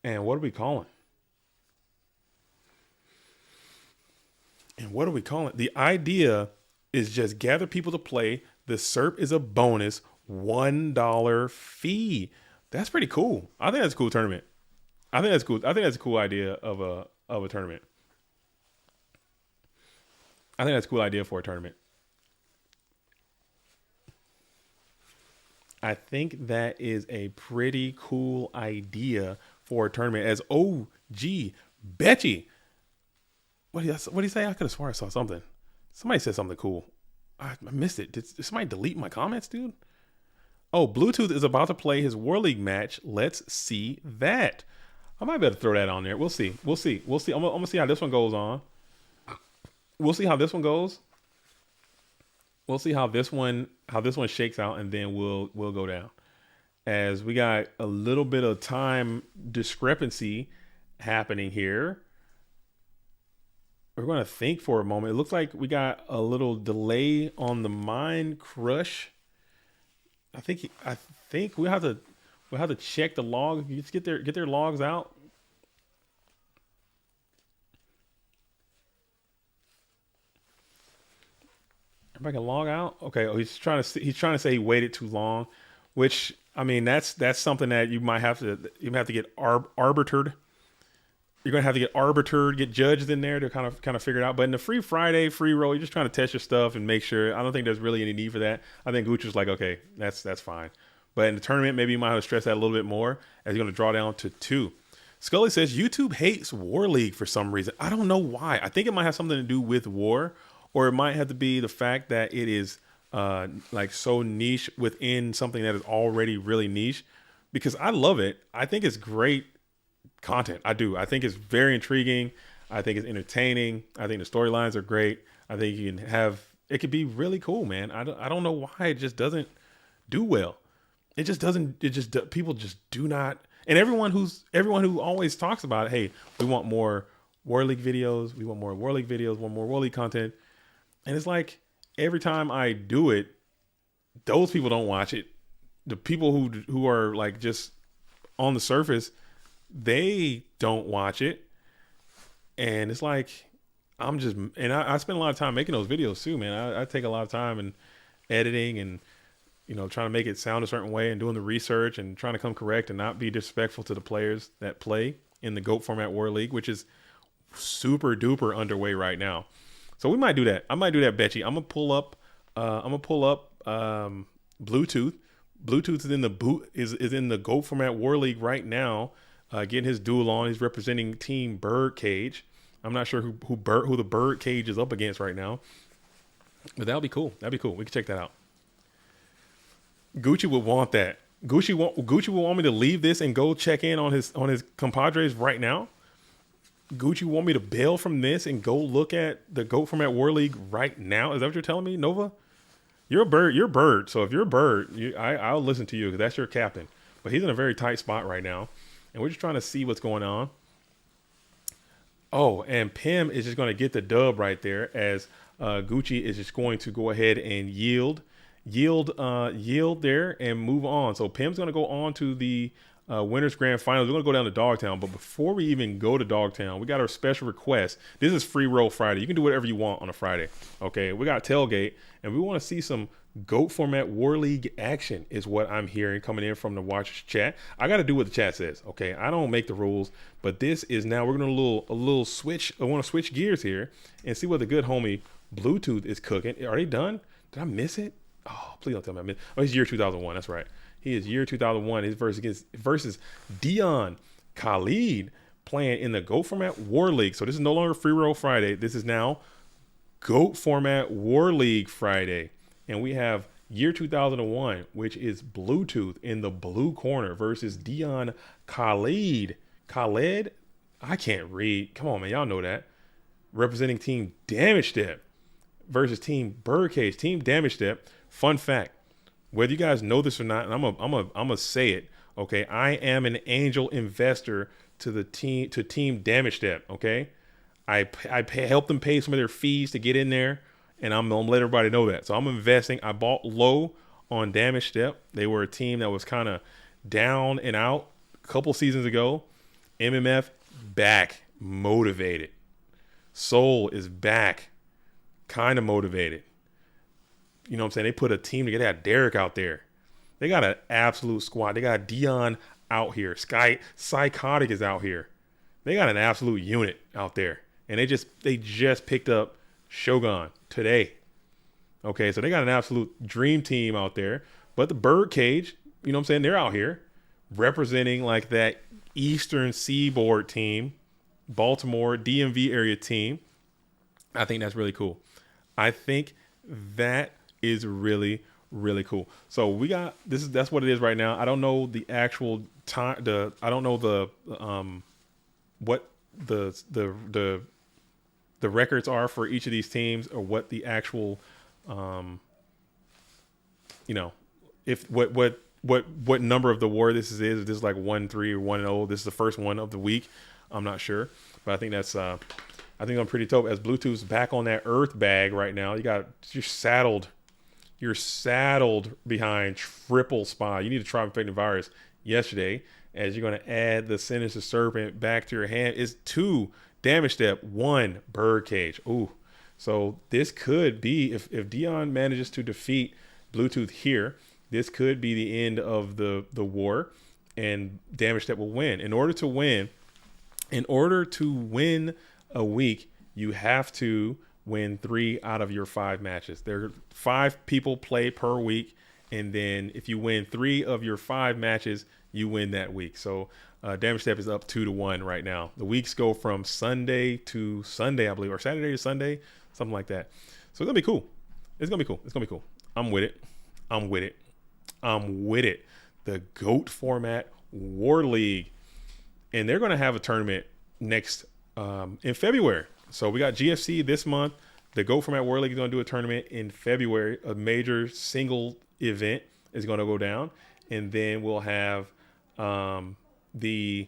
And what are we calling? The idea is just gather people to play. The SERP is a bonus $1 fee. That's pretty cool. I think that's a cool tournament. I think that's cool. I think that's a cool idea of a tournament. I think that's a cool idea for a tournament. I think that is a pretty cool idea for a tournament. As OG Betchy. What did he say? I could have sworn I saw something. Somebody said something cool. I missed it. Did somebody delete my comments, dude? Oh, Bluetooth is about to play his War League match. Let's see that. I might be able to throw that on there. We'll see. I'm gonna see how this one goes on. We'll see how this one goes. We'll see how this one shakes out, and then we'll go down. As we got a little bit of time discrepancy happening here. We're going to think for a moment. It looks like we got a little delay on the Mind Crush. I think we'll have to check the log. You just get their logs out. Everybody can log out. Okay. Oh, he's trying to say he waited too long, which I mean that's something that you might have to get arbitered. You're gonna have to get arbitered, get judged in there to kind of figure it out. But in the free Friday, free roll, you're just trying to test your stuff and make sure. I don't think there's really any need for that. I think Gucci's like, okay, that's fine. But in the tournament, maybe you might have to stress that a little bit more as you're gonna draw down to 2. Scully says YouTube hates War League for some reason. I don't know why. I think it might have something to do with war, or it might have to be the fact that it is like so niche within something that is already really niche. Because I love it. I think it's great content. I do. I think it's very intriguing. I think it's entertaining. I think the storylines are great. I think it could be really cool, man. I don't know why it just doesn't do well. It just doesn't. People just do not. And everyone who always talks about it, hey, we want more War League videos. We want more War League videos. Want more War League content. And it's like every time I do it, those people don't watch it. The people who are like just on the surface, they don't watch it. And it's like I spend a lot of time making those videos too, man. I take a lot of time in editing and trying to make it sound a certain way and doing the research and trying to come correct and not be disrespectful to the players that play in the GOAT Format War League, which is super duper underway right now. So we might do that. I might do that, Betchy. I'm gonna pull up Bluetooth. Bluetooth is in the GOAT Format War League right now, getting his duel on. He's representing Team Birdcage. I'm not sure who the Birdcage is up against right now, but that'll be cool. That'd be cool. We can check that out. Gucci would want that. Gucci would want me to leave this and go check in on his compadres right now. Gucci want me to bail from this and go look at the GOAT Format War League right now. Is that what you're telling me, Nova? You're a bird. You're a bird. So if you're a bird, I'll listen to you because that's your captain. But he's in a very tight spot right now, and we're just trying to see what's going on. Oh, and Pim is just going to get the dub right there as Gucci is just going to go ahead and yield there and move on. So Pim's going to go on to the Winners Grand Finals. We're going to go down to Dogtown. But before we even go to Dogtown, we got our special request. This is Free Roll Friday. You can do whatever you want on a Friday. Okay, we got Tailgate, and we want to see some GOAT Format War League action is what I'm hearing coming in from the watchers chat. I got to do what the chat says. Okay, I don't make the rules, but this is now we're going to a little switch. I want to switch gears here and see what the good homie Bluetooth is cooking. Are they done? Did I miss it? Oh, please don't tell me I missed. Oh, he's year 2001. That's right. He is year 2001. His versus Dion Khalid playing in the GOAT Format War League. So this is no longer Free Roll Friday. This is now GOAT Format War League Friday. And we have year 2001, which is Bluetooth in the blue corner versus Dion Khalid. Khalid? I can't read. Come on, man. Y'all know that. Representing Team Damage Step versus Team Birdcage. Team Damage Step. Fun fact. Whether you guys know this or not, and I'm gonna say it, okay? I am an angel investor to Team Damage Step, okay? I help them pay some of their fees to get in there, and I'm gonna let everybody know that. So I'm investing. I bought low on Damage Step. They were a team that was kind of down and out a couple seasons ago. MMF back, motivated. Soul is back, kind of motivated. You know what I'm saying? They put a team together. They got Derek out there. They got an absolute squad. They got Dion out here. Psychotic is out here. They got an absolute unit out there. And they just picked up Shogun today. Okay, so they got an absolute dream team out there. But the Birdcage, you know what I'm saying? They're out here representing like that Eastern Seaboard team, Baltimore, DMV area team. I think that's really cool. I think that is really, really cool. So we got that's what it is right now. I don't know the actual time. I don't know what the records are for each of these teams or what the actual if what number of the war this is. Is this like 1-3 or 1-0? This is the first one of the week. I'm not sure, but I think that's I think I'm pretty dope. As Bluetooth's back on that Earth bag right now, you're saddled behind triple spy. You need to try infecting virus yesterday, as you're going to add the Sinister Serpent back to your hand. It's 2 Damage Step, 1 Birdcage. Ooh, so this could be if Dion manages to defeat Bluetooth here, this could be the end of the war, and Damage Step will win. In order to win a week, you have to win 3 out of your 5 matches. There are 5 people play per week, and then if you win 3 of your 5 matches, you win that week. So Damage Step is up 2-1 right now. The weeks go from Sunday to Sunday, I believe, or Saturday to Sunday, something like that. So it's gonna be cool. It's gonna be cool. I'm with it. The GOAT Format War League, and they're gonna have a tournament next in February. So we got GFC this month. The GOAT Format War League is going to do a tournament in February. A major single event is going to go down. And then we'll have the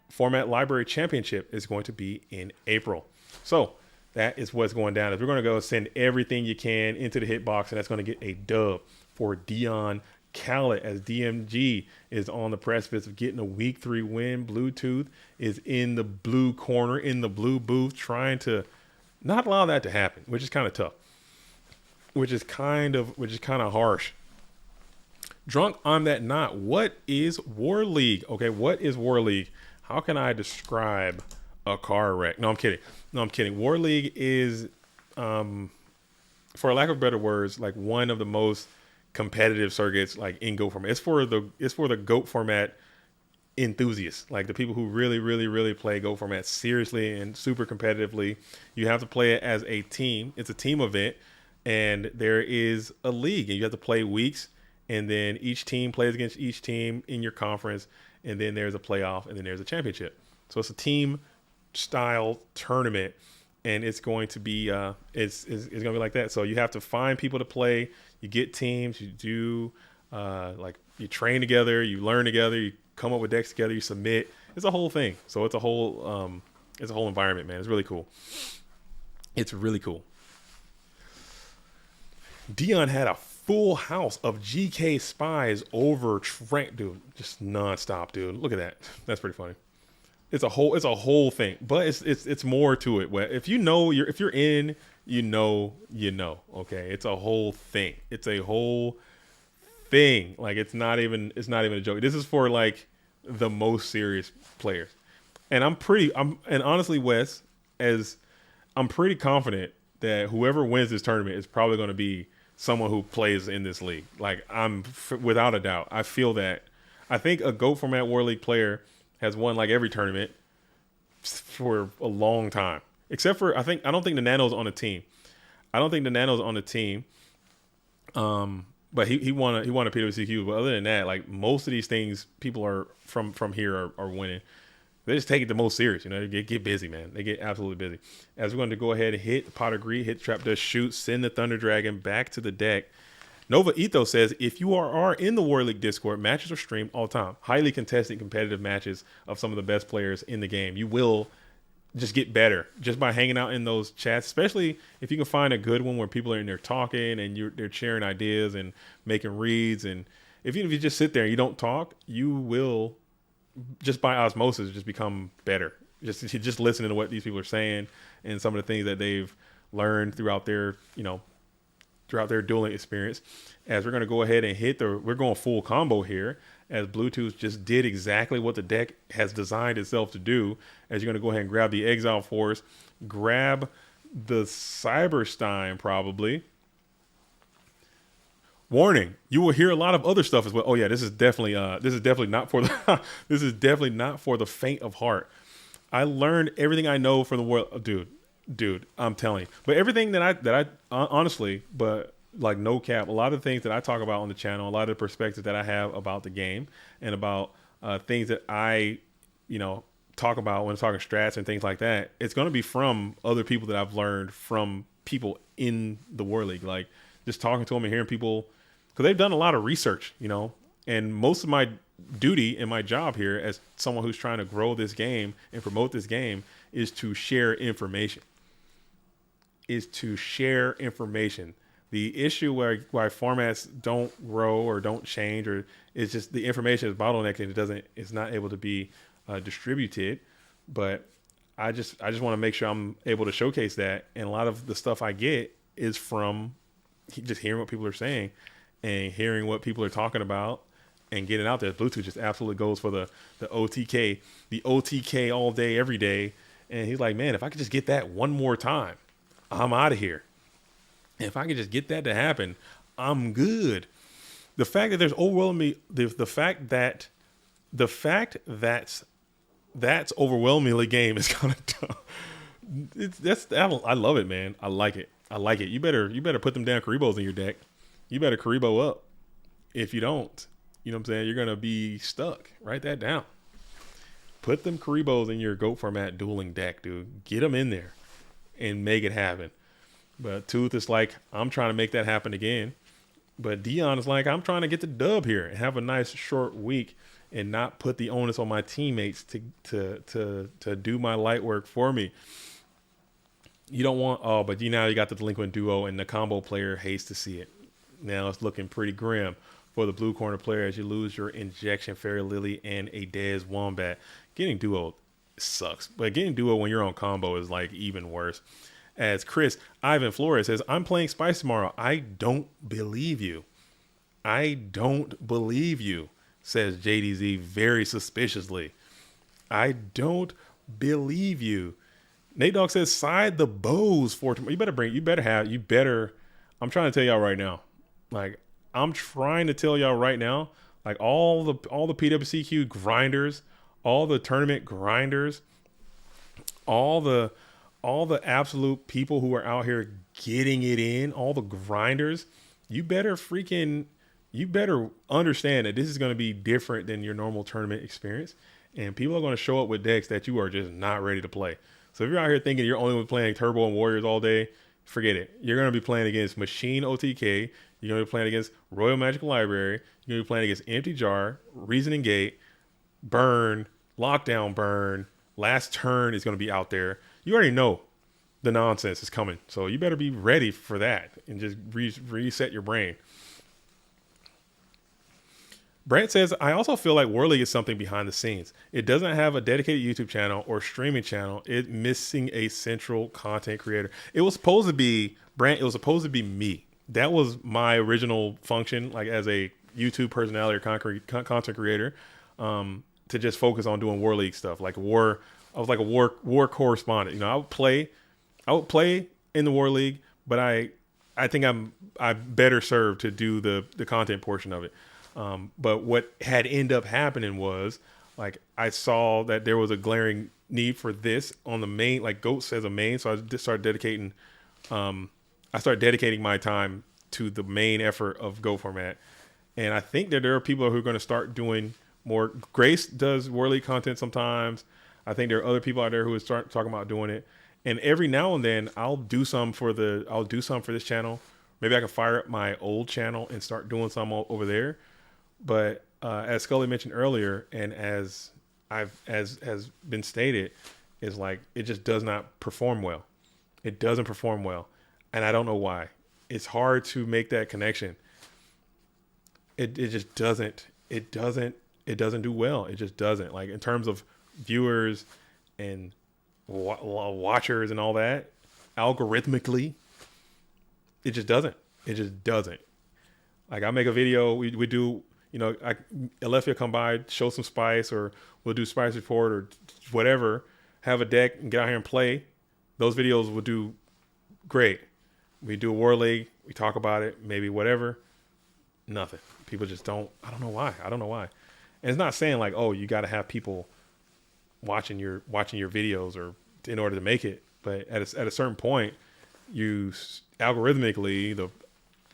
Format Library Championship is going to be in April. So that is what's going down. Is we're going to go send everything you can into the hitbox, and that's going to get a dub for Dion Khalid, as DMG is on the precipice of getting a week 3 win. Bluetooth is in the blue corner, in the blue booth, trying to not allow that to happen, which is kind of tough, which is kind of harsh. Drunk on that knot. What is War League? Okay, what is War League? How can I describe a car wreck? No, I'm kidding. No, I'm kidding. War League is, for lack of better words, like one of the most competitive circuits like in GOAT format. It's for the GOAT format enthusiasts, like the people who really play GOAT format seriously and super competitively. You have to play it as a team. It's a team event, and there is a league, and you have to play weeks, and then each team plays against each team in your conference, and then there's a playoff, and then there's a championship. So it's a team style tournament, and it's going to be it's going to be like that. So you have to find people to play. You get teams. You do like you train together. You learn together. You come up with decks together. You submit. It's a whole thing. So it's a whole environment, man. It's really cool. It's really cool. Dion had a full house of GK spies over Trent, dude. Just nonstop, dude. Look at that. That's pretty funny. It's a whole thing, but it's more to it. Where if you're in, you know. Okay, it's a whole thing. It's a whole thing. Like it's not even a joke. This is for like the most serious players, and and honestly, Wes, as I'm pretty confident that whoever wins this tournament is probably going to be someone who plays in this league. Like without a doubt, I feel that. I think a GOAT format War League player has won like every tournament for a long time, except for I don't think the Nano's on the team. But he won a PWCQ. But other than that, like most of these things, people are from here are winning. They just take it the most serious, They get busy, man. They get absolutely busy. As we're going to go ahead and hit Pot of Greed, hit Trap Dust Shoot, send the Thunder Dragon back to the deck. Nova Ethos says, if you are in the War League Discord, matches are streamed all the time. Highly contested, competitive matches of some of the best players in the game. You will just get better just by hanging out in those chats, especially if you can find a good one where people are in there talking and they're sharing ideas and making reads. And if you just sit there and you don't talk, you will just by osmosis just become better. Just listening to what these people are saying and some of the things that they've learned throughout their dueling experience. As we're going to go ahead and we're going full combo here, as Bluetooth just did exactly what the deck has designed itself to do. As you're going to go ahead and grab the Exile Force, grab the Cyberstein probably. Warning, you will hear a lot of other stuff as well. Oh yeah, this is definitely not for the this is definitely not for the faint of heart. I learned everything I know from the world, dude, I'm telling you. But everything that I honestly, but like no cap, a lot of the things that I talk about on the channel, a lot of the perspectives that I have about the game and about things that I, talk about when talking strats and things like that, it's going to be from other people that I've learned from people in the War League. Like just talking to them and hearing people, because they've done a lot of research, and most of my duty and my job here as someone who's trying to grow this game and promote this game is to share information. The issue why formats don't grow or don't change, or it's just the information is bottlenecked and it's not able to be distributed. But I just want to make sure I'm able to showcase that, and a lot of the stuff I get is from just hearing what people are saying and hearing what people are talking about and getting out there. Bluetooth just absolutely goes for the OTK all day, every day. And he's like, man, if I could just get that one more time, I'm out of here. If I could just get that to happen, I'm good. The fact that there's overwhelmingly the fact that that's overwhelmingly game is kind of dumb. I love it, man. I like it. You better put them down Karibos in your deck. You better Karibo up. If you don't, you know what I'm saying, you're gonna be stuck. Write that down. Put them Karibos in your GOAT format dueling deck, dude. Get them in there and make it happen. But Tooth is like, I'm trying to make that happen again. But Dion is like, I'm trying to get the dub here and have a nice short week and not put the onus on my teammates to do my light work for me. You don't want, but you got the delinquent duo and the combo player hates to see it. Now it's looking pretty grim for the blue corner player as you lose your injection Fairy Lily and a Dez Wombat. Getting duo sucks, but getting duo when you're on combo is like even worse. As Ivan Flores says, I'm playing Spice tomorrow. I don't believe you. I don't believe you, says JDZ very suspiciously. I don't believe you. Nate Dogg says side the bows for tomorrow. You better. I'm trying to tell y'all right now. Like, I'm trying to tell y'all right now, like all the PWCQ grinders, all the tournament grinders, all the absolute people who are out here getting it in, all the grinders, you better understand that this is going to be different than your normal tournament experience. And people are going to show up with decks that you are just not ready to play. So if you're out here thinking you're only playing Turbo and Warriors all day, forget it. You're going to be playing against Machine OTK. You're going to be playing against Royal Magic Library. You're going to be playing against Empty Jar, Reasoning Gate, Burn, Lockdown Burn. Last Turn is going to be out there. You already know the nonsense is coming. So you better be ready for that and just reset your brain. Brent says, I also feel like War League is something behind the scenes. It doesn't have a dedicated YouTube channel or streaming channel. It's missing a central content creator. It was supposed to be, Brent, it was supposed to be me. That was my original function, like as a YouTube personality or content creator, to just focus on doing War League stuff. Like war, I was like a war correspondent. You know, I would play in the War League, but I think I'm better served to do the content portion of it. But what had ended up happening was, like, I saw that there was a glaring need for this on the main, like Goat says, a main. So I just started dedicating my time to the main effort of Go format. And I think that there are people who are going to start doing more. Grace does War League content sometimes. I think there are other people out there who would start talking about doing it. And every now and then I'll do some for this channel. Maybe I can fire up my old channel and start doing some over there. But as Scully mentioned earlier, and as has been stated, is like it just does not perform well. It doesn't perform well, and I don't know why. It's hard to make that connection. It just doesn't. It doesn't do well. It just doesn't. Like in terms of viewers and watchers and all that, algorithmically, it just doesn't. It just doesn't. Like I make a video, we do. You know, Alethea will come by, show some spice, or we'll do spice report or whatever, have a deck and get out here and play. Those videos will do great. We do a War League, we talk about it, maybe whatever. Nothing. People just don't. I don't know why. And it's not saying like, oh, you got to have people watching your videos or in order to make it. But at a certain point, you algorithmically,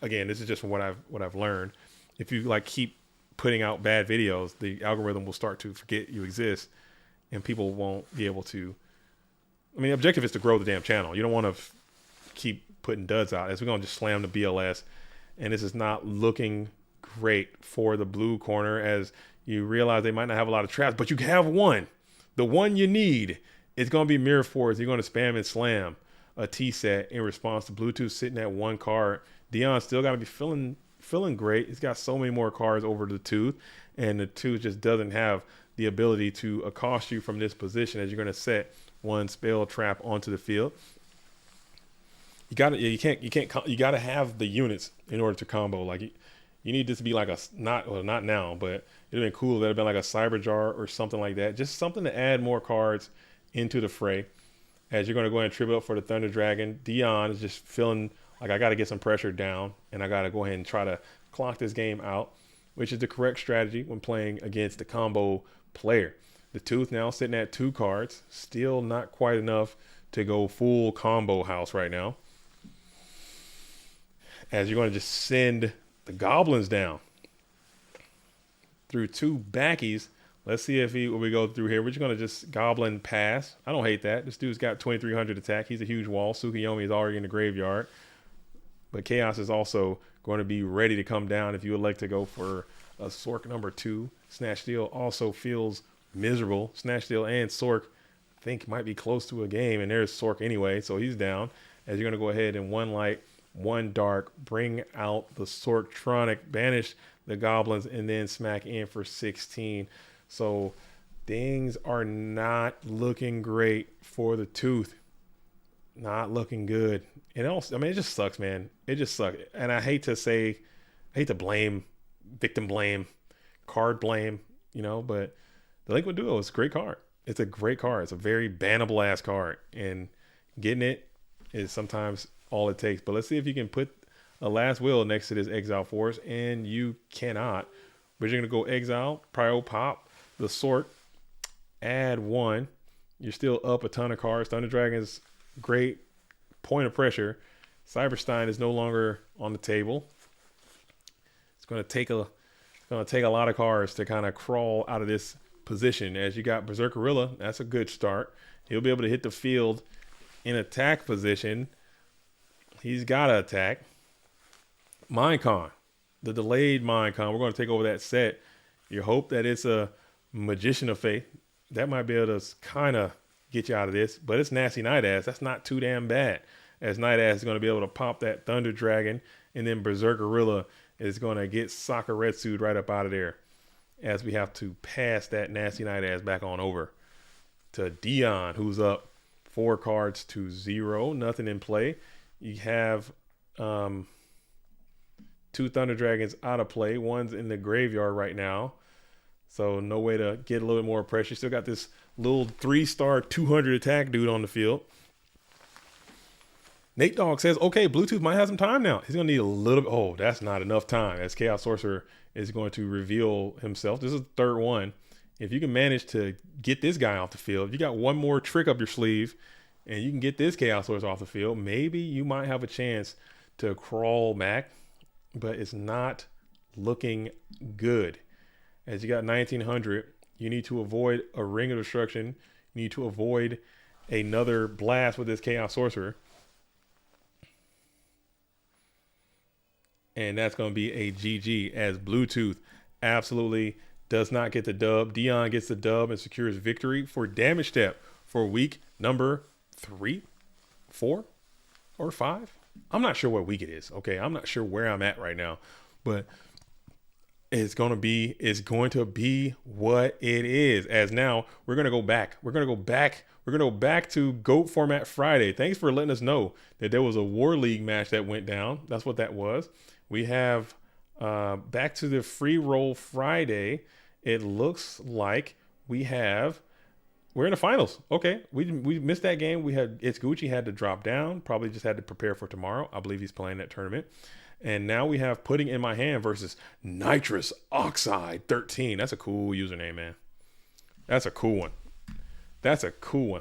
again, this is just from what I've learned. If you like keep putting out bad videos, the algorithm will start to forget you exist, and people won't be able to. I mean, the objective is to grow the damn channel. You don't want to keep putting duds out. As we're gonna just slam the BLS, and this is not looking great for the blue corner. As you realize they might not have a lot of traps, but you have one. The one you need is gonna be Mirror Force. You're gonna spam and slam a T set in response to Bluetooth sitting at one card. Dion still got to be feeling great. He's got so many more cards over the Tooth, and the Tooth just doesn't have the ability to accost you from this position as you're going to set one spell trap onto the field. You got to have the units in order to combo. Like you need this to be like not now, but it'd been cool. That'd been like a Cyber Jar or something like that. Just something to add more cards into the fray. As you're going to go ahead and tribute up for the Thunder Dragon, Dion is just feeling like I got to get some pressure down, and I got to go ahead and try to clock this game out, which is the correct strategy when playing against the combo player. The Tooth now sitting at 2 cards, still not quite enough to go full combo house right now. As you're going to just send the Goblins down through 2 backies. Let's see if we go through here. We're just going to just Goblin pass. I don't hate that. This dude's got 2,300 attack. He's a huge wall. Tsukuyomi is already in the graveyard. But Chaos is also going to be ready to come down if you would like to go for a Sork number 2. Snatch Steal also feels miserable. Snatch Steal and Sork, I think, might be close to a game. And there's Sork anyway, so he's down. As you're going to go ahead and 1 light, 1 dark, bring out the Sorktronic, banish the Goblins, and then smack in for 16. So things are not looking great for the Tooth. Not looking good. And also, I mean, it just sucks, man. It just sucks. And I hate to blame victim blame, card blame, but the Delinquent Duo is a great card. It's a great card. It's a very bannable ass card, and getting it is sometimes all it takes. But let's see if you can put a Last Will next to this Exile Force, and you cannot. But you're going to go Exile, Prio Pop, the Sort, add 1. You're still up a ton of cards. Thunder Dragon's great. Point of Pressure. Cyberstein is no longer on the table. It's going to take a lot of cards to kind of crawl out of this position. As you got Berserkerilla, that's a good start. He'll be able to hit the field in attack position. He's got to attack. Minecon, the delayed Minecon. We're going to take over that set. You hope that it's a Magician of Faith. That might be able to kind of get you out of this, but it's Nasty Night Ass. That's not too damn bad, as Night Ass is going to be able to pop that Thunder Dragon, and then Berserkerilla is going to get Sakuretsu right up out of there, as we have to pass that Nasty Night Ass back on over to Dion, who's up 4 cards to 0. Nothing in play. You have 2 Thunder Dragons out of play. One's in the graveyard right now, so no way to get a little bit more pressure. Still got this little 3-star 200 attack dude on the field. Nate Dogg says, okay, Bluetooth might have some time now. He's going to need a little bit. Oh, that's not enough time, as Chaos Sorcerer is going to reveal himself. This is the 3rd one. If you can manage to get this guy off the field, if you got one more trick up your sleeve and you can get this Chaos Sorcerer off the field, maybe you might have a chance to crawl back, but it's not looking good. As you got 1900, you need to avoid a Ring of Destruction. You need to avoid another blast with this Chaos Sorcerer. And that's going to be a GG, as Bluetooth absolutely does not get the dub. Dion gets the dub and secures victory for Damage Step for week number 3, 4, or 5. I'm not sure what week it is. Okay, I'm not sure where I'm at right now, but it's going to be what it is. As now we're going to go back. We're going to go back to GOAT Format Friday. Thanks for letting us know that there was a War League match that went down. That's what that was. We have back to the Free Roll Friday. It looks like we're in the finals. Okay, we missed that game. Gucci had to drop down. Probably just had to prepare for tomorrow. I believe he's playing that tournament. And now we have Putting in My Hand versus Nitrous Oxide 13. That's a cool username, man. That's a cool one.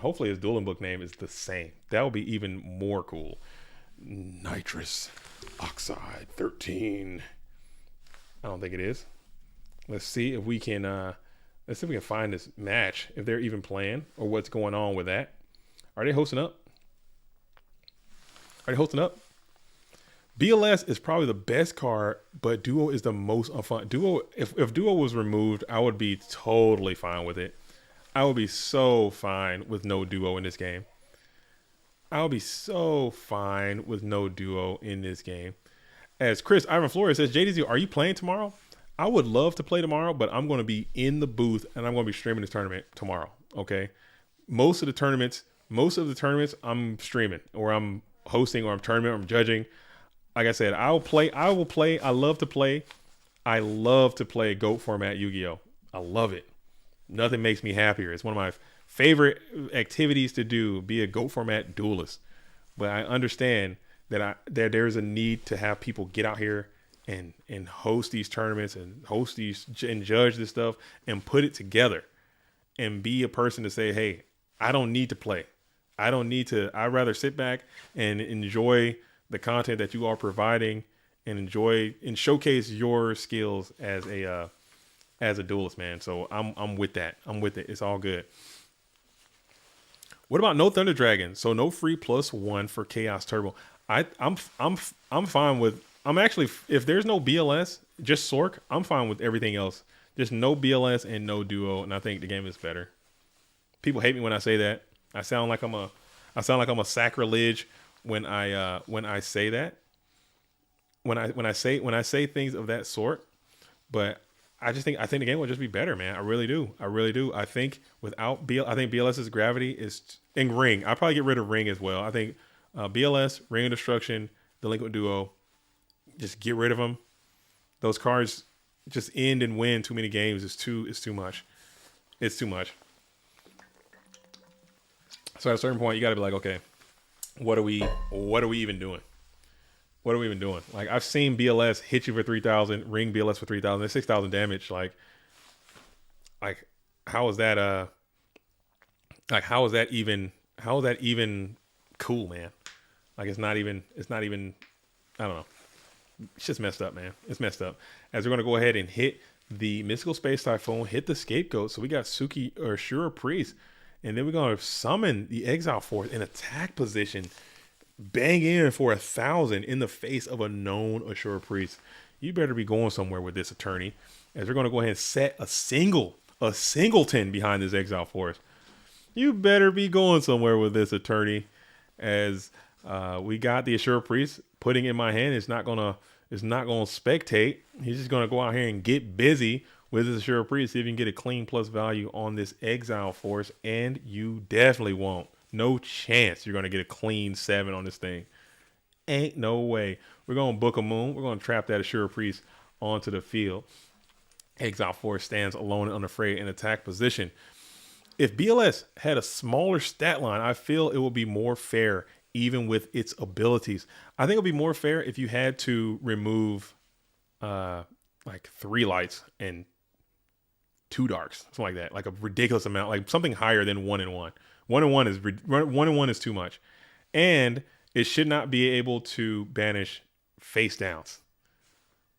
Hopefully his dueling book name is the same. That would be even more cool. Nitrous Oxide 13. I don't think it is. Let's see if we can find this match, if they're even playing or what's going on with that. Are they hosting up? BLS is probably the best card, but Duo is the most fun. Duo, if Duo was removed, I would be totally fine with it. I would be so fine with no Duo in this game. As Chris Ivan Flores says, JDZ, are you playing tomorrow? I would love to play tomorrow, but I'm going to be in the booth and I'm going to be streaming this tournament tomorrow. Okay. Most of the tournaments I'm streaming, or I'm hosting, or I'm tournament, or I'm judging. Like I said, I will play. I love to play. I love to play GOAT Format Yu-Gi-Oh! I love it. Nothing makes me happier. It's one of my favorite activities to do, be a GOAT Format duelist. But I understand that there's a need to have people get out here and host these tournaments and and judge this stuff and put it together and be a person to say, hey, I don't need to play. I'd rather sit back and enjoy the content that you are providing and enjoy and showcase your skills as a duelist, man. So I'm with that. I'm with it. It's all good. What about no Thunder Dragon? So no free +1 for Chaos Turbo. I'm fine with. I'm actually, if there's no BLS, just Sork, I'm fine with everything else. Just no BLS and no Duo, and I think the game is better. People hate me when I say that. I sound like I'm a sacrilege when I say that. When I say things of that sort, but I think the game would just be better, man. I really do. I think without I think BLS's gravity is in Ring. I'll probably get rid of Ring as well. I think BLS, Ring of Destruction, Delinquent Duo, just get rid of them. Those cards just end and win too many games is too much. It's too much. So at a certain point, you got to be like, okay, what are we even doing? What are we even doing? Like, I've seen BLS hit you for 3,000, ring BLS for 3,000, that's 6,000 damage. Like how is that how is that even cool, man? Like, it's not even I don't know. It's just messed up, man. It's messed up. As we're going to go ahead and hit the Mystical Space Typhoon, hit the Scapegoat. So we got Suki or Shura Priest. And then we're going to summon the Exile Force in attack position. Bang in for 1,000 in the face of a known Ashura Priest. You better be going somewhere with this, attorney. As we're going to go ahead and set a singleton behind this Exile Force. You better be going somewhere with this, attorney. As we got the Ashura Priest putting in my hand. It's not gonna spectate. He's just gonna go out here and get busy with his Ashura Priest. See if you can get a clean plus value on this Exile Force, and you definitely won't. No chance you're gonna get a clean 7 on this thing. Ain't no way. We're gonna book a moon. We're gonna trap that Ashura Priest onto the field. Exile Force stands alone and unafraid in attack position. If BLS had a smaller stat line, I feel it would be more fair, even with its abilities. I think it would be more fair if you had to remove like 3 lights and 2 darks, something like that, like a ridiculous amount, like something higher than 1 and 1. 1 and 1 is too much, and it should not be able to banish face downs.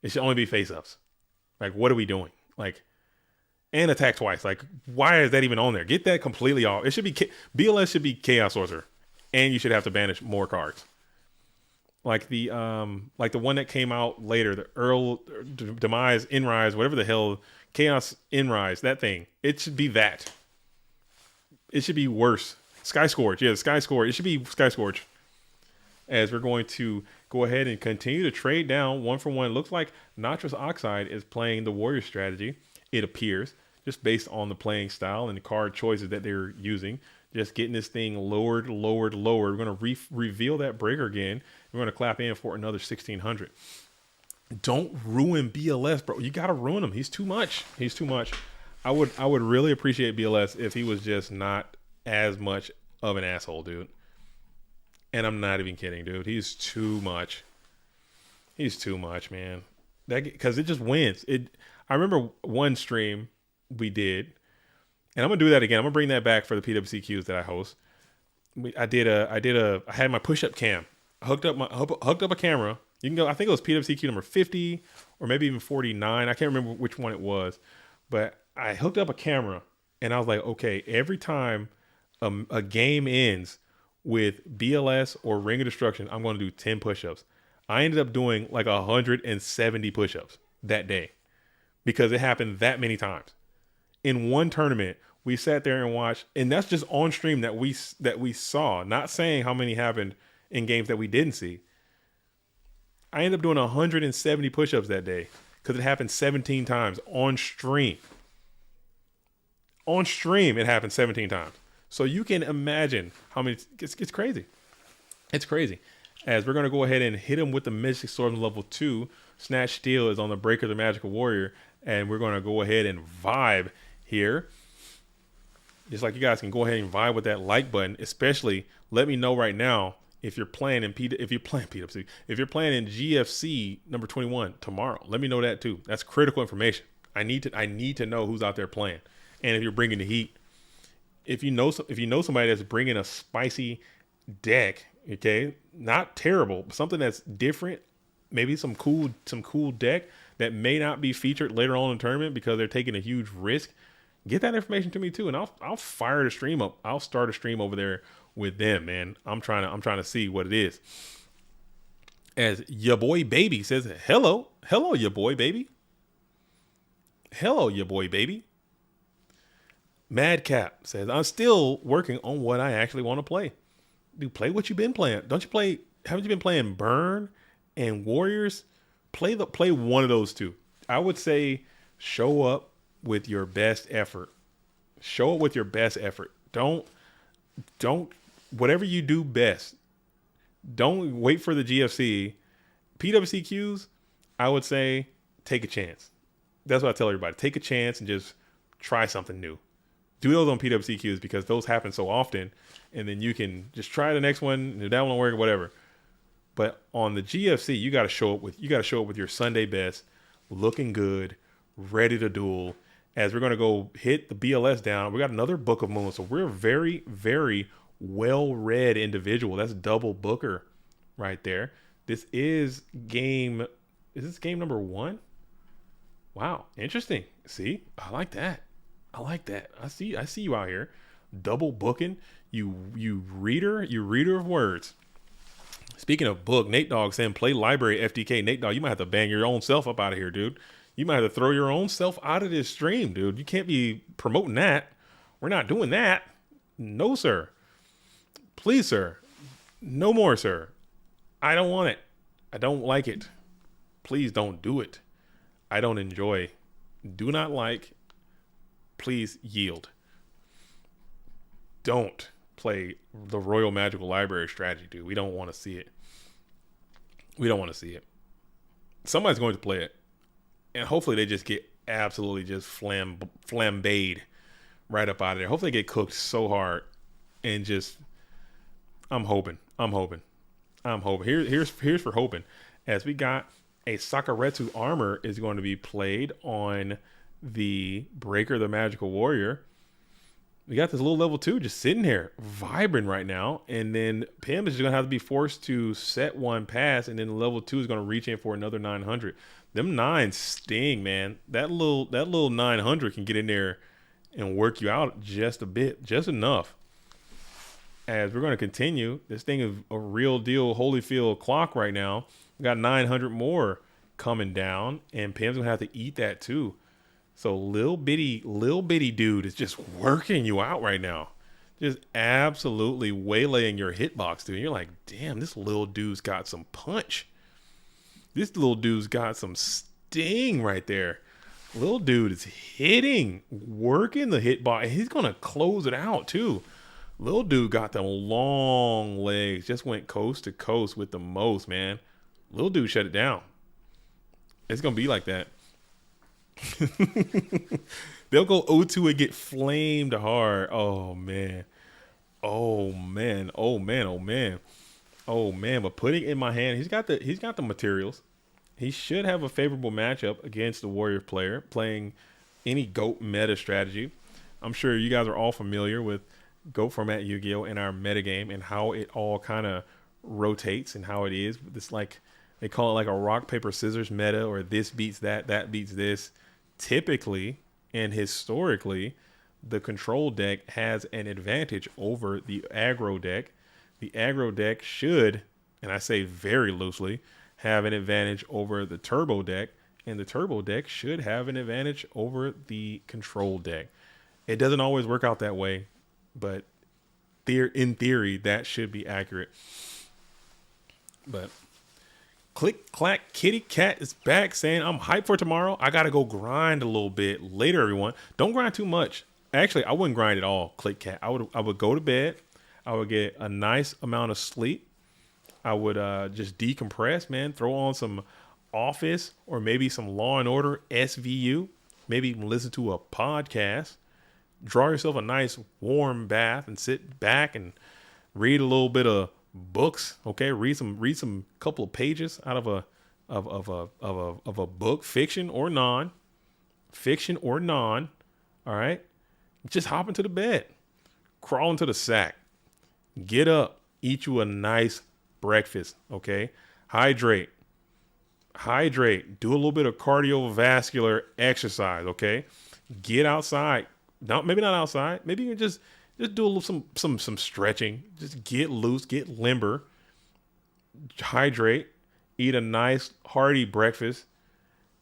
It should only be face ups. Like, what are we doing? Like, and attack twice. Like, why is that even on there? Get that completely off. It should be BLS should be Chaos Sorcerer, and you should have to banish more cards. Like the one that came out later, the Earl Demise Inrise, whatever the hell, Chaos Inrise, that thing. It should be that. It should be worse. Sky Scourge, yeah, Sky Scourge. It should be Sky Scourge. As we're going to go ahead and continue to trade down 1 for 1. It looks like Nitrous Oxide is playing the Warrior strategy. It appears, just based on the playing style and the card choices that they're using. Just getting this thing lowered. We're going to reveal that breaker again. We're going to clap in for another 1,600. Don't ruin BLS, bro. You got to ruin him. He's too much. I would really appreciate BLS if he was just not as much of an asshole, dude. And I'm not even kidding, dude. He's too much. He's too much, man. Because it just wins. I remember one stream we did, and I'm gonna do that again. I'm gonna bring that back for the PWCQs that I host. I had my push-up cam. I hooked up a camera. You can go. I think it was PWCQ number 50 or maybe even 49. I can't remember which one it was, but I hooked up a camera, and I was like, okay, every time a game ends with BLS or Ring of Destruction, I'm going to do 10 push-ups. I ended up doing like 170 push-ups that day because it happened that many times. In one tournament, we sat there and watched, and that's just on stream that we saw, not saying how many happened in games that we didn't see. I ended up doing 170 push-ups that day because it happened 17 times on stream. On stream, it happened 17 times. So you can imagine how many. It's crazy. It's crazy. As we're going to go ahead and hit him with the Mystic Sword level 2. Snatch Steel is on the Breaker the Magical Warrior. And we're going to go ahead and vibe here. Just like you guys can go ahead and vibe with that like button. Especially, let me know right now if you're playing in PWC. If you're playing in GFC number 21 tomorrow. Let me know that too. That's critical information. I need to know who's out there playing. And if you're bringing the heat. If you know somebody that's bringing a spicy deck, okay, not terrible, but something that's different, maybe some cool deck that may not be featured later on in the tournament because they're taking a huge risk, get that information to me too, and I'll fire the stream up. I'll start a stream over there with them, man. I'm trying to see what it is. As your boy baby says, hello your boy baby. Hello your boy baby. Madcap says, I'm still working on what I actually want to play. Dude, play what you've been playing. Haven't you been playing Burn and Warriors? Play one of those two. I would say show up with your best effort. Show up with your best effort. Don't whatever you do best. Don't wait for the GFC. PWCQs, I would say take a chance. That's what I tell everybody. Take a chance and just try something new. Do those on PWCQs because those happen so often, and then you can just try the next one. And if that one won't work, whatever. But on the GFC, you got to show up with your Sunday best, looking good, ready to duel. As we're going to go hit the BLS down, we got another Book of Moon. So we're a very, very well-read individual. That's double Booker right there. This is game number 1? Wow, interesting. See, I like that. I see you out here, double booking. You reader of words. Speaking of book, Nate Dogg saying play library FTK. Nate Dogg, you might have to bang your own self up out of here, dude. You might have to throw your own self out of this stream, dude. You can't be promoting that. We're not doing that. No, sir. Please, sir. No more, sir. I don't want it. I don't like it. Please don't do it. I don't enjoy. Do not like. Please yield. Don't play the Royal Magical Library strategy, dude. We don't want to see it. We don't want to see it. Somebody's going to play it. And hopefully they just get absolutely just flambéed right up out of there. Hopefully they get cooked so hard and just, I'm hoping. Here's for hoping. As we got a Sakaretsu armor is going to be played on the Breaker, the Magical Warrior. We got this little level 2 just sitting here, vibrant right now. And then Pim is going to have to be forced to set one pass, and then level 2 is going to reach in for another 900. Them 9s sting, man. That little 900 can get in there and work you out just a bit, just enough. As we're going to continue, this thing is a real deal Holyfield clock right now. We got 900 more coming down, and Pim's going to have to eat that too. So little bitty dude is just working you out right now. Just absolutely waylaying your hitbox, dude. And you're like, damn, this little dude's got some punch. This little dude's got some sting right there. Little dude is hitting, working the hitbox. And he's going to close it out too. Little dude got them long legs. Just went coast to coast with the most, man. Little dude shut it down. It's going to be like that. They'll go 0-2 and get flamed hard. Oh man. But putting it in my hand, he's got the materials. He should have a favorable matchup against the Warrior player playing any GOAT meta strategy. I'm sure you guys are all familiar with GOAT format Yu-Gi-Oh! And our metagame and how it all kind of rotates and how it is. It's like they call it like a rock, paper, scissors meta, or this beats that, that beats this. Typically and historically, the control deck has an advantage over the aggro deck. The aggro deck should, and I say very loosely, have an advantage over the turbo deck, and the turbo deck should have an advantage over the control deck. It doesn't always work out that way, but in theory, that should be accurate. But Click Clack Kitty Cat is back saying, I'm hyped for tomorrow. I got to go grind a little bit later, everyone. Don't grind too much. Actually, I wouldn't grind at all, Click Cat. I would go to bed. I would get a nice amount of sleep. I would just decompress, man. Throw on some Office or maybe some Law & Order SVU. Maybe even listen to a podcast. Draw yourself a nice warm bath and sit back and read a little bit of books. Okay, read some couple of pages out of a book, fiction or non. All right, just hop into the bed, crawl into the sack, get up, eat you a nice breakfast. Okay, hydrate, do a little bit of cardiovascular exercise. Okay, get outside. Maybe not outside. Maybe you can just do a little some stretching. Just get loose, get limber, hydrate, eat a nice hearty breakfast,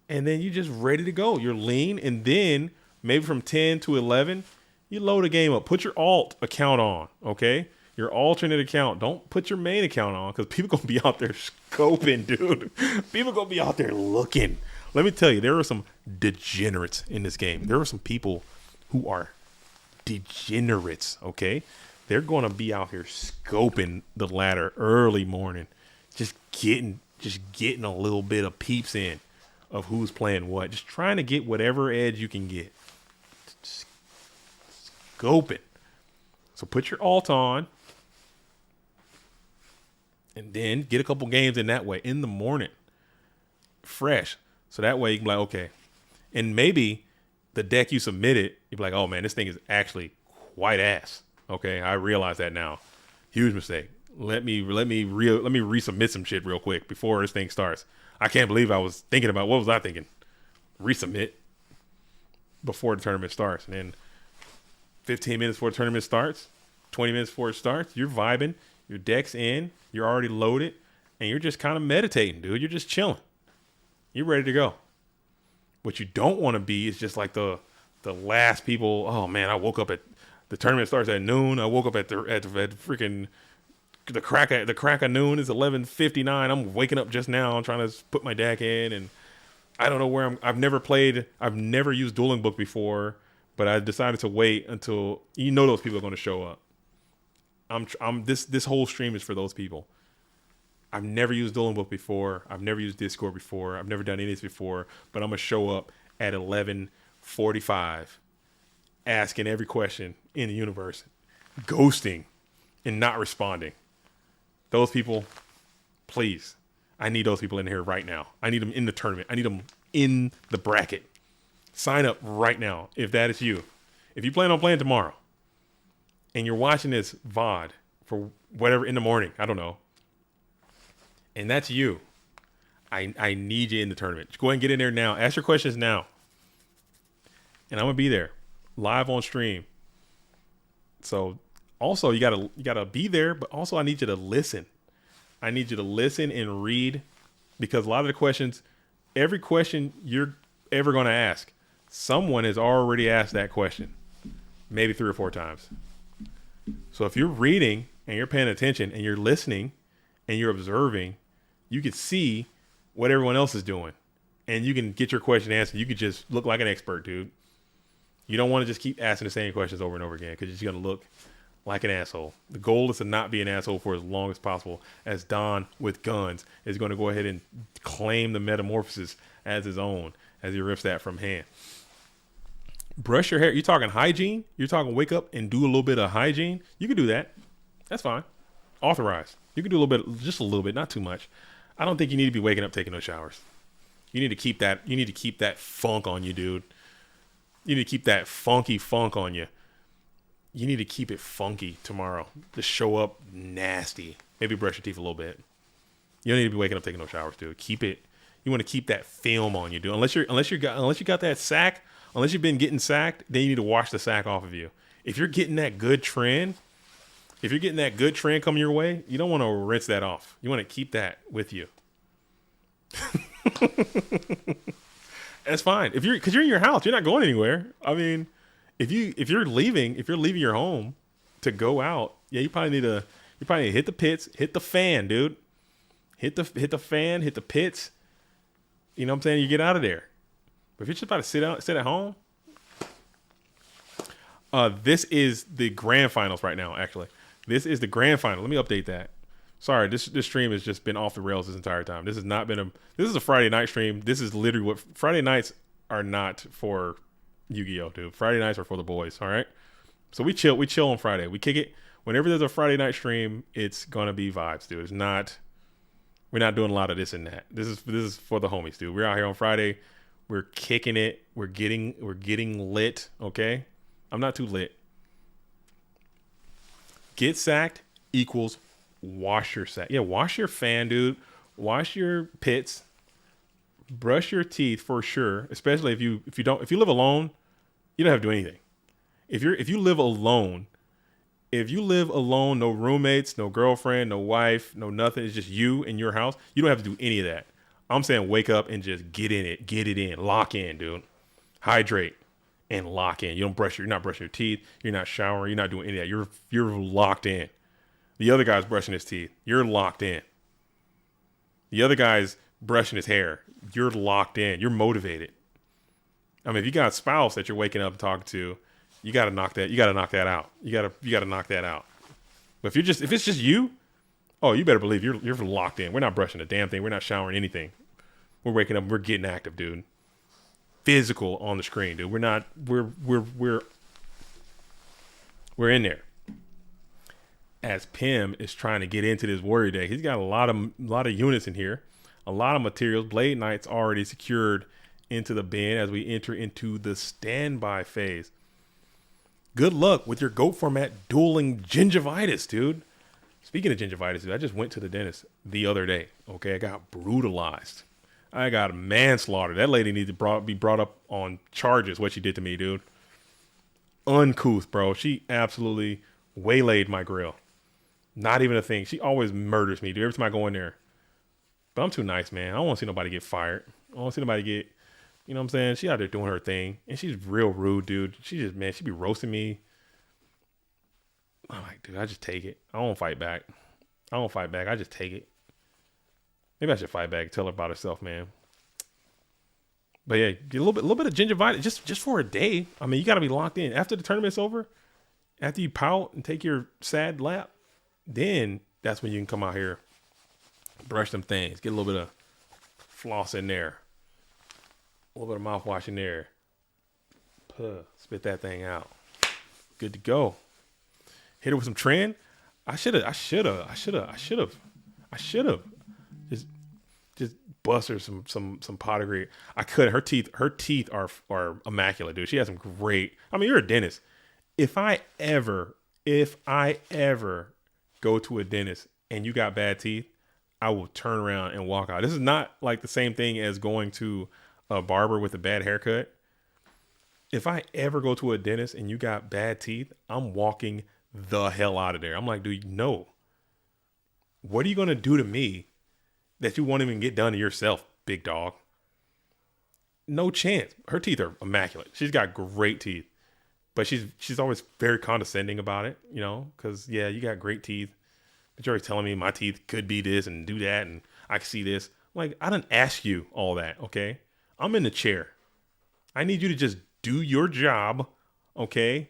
and then you're just ready to go. You're lean, and then maybe from 10 to 11, you load a game up. Put your alt account on, okay? Your alternate account. Don't put your main account on because people gonna be out there scoping, dude. People gonna be out there looking. Let me tell you, there are some degenerates in this game. There are some people who are degenerates, okay? They're going to be out here scoping the ladder early morning, just getting a little bit of peeps in. of who's playing what. Just trying to get whatever edge you can get. Scope it. So put your alt on. And then get a couple games in that way in the morning. Fresh. So that way you can be like, okay. And maybe the deck you submitted, you'd be like, oh man, this thing is actually quite ass. Okay, I realize that now. Huge mistake. Let me resubmit some shit real quick before this thing starts. I can't believe I was thinking about, what was I thinking? Resubmit before the tournament starts. And then 15 minutes before the tournament starts, 20 minutes before it starts, you're vibing, your deck's in, you're already loaded, and you're just kind of meditating, dude. You're just chilling. You're ready to go. What you don't want to be is just like the last people. Oh man, I woke up at the tournament starts at noon. I woke up at freaking the crack of noon is 11:59. I'm waking up just now. I'm trying to put my deck in, and I don't know where I've never used Dueling Book before, but I decided to wait until those people are going to show up. This whole stream is for those people. I've never used Dueling Book before. I've never used Discord before. I've never done any of this before. But I'm going to show up at 11:45 asking every question in the universe, ghosting and not responding. Those people, please. I need those people in here right now. I need them in the tournament. I need them in the bracket. Sign up right now if that is you. If you plan on playing tomorrow and you're watching this VOD for whatever in the morning, I don't know, and that's you, I need you in the tournament. Just go ahead and get in there now. Ask your questions now. And I'm going to be there live on stream. So also you gotta be there, but also I need you to listen. I need you to listen and read, because a lot of the questions, every question you're ever going to ask, someone has already asked that question, maybe 3 or 4 times. So if you're reading and you're paying attention and you're listening and you're observing, you can see what everyone else is doing, and you can get your question answered. You could just look like an expert, dude. You don't want to just keep asking the same questions over and over again, because you're just going to look like an asshole. The goal is to not be an asshole for as long as possible, as Don with guns is going to go ahead and claim the metamorphosis as his own as he rips that from hand. Brush your hair. You're talking hygiene? You're talking wake up and do a little bit of hygiene? You can do that. That's fine. Authorized. You can do a little bit, just a little bit, not too much. I don't think you need to be waking up taking no showers. You need to keep that funk on you, dude. You need to keep that funky funk on you. You need to keep it funky tomorrow. Just show up nasty. Maybe brush your teeth a little bit. You don't need to be waking up taking no showers, dude. Keep it. You want to keep that film on you, dude. Unless you got that sack, unless you've been getting sacked, then you need to wash the sack off of you. If you're getting that good trend coming your way, you don't want to rinse that off. You want to keep that with you. That's fine. Because you're in your house, you're not going anywhere. I mean, if you're leaving your home to go out, yeah, you probably need to hit the pits, hit the fan, dude. Hit the fan, hit the pits. You know what I'm saying? You get out of there. But if you're just about to sit at home, this is the grand finals right now. Actually, this is the grand final. Let me update that. Sorry, this stream has just been off the rails this entire time. This is a Friday night stream. This is literally what Friday nights are not for Yu-Gi-Oh, dude. Friday nights are for the boys, all right? So we chill on Friday. We kick it. Whenever there's a Friday night stream, it's gonna be vibes, dude. We're not doing a lot of this and that. This is for the homies, dude. We're out here on Friday. We're kicking it. We're getting lit, okay? I'm not too lit. Get sacked equals wash your sack. Yeah, wash your fan, dude. Wash your pits. Brush your teeth for sure. Especially if you live alone, you don't have to do anything. If you live alone, no roommates, no girlfriend, no wife, no nothing, it's just you in your house, you don't have to do any of that. I'm saying wake up and just get in it. Get it in. Lock in, dude. Hydrate and lock in. You're not brushing your teeth, you're not showering, you're not doing any of that. You're locked in. The other guy's brushing his teeth. You're locked in. The other guy's brushing his hair. You're locked in. You're motivated. I mean, if you got a spouse that you're waking up and talking to, you got to knock that. You got to knock that out. You got to knock that out. But if it's just you, oh, you better believe you're locked in. We're not brushing a damn thing. We're not showering anything. we're waking up, we're getting active, dude. Physical on the screen, dude. We're in there. As Pim is trying to get into this warrior deck, he's got a lot of units in here, a lot of materials. Blade Knight's already secured into the bin as we enter into the standby phase. Good luck with your GOAT format dueling gingivitis, dude. Speaking of gingivitis, dude, I just went to the dentist the other day. Okay, I got brutalized. I got manslaughter. That lady needs to be brought up on charges. What she did to me, dude. Uncouth, bro. She absolutely waylaid my grill. Not even a thing. She always murders me, dude. Every time I go in there. But I'm too nice, man. I don't want to see nobody get fired. I don't want to see nobody get, you know what I'm saying? She out there doing her thing. And she's real rude, dude. She just, man, she be roasting me. I'm like, dude, I just take it. I don't fight back. I just take it. Maybe I should fight back, tell her about herself, man. But yeah, get a little bit of gingivitis just for a day. I mean, you got to be locked in. After the tournament's over, after you pout and take your sad lap, then that's when you can come out here, brush them things, get a little bit of floss in there, a little bit of mouthwash in there, spit that thing out. Good to go. Hit her with some trend. I should have just bust her some pot of great. I could. Her teeth are immaculate, dude. She has some great. I mean, you're a dentist. If I ever go to a dentist and you got bad teeth, I will turn around and walk out. This is not like the same thing as going to a barber with a bad haircut. If I ever go to a dentist and you got bad teeth, I'm walking the hell out of there. I'm like, dude, no. What are you going to do to me that you won't even get done to yourself, big dog? No chance. Her teeth are immaculate. She's got great teeth. But she's always very condescending about it, you know, because, yeah, you got great teeth. But you're always telling me my teeth could be this and do that, and I can see this. I'm like, I didn't ask you all that, okay? I'm in the chair. I need you to just do your job, okay?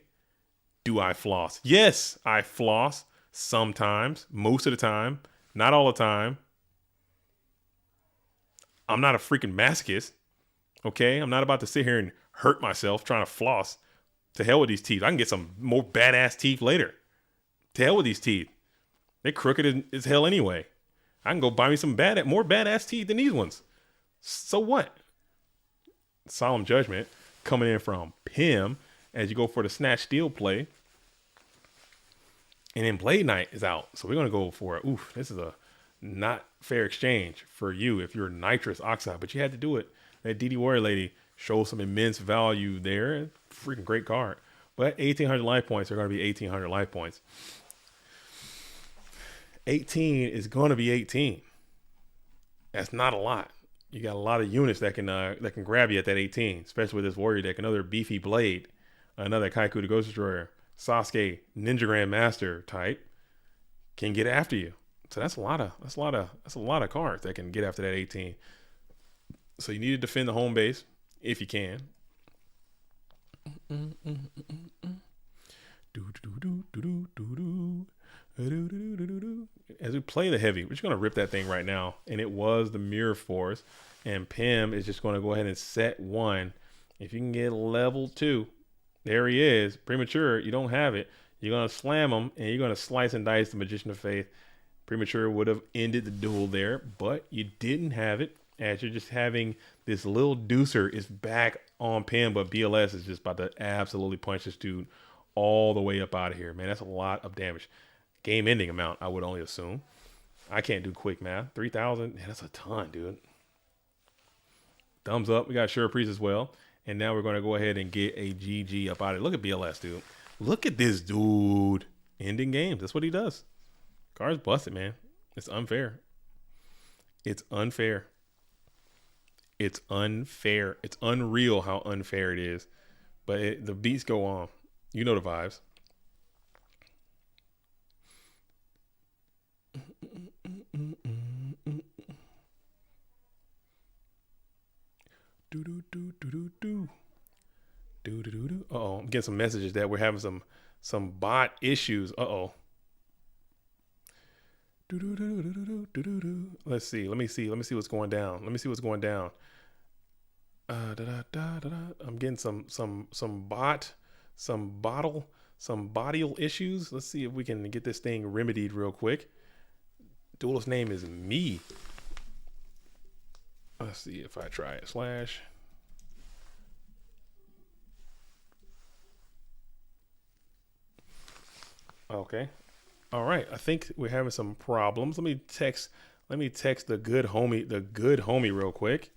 Do I floss? Yes, I floss sometimes, most of the time, not all the time. I'm not a freaking masochist, okay? I'm not about to sit here and hurt myself trying to floss. To hell with these teeth. I can get some more badass teeth later. To hell with these teeth. They're crooked as hell anyway. I can go buy me some more badass teeth than these ones. So what? Solemn judgment coming in from Pim as you go for the snatch steal play. And then Blade Knight is out. So we're going to go for, this is a not fair exchange for you if you're nitrous oxide. But you had to do it. That DD Warrior lady shows some immense value there. Freaking great card. But 1,800 life points are going to be 1,800 life points. 18 is going to be 18. That's not a lot. You got a lot of units that can grab you at that 18, especially with this warrior deck. Another beefy blade, another Kaiku the Ghost Destroyer, Sasuke Ninja Grandmaster type can get after you. So that's a lot of cards that can get after that 18. So you need to defend the home base if you can. As we play the heavy, we're just going to rip that thing right now. And it was the Mirror Force. And Pim is just going to go ahead and set one. If you can get level 2, there he is. Premature, you don't have it. You're going to slam him and you're going to slice and dice the Magician of Faith. Premature would have ended the duel there, but you didn't have it. As you're just having this little deucer is back on Pim, but BLS is just about to absolutely punch this dude all the way up out of here. Man, that's a lot of damage. Game ending amount, I would only assume. I can't do quick math. 3,000, man, that's a ton, dude. Thumbs up. We got Sure Priest as well. And now we're going to go ahead and get a GG up out of it. Look at BLS, dude. Look at this dude. Ending games. That's what he does. Card's busted, man. It's unfair. It's unfair. It's unfair. It's unreal how unfair it is. But the beats go on. You know the vibes. Uh-oh, I'm getting some messages that we're having some bot issues. Uh-oh. Let's see. Let me see. Let me see what's going down. Let me see what's going down. I'm getting some bottle issues. Let's see if we can get this thing remedied real quick. Duelist name is me. Let's see if I try it. Slash. Okay. All right. I think we're having some problems. Let me text the good homie real quick.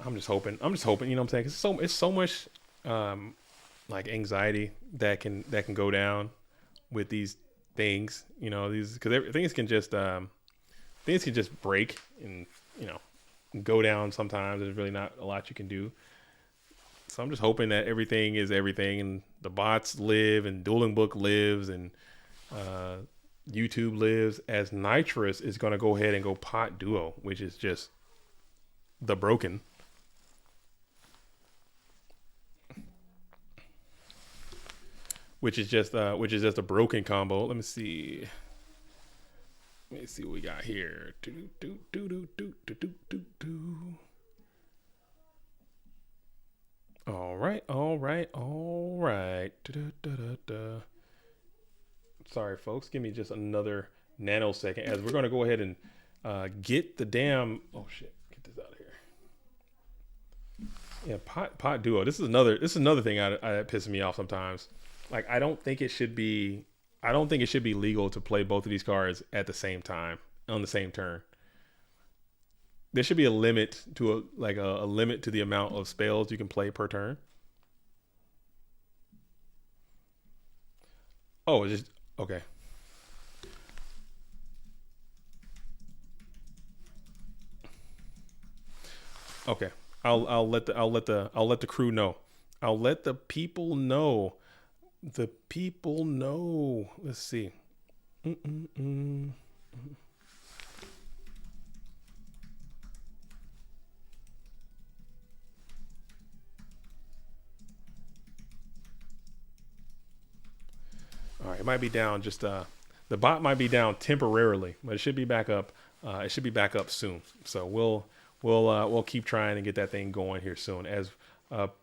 I'm just hoping. You know what I'm saying? It's so much like anxiety that can go down with these things. You know, these because things can just break and go down. Sometimes there's really not a lot you can do. So I'm just hoping that everything is everything, and the bots live, and Dueling Book lives, and YouTube lives. As Nitrous is going to go ahead and go pot duo, which is just the broken. Which is just a broken combo. Let me see. Let me see what we got here. All right. Sorry, folks. Give me just another nanosecond as we're going to go ahead and get the damn. Oh shit! Get this out of here. Yeah, pot duo. This is another thing that pisses me off sometimes. Like I don't think it should be legal to play both of these cards at the same time on the same turn. There should be a limit to a limit to the amount of spells you can play per turn. Oh, it's just okay. Okay. I'll let the crew know. I'll let the people know. The people know. Let's see. All right, it might be down. Just the bot might be down temporarily, but it should be back up. It should be back up soon. So we'll keep trying to get that thing going here soon. As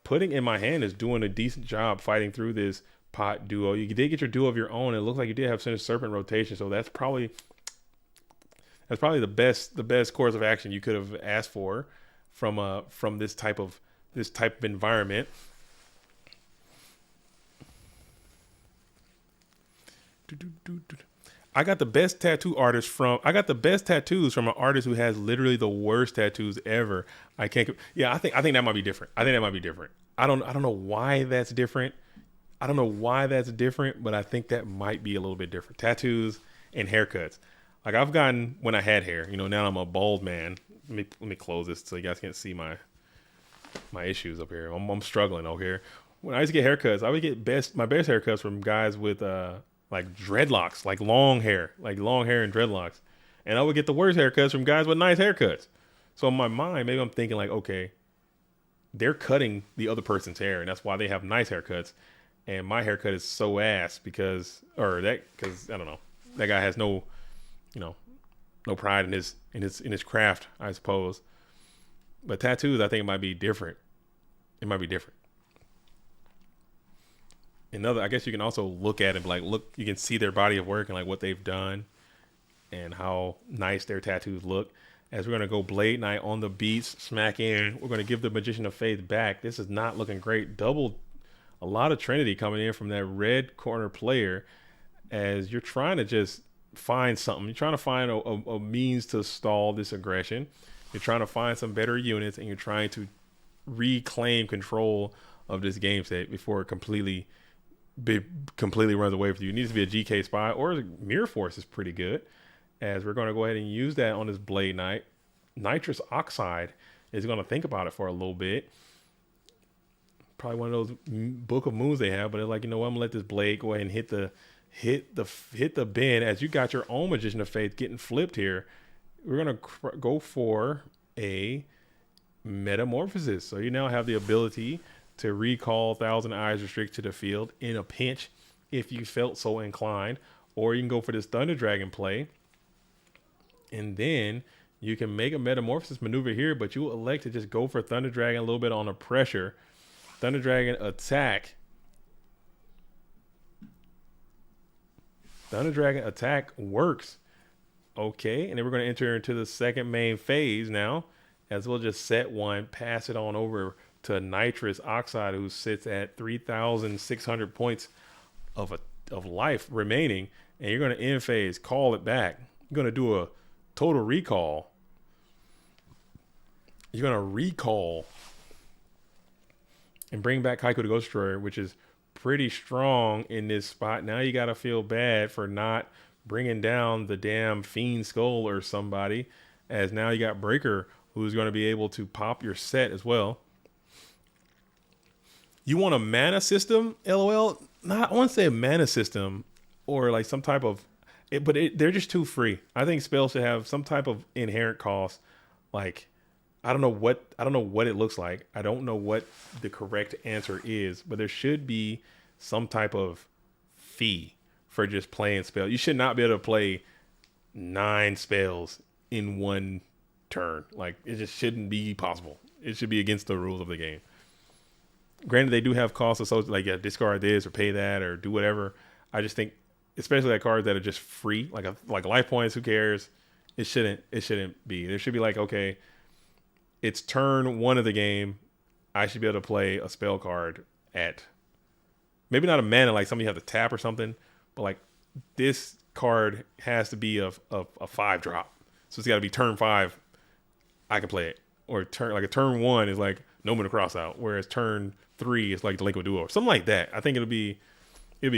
Pudding in My Hand is doing a decent job fighting through this pot duo. You did get your duo of your own. It looks like you did have Sinister Serpent rotation, so that's probably the best course of action you could have asked for from this type of environment. I got the best tattoos from an artist who has literally the worst tattoos ever. I think that might be different. I don't know why that's different. But I think that might be a little bit different. Tattoos and haircuts. Like I've gotten when I had hair, now I'm a bald man. Let me close this so you guys can't see my issues up here. I'm struggling over here. When I used to get haircuts, I would get my best haircuts from guys with like dreadlocks, like long hair and dreadlocks. And I would get the worst haircuts from guys with nice haircuts. So in my mind, maybe I'm thinking like, okay, they're cutting the other person's hair, and that's why they have nice haircuts. And my haircut is so ass because I don't know, that guy has no pride in his craft, I suppose. But tattoos, I think it might be different. I guess you can also look at it, you can see their body of work and like what they've done and how nice their tattoos look. As we're going to go Blade Knight on the beats, smack in. We're going to give the Magician of Faith back. This is not looking great. A lot of Trinity coming in from that red corner player as you're trying to just find something. You're trying to find a means to stall this aggression. You're trying to find some better units, and you're trying to reclaim control of this game set before it completely runs away from you. It needs to be a GK spy, or Mirror Force is pretty good. As we're going to go ahead and use that on this Blade Knight. Nitrous Oxide is going to think about it for a little bit. Probably one of those Book of Moons they have, but they're like, I'm gonna let this blade go ahead and hit hit the bin as you got your own Magician of Faith getting flipped here. We're going to go for a Metamorphosis. So you now have the ability to recall Thousand Eyes Restrict to the field in a pinch if you felt so inclined. Or you can go for this Thunder Dragon play. And then you can make a Metamorphosis maneuver here, but you will elect to just go for Thunder Dragon a little bit on the pressure. Thunder Dragon attack. Thunder Dragon attack works. Okay, and then we're going to enter into the second main phase now, as we'll just set one, pass it on over to Nitrous Oxide, who sits at 3,600 points of life remaining, and you're going to end phase, call it back. You're going to do a total recall. You're going to recall and bring back Kaiko the Ghost Destroyer, which is pretty strong in this spot. Now you got to feel bad for not bringing down the damn Fiend Skull or somebody, as now you got Breaker, who's going to be able to pop your set as well. You want a mana system, LOL? Not, I want to say a mana system or like some type of, they're just too free. I think spells should have some type of inherent cost. Like, I don't know what it looks like. I don't know what the correct answer is, but there should be some type of fee for just playing spells. You should not be able to play 9 spells in one turn. Like, it just shouldn't be possible. It should be against the rules of the game. Granted, they do have costs associated, like, yeah, discard this or pay that or do whatever. I just think, especially like cards that are just free, like life points, who cares? It shouldn't be. There should be like, okay, it's turn 1 of the game. I should be able to play a spell card at maybe not a mana, like something you have to tap or something, but like this card has to be a 5-drop. So it's got to be turn 5. I can play it. Or turn 1 is like no mana cross out, whereas turn 3 is like the Liquid Duo or something like that. I think it'd be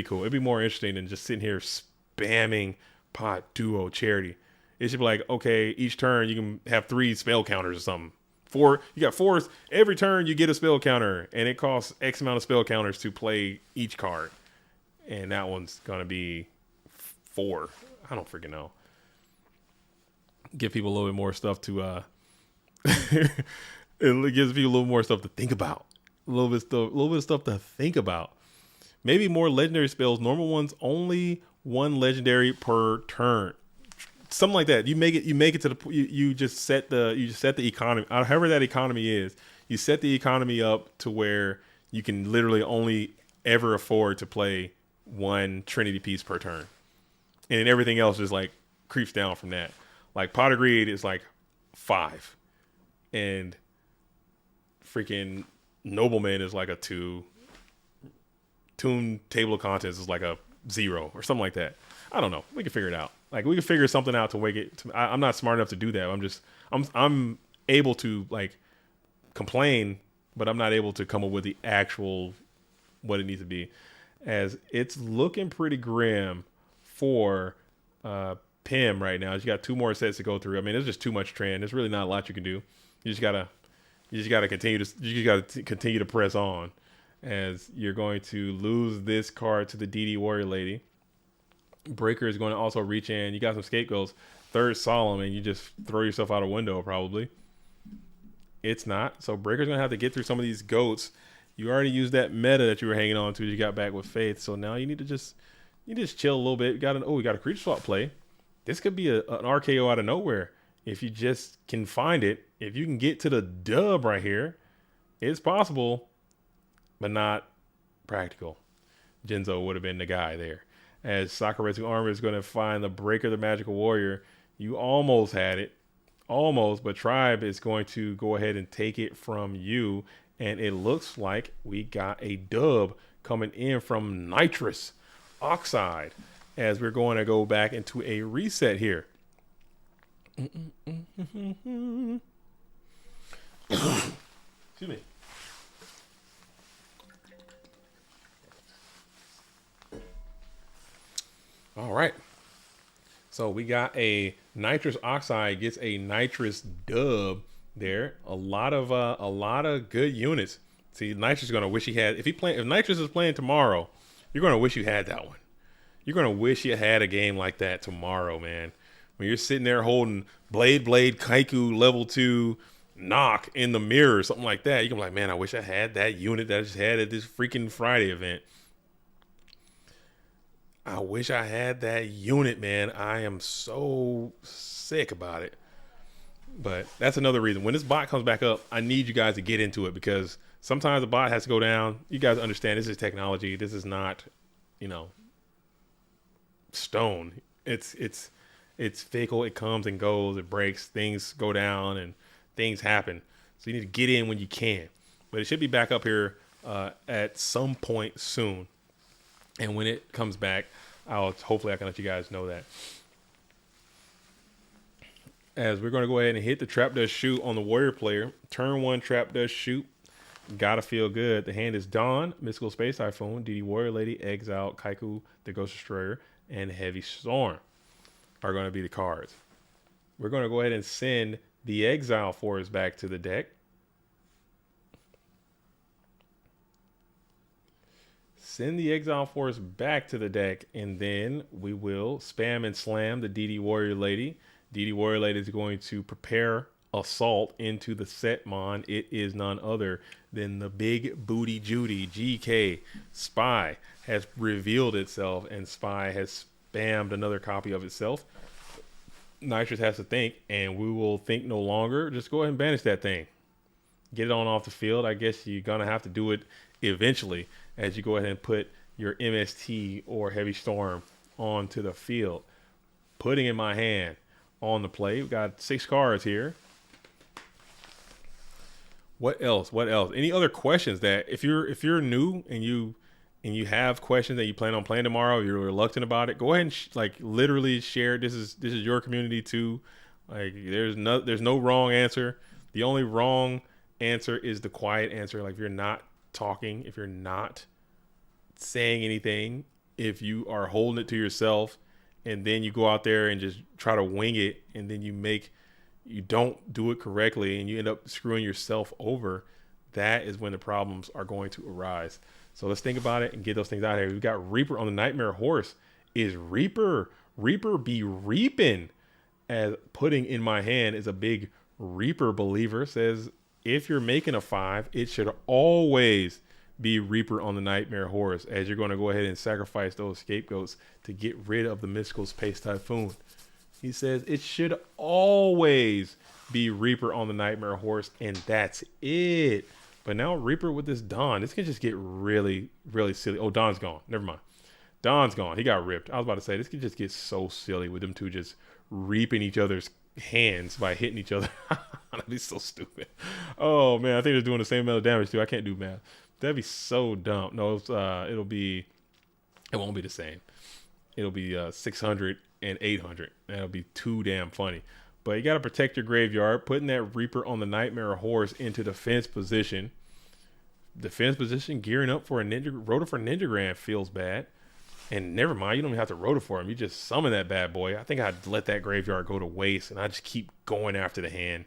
cool. It'd be more interesting than just sitting here spamming Pot Duo Charity. It should be like, okay, each turn you can have 3 spell counters or something. 4, you got 4. Every turn you get a spell counter, and it costs X amount of spell counters to play each card. And that one's gonna be 4. I don't freaking know. Give people a little bit more stuff to it gives people a little more stuff to think about. A little bit of stuff to think about. Maybe more legendary spells. Normal ones only 1 legendary per turn. Something like that. You make it to the you just set the economy, however that economy is. You set the economy up to where you can literally only ever afford to play 1 Trinity piece per turn, and then everything else just like creeps down from that. Like Pot of Greed is like 5, and freaking Nobleman is like a 2. Toon Table of Contents is like a 0 or something like that. I don't know. We can figure it out. Like, we can figure something out to make it. I'm not smart enough to do that. I'm able to like complain, but I'm not able to come up with the actual what it needs to be. As it's looking pretty grim for Pim right now. You got 2 more sets to go through. I mean, there's just too much trend. There's really not a lot you can do. You just gotta continue to press on, as you're going to lose this card to the DD Warrior Lady. Breaker is going to also reach in. You got some scapegoats. 3rd Solemn, and you just throw yourself out a window probably. It's not. So Breaker's going to have to get through some of these goats. You already used that meta that you were hanging on to as you got back with Faith. So now you need to just chill a little bit. We got a creature swap play. This could be an RKO out of nowhere. If you just can find it, if you can get to the dub right here, it's possible, but not practical. Jinzo would have been the guy there. As Sakuretsu Armor is going to find the Breaker, the Magical Warrior. You almost had it. Almost, but Tribe is going to go ahead and take it from you. And it looks like we got a dub coming in from Nitrous Oxide, as we're going to go back into a reset here. Excuse me. All right. So we got a Nitrous Oxide gets a Nitrous dub there. A lot of good units. See, Nitrous is gonna wish he had. If Nitrous is playing tomorrow, you're gonna wish you had that one. You're gonna wish you had a game like that tomorrow, man. When you're sitting there holding Blade Kaiku level 2 knock in the mirror or something like that, you're gonna be like, man, I wish I had that unit that I just had at this freaking Friday event. I wish I had that unit, man. I am so sick about it. But that's another reason. When this bot comes back up, I need you guys to get into it, because sometimes the bot has to go down. You guys understand this is technology. This is not, stone. It's fickle. It comes and goes. It breaks. Things go down and things happen. So you need to get in when you can. But it should be back up here at some point soon. And when it comes back, hopefully I can let you guys know that. As we're going to go ahead and hit the Trap Dust Shoot on the Warrior player. Turn 1 Trap Dust Shoot. Gotta feel good. The hand is Dawn, Mystical Space Typhoon, DD Warrior Lady, Exile, Kaiku, the Ghost Destroyer, and Heavy Storm are going to be the cards. We're going to go ahead and send the Exile Force back to the deck. Send the Exile Force back to the deck, and then we will spam and slam the DD Warrior Lady. DD Warrior Lady is going to prepare assault into the Setmon. It is none other than the Big Booty Judy. GK Spy has revealed itself, and Spy has spammed another copy of itself. Nitrous has to think, and we will think no longer. Just go ahead and banish that thing. Get it on off the field. I guess you're going to have to do it eventually as you go ahead and put your MST or Heavy Storm onto the field. Putting in my hand on the play. We've got 6 cards here. What else? Any other questions that if you're new and you have questions that you plan on playing tomorrow, you're reluctant about it, go ahead and literally share. This is your community too. Like there's no wrong answer. The only wrong answer is the quiet answer. Like if you're not talking, if you're not saying anything, if you are holding it to yourself, and then you go out there and just try to wing it, and then you don't do it correctly and you end up screwing yourself over, that is when the problems are going to arise. So let's think about it and get those things out of here. We've got Reaper on the Nightmare Horse. Is Reaper be reaping? As putting in my hand is a big Reaper believer. Says if you're making a 5, it should always be Reaper on the Nightmare Horse, as you're going to go ahead and sacrifice those scapegoats to get rid of the Mystical Space Typhoon. He says it should always be Reaper on the Nightmare Horse, and that's it. But now Reaper with this Dawn, this can just get really, really silly. Oh, Dawn's gone. Never mind. Dawn's gone. He got ripped. I was about to say, this could just get so silly with them two just reaping each other's hands by hitting each other. That'd be so stupid. Oh, man. I think they're doing the same amount of damage, too. I can't do math. That'd be so dumb. No, it won't be the same. It'll be 600 and 800. That'll be too damn funny. But you got to protect your graveyard. Putting that Reaper on the Nightmare Horse into defense position. Defense position, gearing up for a Rotor for Ninjagram feels bad. And never mind, you don't even have to Rotor for him. You just summon that bad boy. I think I'd let that graveyard go to waste, and I just keep going after the hand.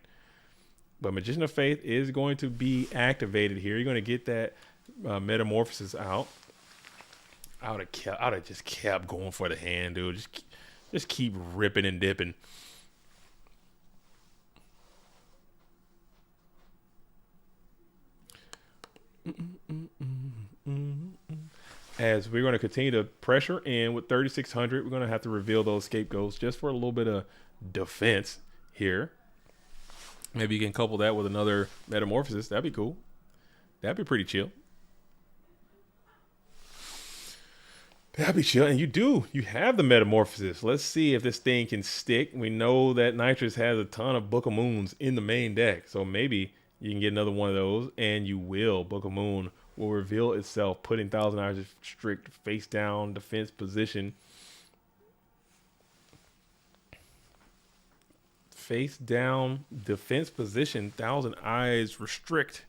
But Magician of Faith is going to be activated here. You're going to get that Metamorphosis out. I would have just kept going for the hand, dude. Just keep ripping and dipping. As we're going to continue to pressure in with 3,600, we're going to have to reveal those scapegoats just for a little bit of defense here. Maybe you can couple that with another Metamorphosis. That'd be cool. That'd be pretty chill. That'd be chill. And you have the Metamorphosis. Let's see if this thing can stick. We know that Nitrous has a ton of Book of Moons in the main deck. So maybe you can get another one of those, and you will. Book of Moon will reveal itself, putting Thousand Eyes of strict face down defense position. Face down defense position, Thousand Eyes restrict.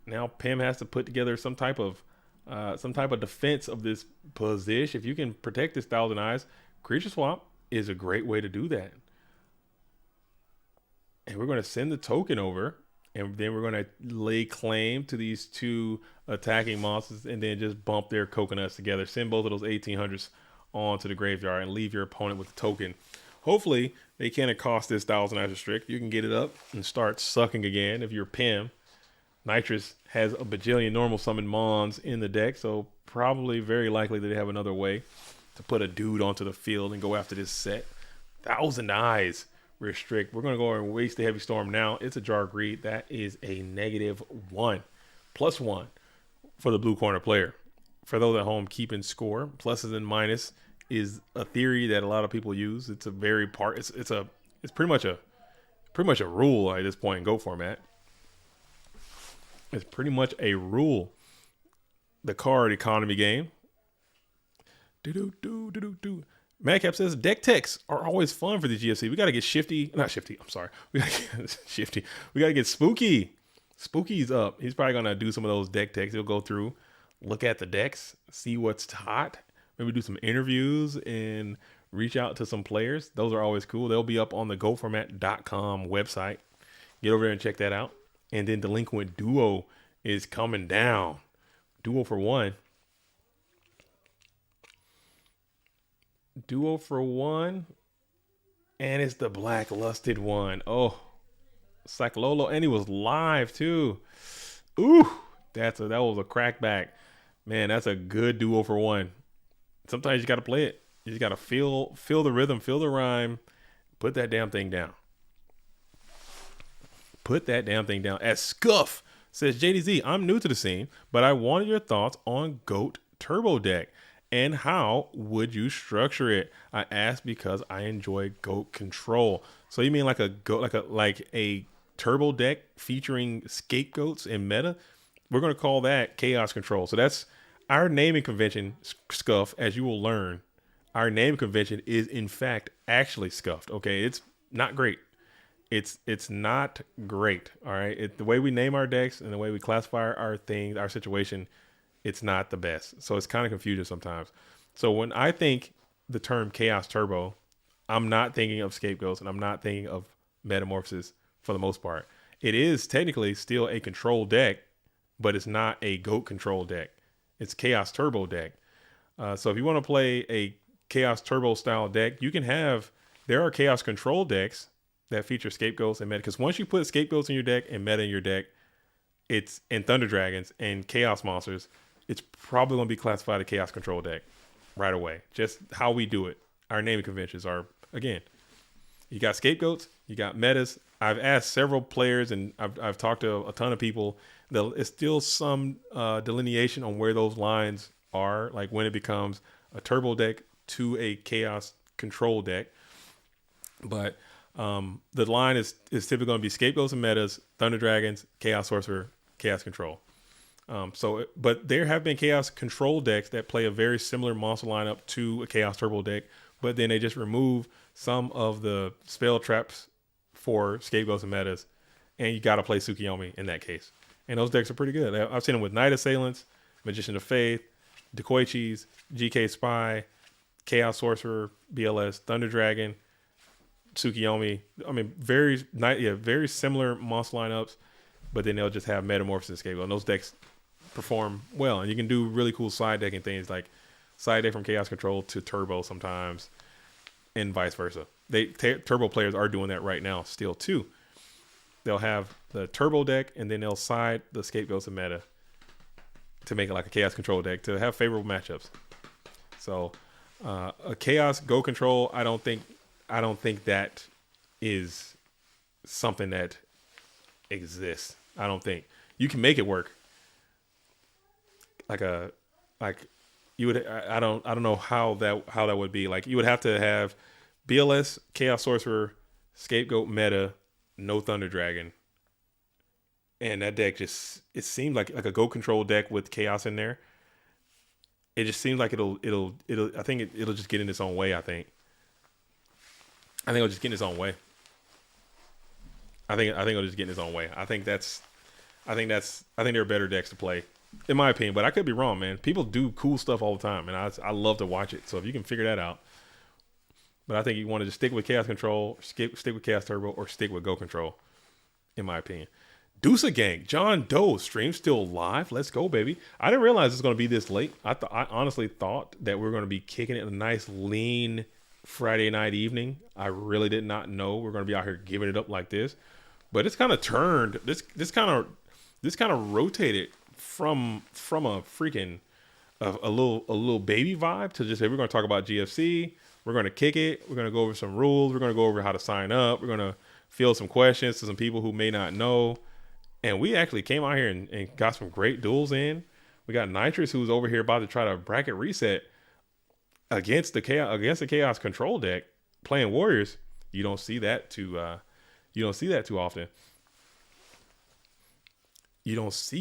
Now Pim has to put together some type of defense of this position. If you can protect this Thousand Eyes, Creature Swap is a great way to do that. And we're going to send the token over, and then we're going to lay claim to these two attacking monsters, and then just bump their coconuts together. Send both of those 1800s onto the graveyard and leave your opponent with a token. Hopefully, they can't accost this Thousand Eyes Restrict. You can get it up and start sucking again. If you're Pim, Nitrous has a bajillion normal summon Mons in the deck, so probably very likely that they have another way to put a dude onto the field and go after this set. Thousand Eyes Restrict. We're going to go and waste the Heavy Storm now. It's a Jar Greed. That is a -1. +1 for the blue corner player. For those at home keeping score, pluses and minus is a theory that a lot of people use. It's a very part. It's pretty much a rule at this point in Go format. It's pretty much a rule. The card economy game. Madcap says deck techs are always fun for the GFC. We got to get shifty. Not shifty. I'm sorry. We got to get shifty. We got to get spooky. Spooky's up. He's probably going to do some of those deck techs. He'll go through, look at the decks, see what's hot, maybe do some interviews and reach out to some players. Those are always cool. They'll be up on the goformat.com website. Get over there and check that out. And then Delinquent Duo is coming down. Duo for one. And it's the black lusted one. Oh, Cyclolo. And he was live too. Ooh, that was a crackback. Man, that's a good duo for one. Sometimes you got to play it. You just got to feel the rhythm, feel the rhyme. Put that damn thing down. Put that damn thing down. As Scuff says, JDZ, I'm new to the scene, but I wanted your thoughts on GOAT Turbo Deck and how would you structure it? I asked because I enjoy GOAT Control. So you mean like a Turbo deck featuring scapegoats in meta? We're going to call that Chaos Control. So that's our naming convention, Scuff, as you will learn. Our naming convention is in fact actually scuffed. Okay, it's not great. It's not great. All right. The way we name our decks and the way we classify our things, our situation, it's not the best. So it's kind of confusing sometimes. So when I think the term Chaos Turbo, I'm not thinking of scapegoats and I'm not thinking of metamorphosis for the most part. It is technically still a control deck, but it's not a GOAT control deck. It's Chaos Turbo deck. So if you want to play a Chaos Turbo style deck, there are Chaos control decks that feature scapegoats and meta. Because once you put scapegoats in your deck and meta in your deck, it's and Thunder Dragons and Chaos Monsters, it's probably going to be classified a Chaos Control deck right away. Just how we do it. Our naming conventions are, again, you got scapegoats, you got metas. I've asked several players and I've talked to a ton of people. There's still some delineation on where those lines are, like when it becomes a turbo deck to a Chaos Control deck. But the line is typically going to be scapegoats and metas, Thunder Dragons, Chaos Sorcerer, Chaos Control. But there have been Chaos Control decks that play a very similar monster lineup to a Chaos Turbo deck, but then they just remove some of the spell traps for scapegoats and metas, and you got to play Tsukiyomi in that case. And those decks are pretty good. I've seen them with Night Assailants, Magician of Faith, Decoichis, GK Spy, Chaos Sorcerer, BLS, Thunder Dragon, Tsukiyomi. I mean, very similar monster lineups, but then they'll just have Metamorphosis and Scapegoat. And those decks perform well, and you can do really cool side decking things like side deck from Chaos Control to Turbo sometimes, and vice versa. Turbo players are doing that right now still too. They'll have the Turbo deck, and then they'll side the Scapegoats and meta to make it like a Chaos Control deck to have favorable matchups. So a Chaos Go Control, I don't think that is something that exists. I don't think you can make it work. I don't know how that would be. Like, you would have to have BLS, Chaos Sorcerer, Scapegoat meta, no Thunder Dragon, and that deck it seemed like a Go Control deck with Chaos in there. It just seems like it'll just get in its own way. I think it'll just get in its own way. I think it'll just get in its own way. I think there are better decks to play, in my opinion, but I could be wrong, man. People do cool stuff all the time, and I love to watch it. So if you can figure that out, but I think you want to just stick with Chaos Control, stick with Chaos Turbo, or stick with Go Control, in my opinion. Deuce Gang, John Doe, stream still live. Let's go, baby. I didn't realize it's going to be this late. I honestly thought that we are going to be kicking it a nice lean Friday night evening. I really did not know we're going to be out here giving it up like this. But it's kind of turned. This kind of rotated from a freaking a little baby vibe to just, hey, we're going to talk about GFC. We're going to kick it. We're going to go over some rules. We're going to go over how to sign up. We're going to field some questions to some people who may not know. And we actually came out here and got some great duels in. We got Nitrous, who's over here about to try to bracket reset against the Chaos Control deck, playing Warriors. You don't see that too often. You don't see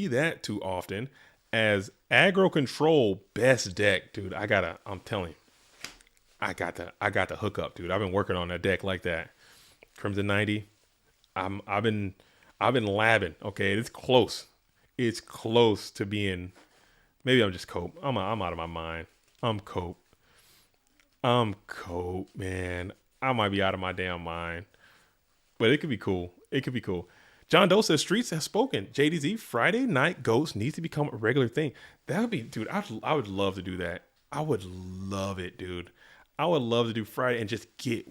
that too often as aggro control best deck, dude. I'm telling you, I got the hook up, dude. I've been working on that deck like that. Crimson 90. I've been labbing. Okay, it's close. It's close to being. Maybe I'm just cope. I'm out of my mind. I'm cope, man. I might be out of my damn mind, but it could be cool. It could be cool. John Doe says streets have spoken. JDZ, Friday night ghost needs to become a regular thing. That would be, dude. I would love to do that. I would love it, dude. I would love to do Friday and just get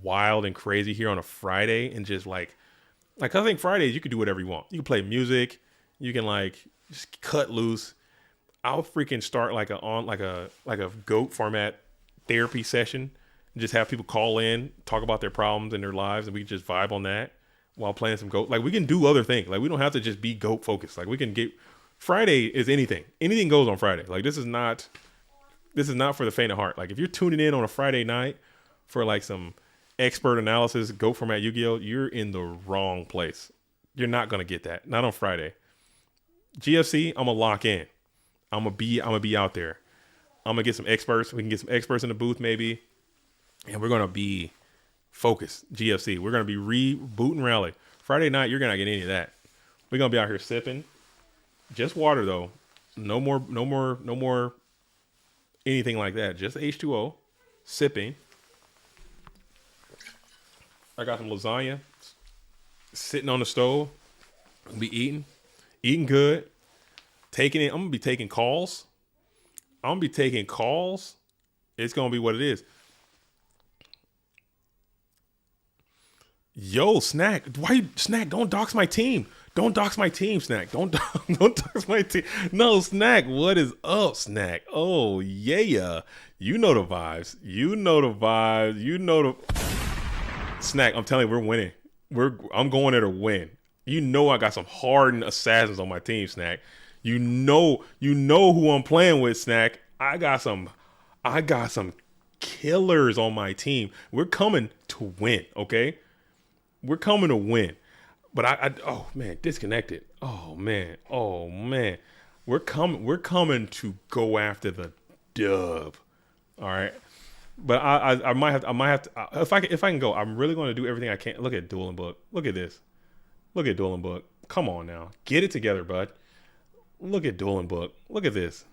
wild and crazy here on a Friday and just like I think Fridays you can do whatever you want. You can play music. You can like just cut loose. I'll freaking start like a GOAT format therapy session and just have people call in, talk about their problems and their lives, and we can just vibe on that while playing some GOAT. Like we can do other things. Like we don't have to just be GOAT focused. Like we can get Friday is anything. Anything goes on Friday. Like this is not for the faint of heart. Like if you're tuning in on a Friday night for like some expert analysis, GOAT format Yu-Gi-Oh, you're in the wrong place. You're not gonna get that. Not on Friday. GFC, I'm gonna lock in. I'm gonna be out there. I'm gonna get some experts. We can get some experts in the booth maybe, and we're gonna be focused. GFC, we're gonna be rebooting rally. Friday night, you're gonna get any of that. We're gonna be out here sipping, just water though. No more anything like that. Just H2O, sipping. I got some lasagna sitting on the stove. I'll be eating good, taking it. I'm gonna be taking calls. It's gonna be what it is. Yo, Snack, Snack? Don't dox my team. Don't dox my team, Snack. Don't dox my team. No, Snack. What is up, Snack? Oh yeah, you know the vibes. Snack, I'm telling you, we're winning. I'm going there to win. You know I got some hardened assassins on my team, Snack. You know who I'm playing with, Snack. I got some killers on my team. We're coming to win, okay? We're coming to win. But oh man, disconnected. Oh man. We're coming to go after the dub. All right. But I might have to if I can go, I'm really going to do everything I can. Look at Dueling Book. Look at this. Look at Dueling Book. Come on now. Get it together, bud. Look at Dueling Book. Look at this.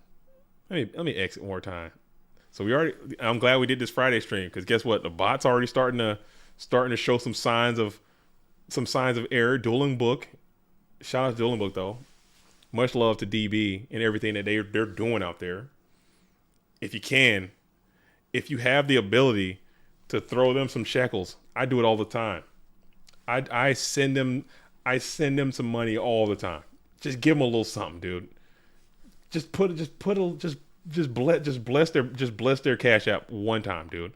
Let me exit one more time. So I'm glad we did this Friday stream because guess what? The bot's already starting to show some signs of error. Dueling Book. Shout out to Dueling Book though. Much love to DB and everything that they're doing out there. If you have the ability to throw them some shekels, I do it all the time. I send them some money all the time. Just give them a little something, dude. Just bless their cash app one time, dude.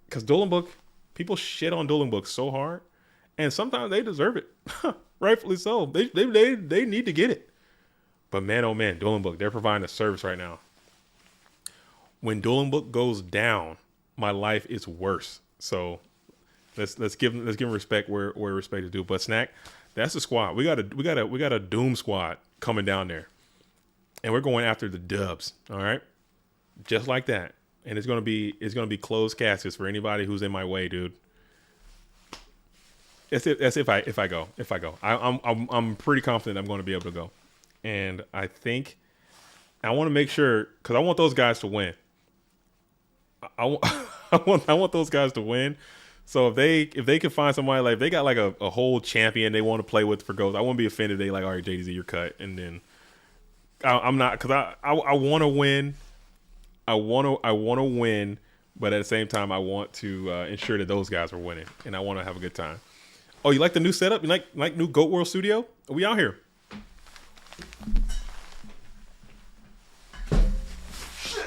Because Dueling Book, people shit on Dueling Book so hard, and sometimes they deserve it, rightfully so. They need to get it. But man, oh man, Dueling Book, they're providing a service right now. When Dueling Book goes down, my life is worse. So let's give them respect where respect is due. But Snack, that's the squad. We got a Doom squad coming down there, and we're going after the dubs. All right, just like that. And it's gonna be closed caskets for anybody who's in my way, dude. That's if I go. I'm pretty confident I'm going to be able to go, and I think I want to make sure because I want those guys to win. I want those guys to win. So if they can find somebody like if they got like a whole champion they want to play with for Ghost, I wouldn't be offended. They like, all right, JDZ, you're cut, and then I'm not because I want to win. I want to win, but at the same time, I want to ensure that those guys are winning, and I want to have a good time. Oh, you like the new setup? You like new Goat World Studio? We out here. Shit.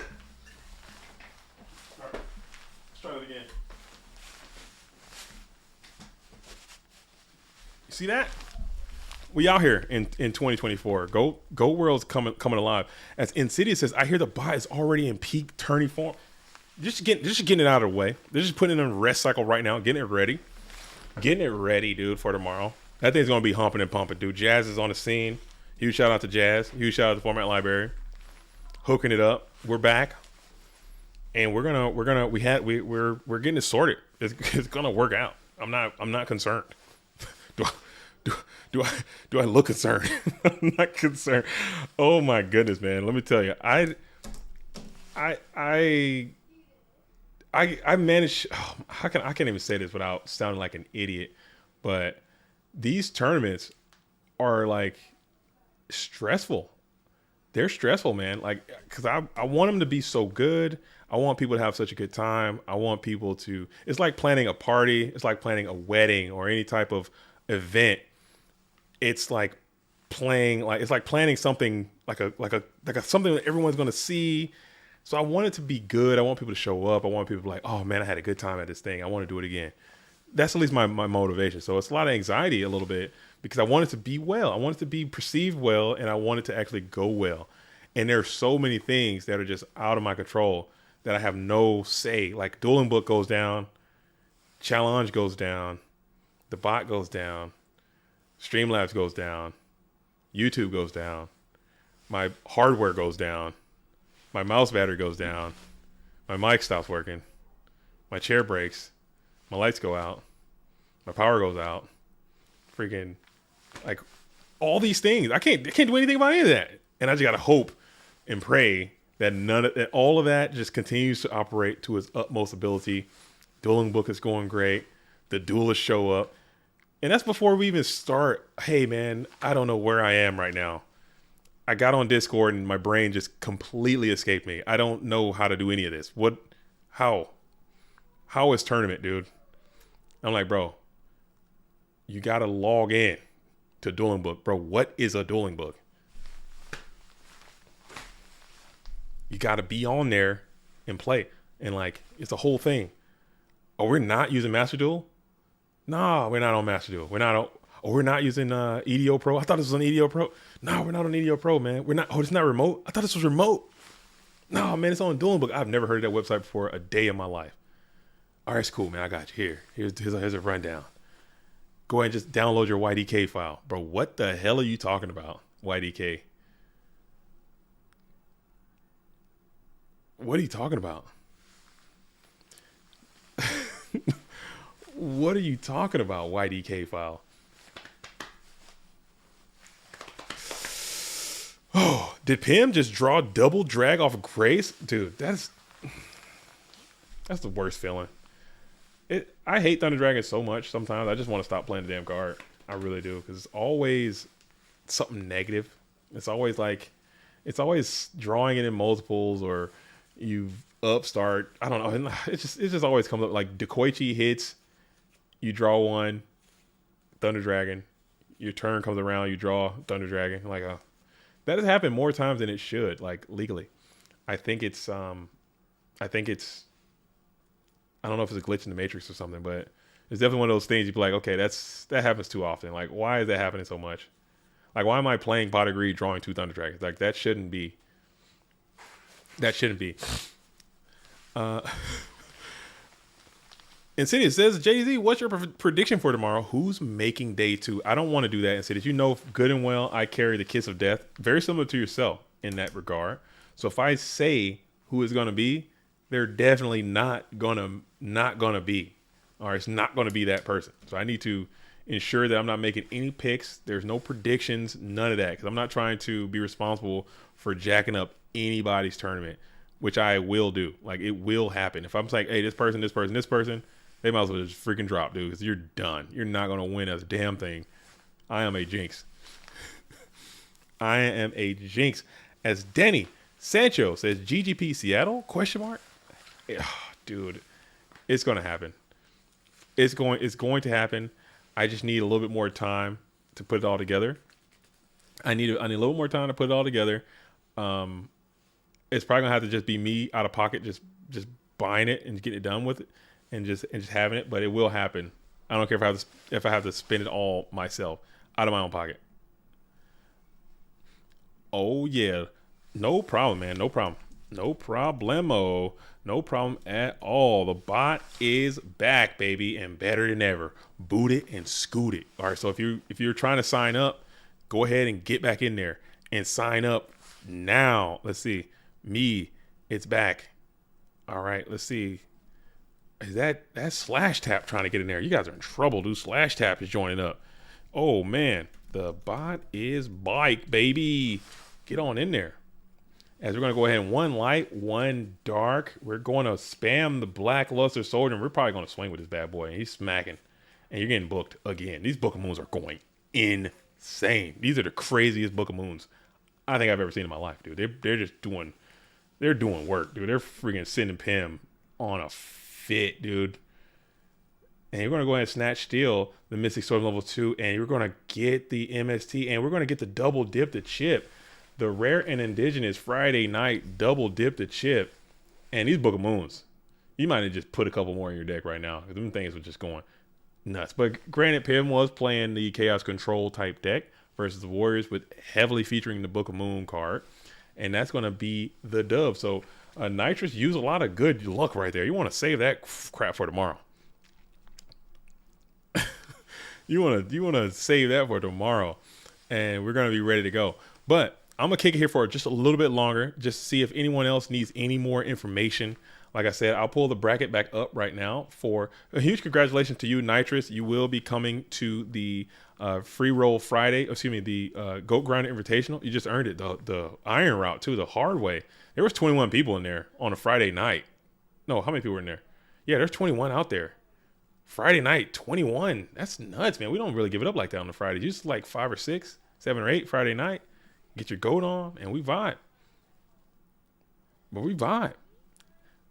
All right. Let's try it again. You see that? We out here in 2024. Goat World's coming alive. As Insidious says, I hear the bot is already in peak turning form. Just getting it out of the way. They're just putting it in a rest cycle right now, getting it ready. Getting it ready, dude, for tomorrow. That thing's gonna be humping and pumping, dude. Jazz is on the scene. Huge shout out to Jazz. Huge shout out to Format Library. Hooking it up. We're back. And we're getting it sorted. It's gonna work out. I'm not concerned. Do I look concerned? I'm not concerned. Oh my goodness, man. Let me tell you. I managed. Oh, I can't even say this without sounding like an idiot, but these tournaments are like stressful. They're stressful, man. Like, cause I want them to be so good. I want people to have such a good time. I want people to. It's like planning a party. It's like planning a wedding or any type of event. It's like planning something like a something that everyone's gonna see. So I want it to be good. I want people to show up. I want people to be like, oh man, I had a good time at this thing. I want to do it again. That's at least my motivation. So it's a lot of anxiety a little bit because I want it to be well. I want it to be perceived well, and I want it to actually go well. And there are so many things that are just out of my control that I have no say. Like Dueling Book goes down, Challenge goes down, the bot goes down, Streamlabs goes down, YouTube goes down, my hardware goes down. My mouse battery goes down. My mic stops working. My chair breaks. My lights go out. My power goes out. Freaking, like, all these things. I can't do anything about any of that. And I just gotta hope and pray that all of that just continues to operate to its utmost ability. Dueling Book is going great. The duelists show up, and that's before we even start. Hey man, I don't know where I am right now. I got on Discord and my brain just completely escaped me. I don't know how to do any of this. How is tournament, dude? I'm like, bro, you got to log in to Dueling Book. Bro, what is a Dueling Book? You got to be on there and play. And like, it's a whole thing. Oh, we're not using Master Duel? Nah, we're not on Master Duel. We're not using EDO Pro. I thought this was on EDO Pro. No, we're not on EDO Pro, man. We're not. Oh, it's not remote. I thought this was remote. No, man, it's on Dueling Book. I've never heard of that website before a day in my life. All right, it's cool, man. I got you. Here's a rundown. Go ahead and just download your YDK file. Bro, what the hell are you talking about, YDK? What are you talking about? What are you talking about, YDK file? Oh, did Pim just draw double drag off of Grace? Dude, that's the worst feeling. I hate Thunder Dragon so much sometimes. I just want to stop playing the damn card. I really do. Because it's always something negative. It's always drawing it in multiples or you upstart. I don't know. It just always comes up like Dekoichi hits. You draw one, Thunder Dragon. Your turn comes around, you draw Thunder Dragon. That has happened more times than it should, like legally. I think it's I don't know if it's a glitch in the Matrix or something, but it's definitely one of those things you'd be like, okay, that happens too often. Like, why is that happening so much? Like, why am I playing Pot of Greed drawing two Thunder Dragons? Like, that shouldn't be. Insidious says, Jay-Z, what's your prediction for tomorrow? Who's making day 2? I don't want to do that, Insidious. You know good and well I carry the kiss of death. Very similar to yourself in that regard. So if I say who is going to be, they're definitely not gonna be. All right, it's not going to be that person. So I need to ensure that I'm not making any picks. There's no predictions, none of that. Because I'm not trying to be responsible for jacking up anybody's tournament, which I will do. Like, it will happen. If I'm like, hey, this person, They might as well just freaking drop, dude, because you're done. You're not going to win a damn thing. I am a jinx. I am a jinx. As Denny Sancho says, GGP Seattle, question mark? Dude, it's going to happen. It's going to happen. I just need a little bit more time to put it all together. I need a little more time to put it all together. It's probably gonna have to just be me out of pocket, just buying it and getting it done with it, and just having it. But it will happen. I don't care if I have to spend it all myself out of my own pocket. Oh yeah, no problem, man. No problem. No problemo. No problem at all. The bot is back, baby, and better than ever. Boot it and scoot it. All right. So if you're trying to sign up, go ahead and get back in there and sign up now. Let's see. It's back. All right. Let's see. Is that's Slash Tap trying to get in there? You guys are in trouble, dude. Slash Tap is joining up. Oh man, the bot is bike, baby. Get on in there. As we're going to go ahead and one light, one dark. We're going to spam the Blackluster Soldier, and we're probably going to swing with this bad boy. And he's smacking. And you're getting booked again. These Book of Moons are going insane. These are the craziest Book of Moons I think I've ever seen in my life, dude. They're just doing work, dude. They're freaking sending Pim on a fit, dude. And you're going to go ahead and snatch steal the Mystic Sword level 2, and you're going to get the MST, and we're going to get the double dip the chip. The rare and indigenous Friday night double dip the chip. And these Book of Moons, you might have just put a couple more in your deck right now. Them things were just going nuts. But granted, Pim was playing the Chaos Control type deck versus the Warriors with heavily featuring the Book of Moon card. And that's going to be the dub. So Nitrous used a lot of good luck right there. You want to save that crap for tomorrow. You want to save that for tomorrow. And we're going to be ready to go. But I'm going to kick it here for just a little bit longer, just to see if anyone else needs any more information. Like I said, I'll pull the bracket back up right now. For a huge congratulations to you, Nitrous. You will be coming to the Free Roll Friday, the Goat Grinder Invitational. You just earned it, the iron route too, the hard way. There was 21 people in there on a Friday night. No, how many people were in there? Yeah, there's 21 out there. Friday night, 21. That's nuts, man. We don't really give it up like that on the Fridays. Just like 5 or 6, 7 or 8 Friday night. Get your goat on, and we vibe.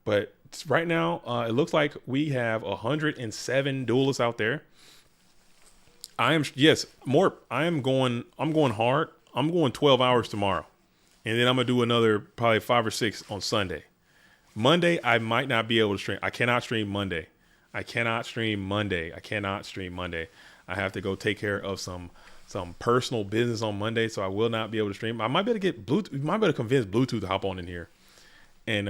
But right now, it looks like we have 107 duelists out there. I'm going hard. I'm going 12 hours tomorrow. And then I'm going to do another probably 5 or 6 on Sunday. Monday, I might not be able to stream. I cannot stream Monday. I have to go take care of some personal business on Monday, so I will not be able to stream. I might be able to get Bluetooth. We might be able to convince Bluetooth to hop on in here and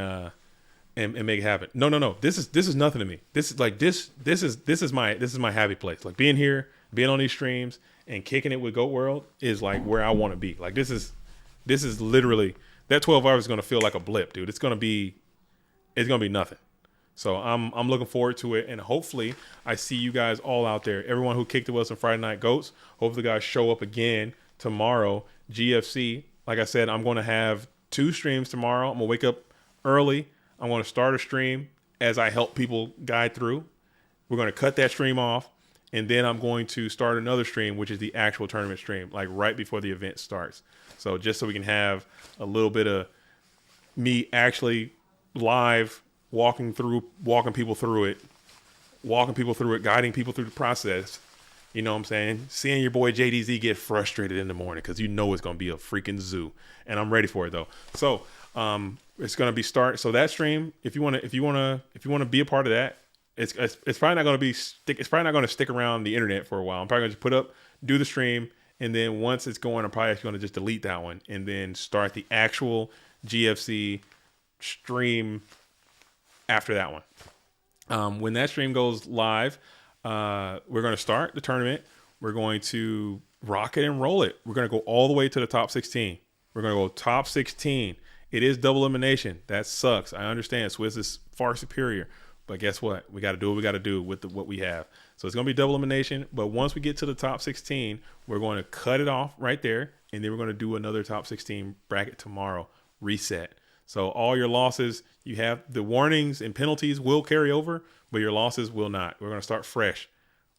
make it happen. No. This is nothing to me. This is my happy place. Like being here, being on these streams and kicking it with Goat World is like where I want to be. Like this is literally that 12 hours is going to feel like a blip, dude. It's going to be nothing. So I'm looking forward to it, and hopefully I see you guys all out there. Everyone who kicked it with us on Friday Night Goats, hopefully the guys show up again tomorrow. GFC, like I said, I'm going to have 2 streams tomorrow. I'm going to wake up early. I'm going to start a stream as I help people guide through. We're going to cut that stream off, and then I'm going to start another stream, which is the actual tournament stream, like right before the event starts. So just so we can have a little bit of me actually live walking people through it, guiding people through the process. You know what I'm saying? Seeing your boy JDZ get frustrated in the morning because you know it's going to be a freaking zoo. And I'm ready for it though. So it's going to be So that stream, if you want to be a part of that, it's probably not going to be it's probably not going to stick around the internet for a while. I'm probably going to just do the stream, and then once it's going, I'm probably going to just delete that one and then start the actual GFC stream after that one. When that stream goes live, we're going to start the tournament. We're going to rock it and roll it. We're going to go all the way to the top 16. We're going to go top 16. It is double elimination. That sucks. I understand. Swiss is far superior. But guess what? We got to do what we got to do with what we have. So it's going to be double elimination. But once we get to the top 16, we're going to cut it off right there. And then we're going to do another top 16 bracket tomorrow. Reset. So all your losses, you have the warnings and penalties will carry over, but your losses will not. We're going to start fresh.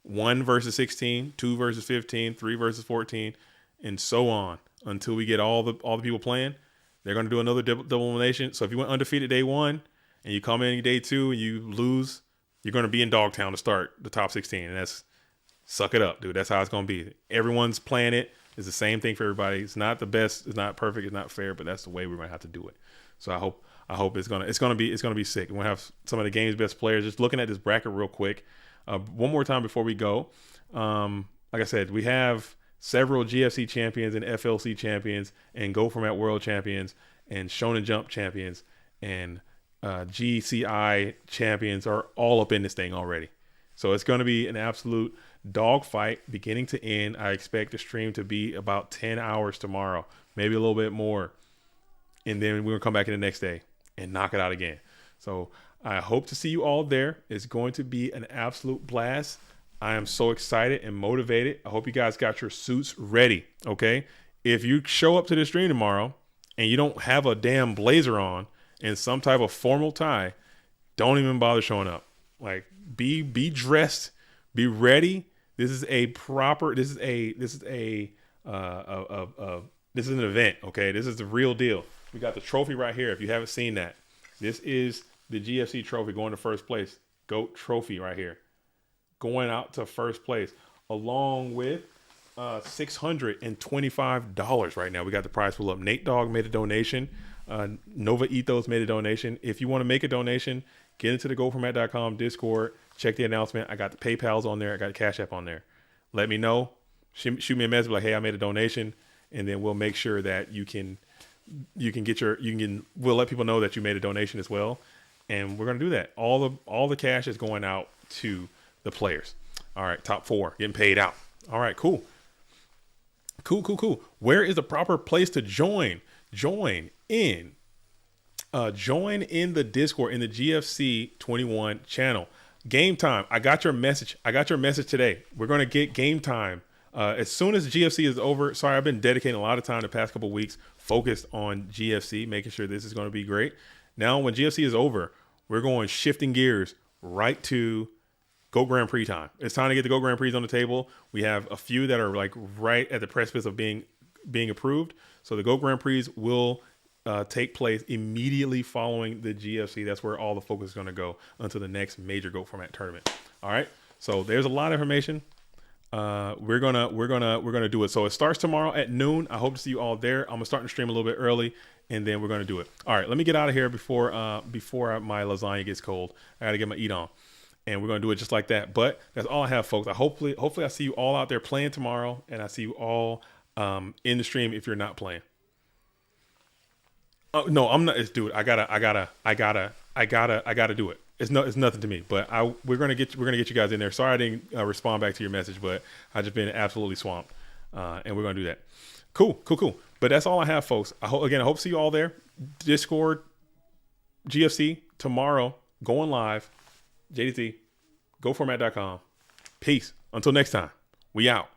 1 versus 16, 2 versus 15, 3 versus 14, and so on until we get all the people playing. They're going to do another double elimination. So if you went undefeated day 1 and you come in day 2 and you lose, you're going to be in Dogtown to start the top 16. And that's suck it up, dude. That's how it's going to be. Everyone's playing it. It's the same thing for everybody. It's not the best. It's not perfect. It's not fair, but that's the way we're going to have to do it. So I hope it's going to be sick. We're going to have some of the game's best players. Just looking at this bracket real quick. One more time before we go. Like I said, we have several GFC champions and FLC champions and Go Format World champions and Shonen Jump champions and GCI champions are all up in this thing already. So it's going to be an absolute dogfight beginning to end. I expect the stream to be about 10 hours tomorrow, maybe a little bit more. And then we're going to come back in the next day and knock it out again. So I hope to see you all there. It's going to be an absolute blast. I am so excited and motivated. I hope you guys got your suits ready, okay? If you show up to the stream tomorrow and you don't have a damn blazer on and some type of formal tie, don't even bother showing up. Like, be dressed, be ready. This is an event, okay? This is the real deal. We got the trophy right here. If you haven't seen that, this is the GFC trophy going to first place. GOAT trophy right here. Going out to first place along with $625 right now. We got the prize pull up. Nate Dogg made a donation. Nova Ethos made a donation. If you want to make a donation, get into the GoFormat.com Discord. Check the announcement. I got the PayPal's on there. I got the Cash App on there. Let me know. Shoot me a message like, hey, I made a donation, and then we'll make sure that we'll let people know that you made a donation as well. And we're going to do that. All the cash is going out to the players. All right, top 4 getting paid out. All right, cool. Where is the proper place to join? Join in the Discord in the GFC 21 channel. Game time. I got your message. Today. We're going to get game time as soon as GFC is over. Sorry, I've been dedicating a lot of time the past couple of weeks focused on GFC, making sure this is going to be great. Now, when GFC is over, we're going shifting gears right to Go Grand Prix time. It's time to get the Go Grand Prix on the table. We have a few that are like right at the precipice of being approved. So the Go Grand Prix will take place immediately following the GFC. That's where all the focus is going to go until the next major Go Format tournament. All right. So there's a lot of information. We're gonna do it. So it starts tomorrow at noon. I hope to see you all there. I'm gonna start the stream a little bit early, and then we're gonna do it. All right. Let me get out of here before my lasagna gets cold. I gotta get my eat on. And we're going to do it just like that. But that's all I have, folks. Hopefully I see you all out there playing tomorrow, and I see you all in the stream if you're not playing. Oh, no, I'm not. Dude, I gotta do it. It's nothing to me. But we're gonna get you guys in there. Sorry I didn't respond back to your message, but I've just been absolutely swamped, and we're gonna do that. Cool. But that's all I have, folks. I hope to see you all there. Discord, GFC tomorrow, going live. JDT, GoFormat.com. Peace. Until next time, we out.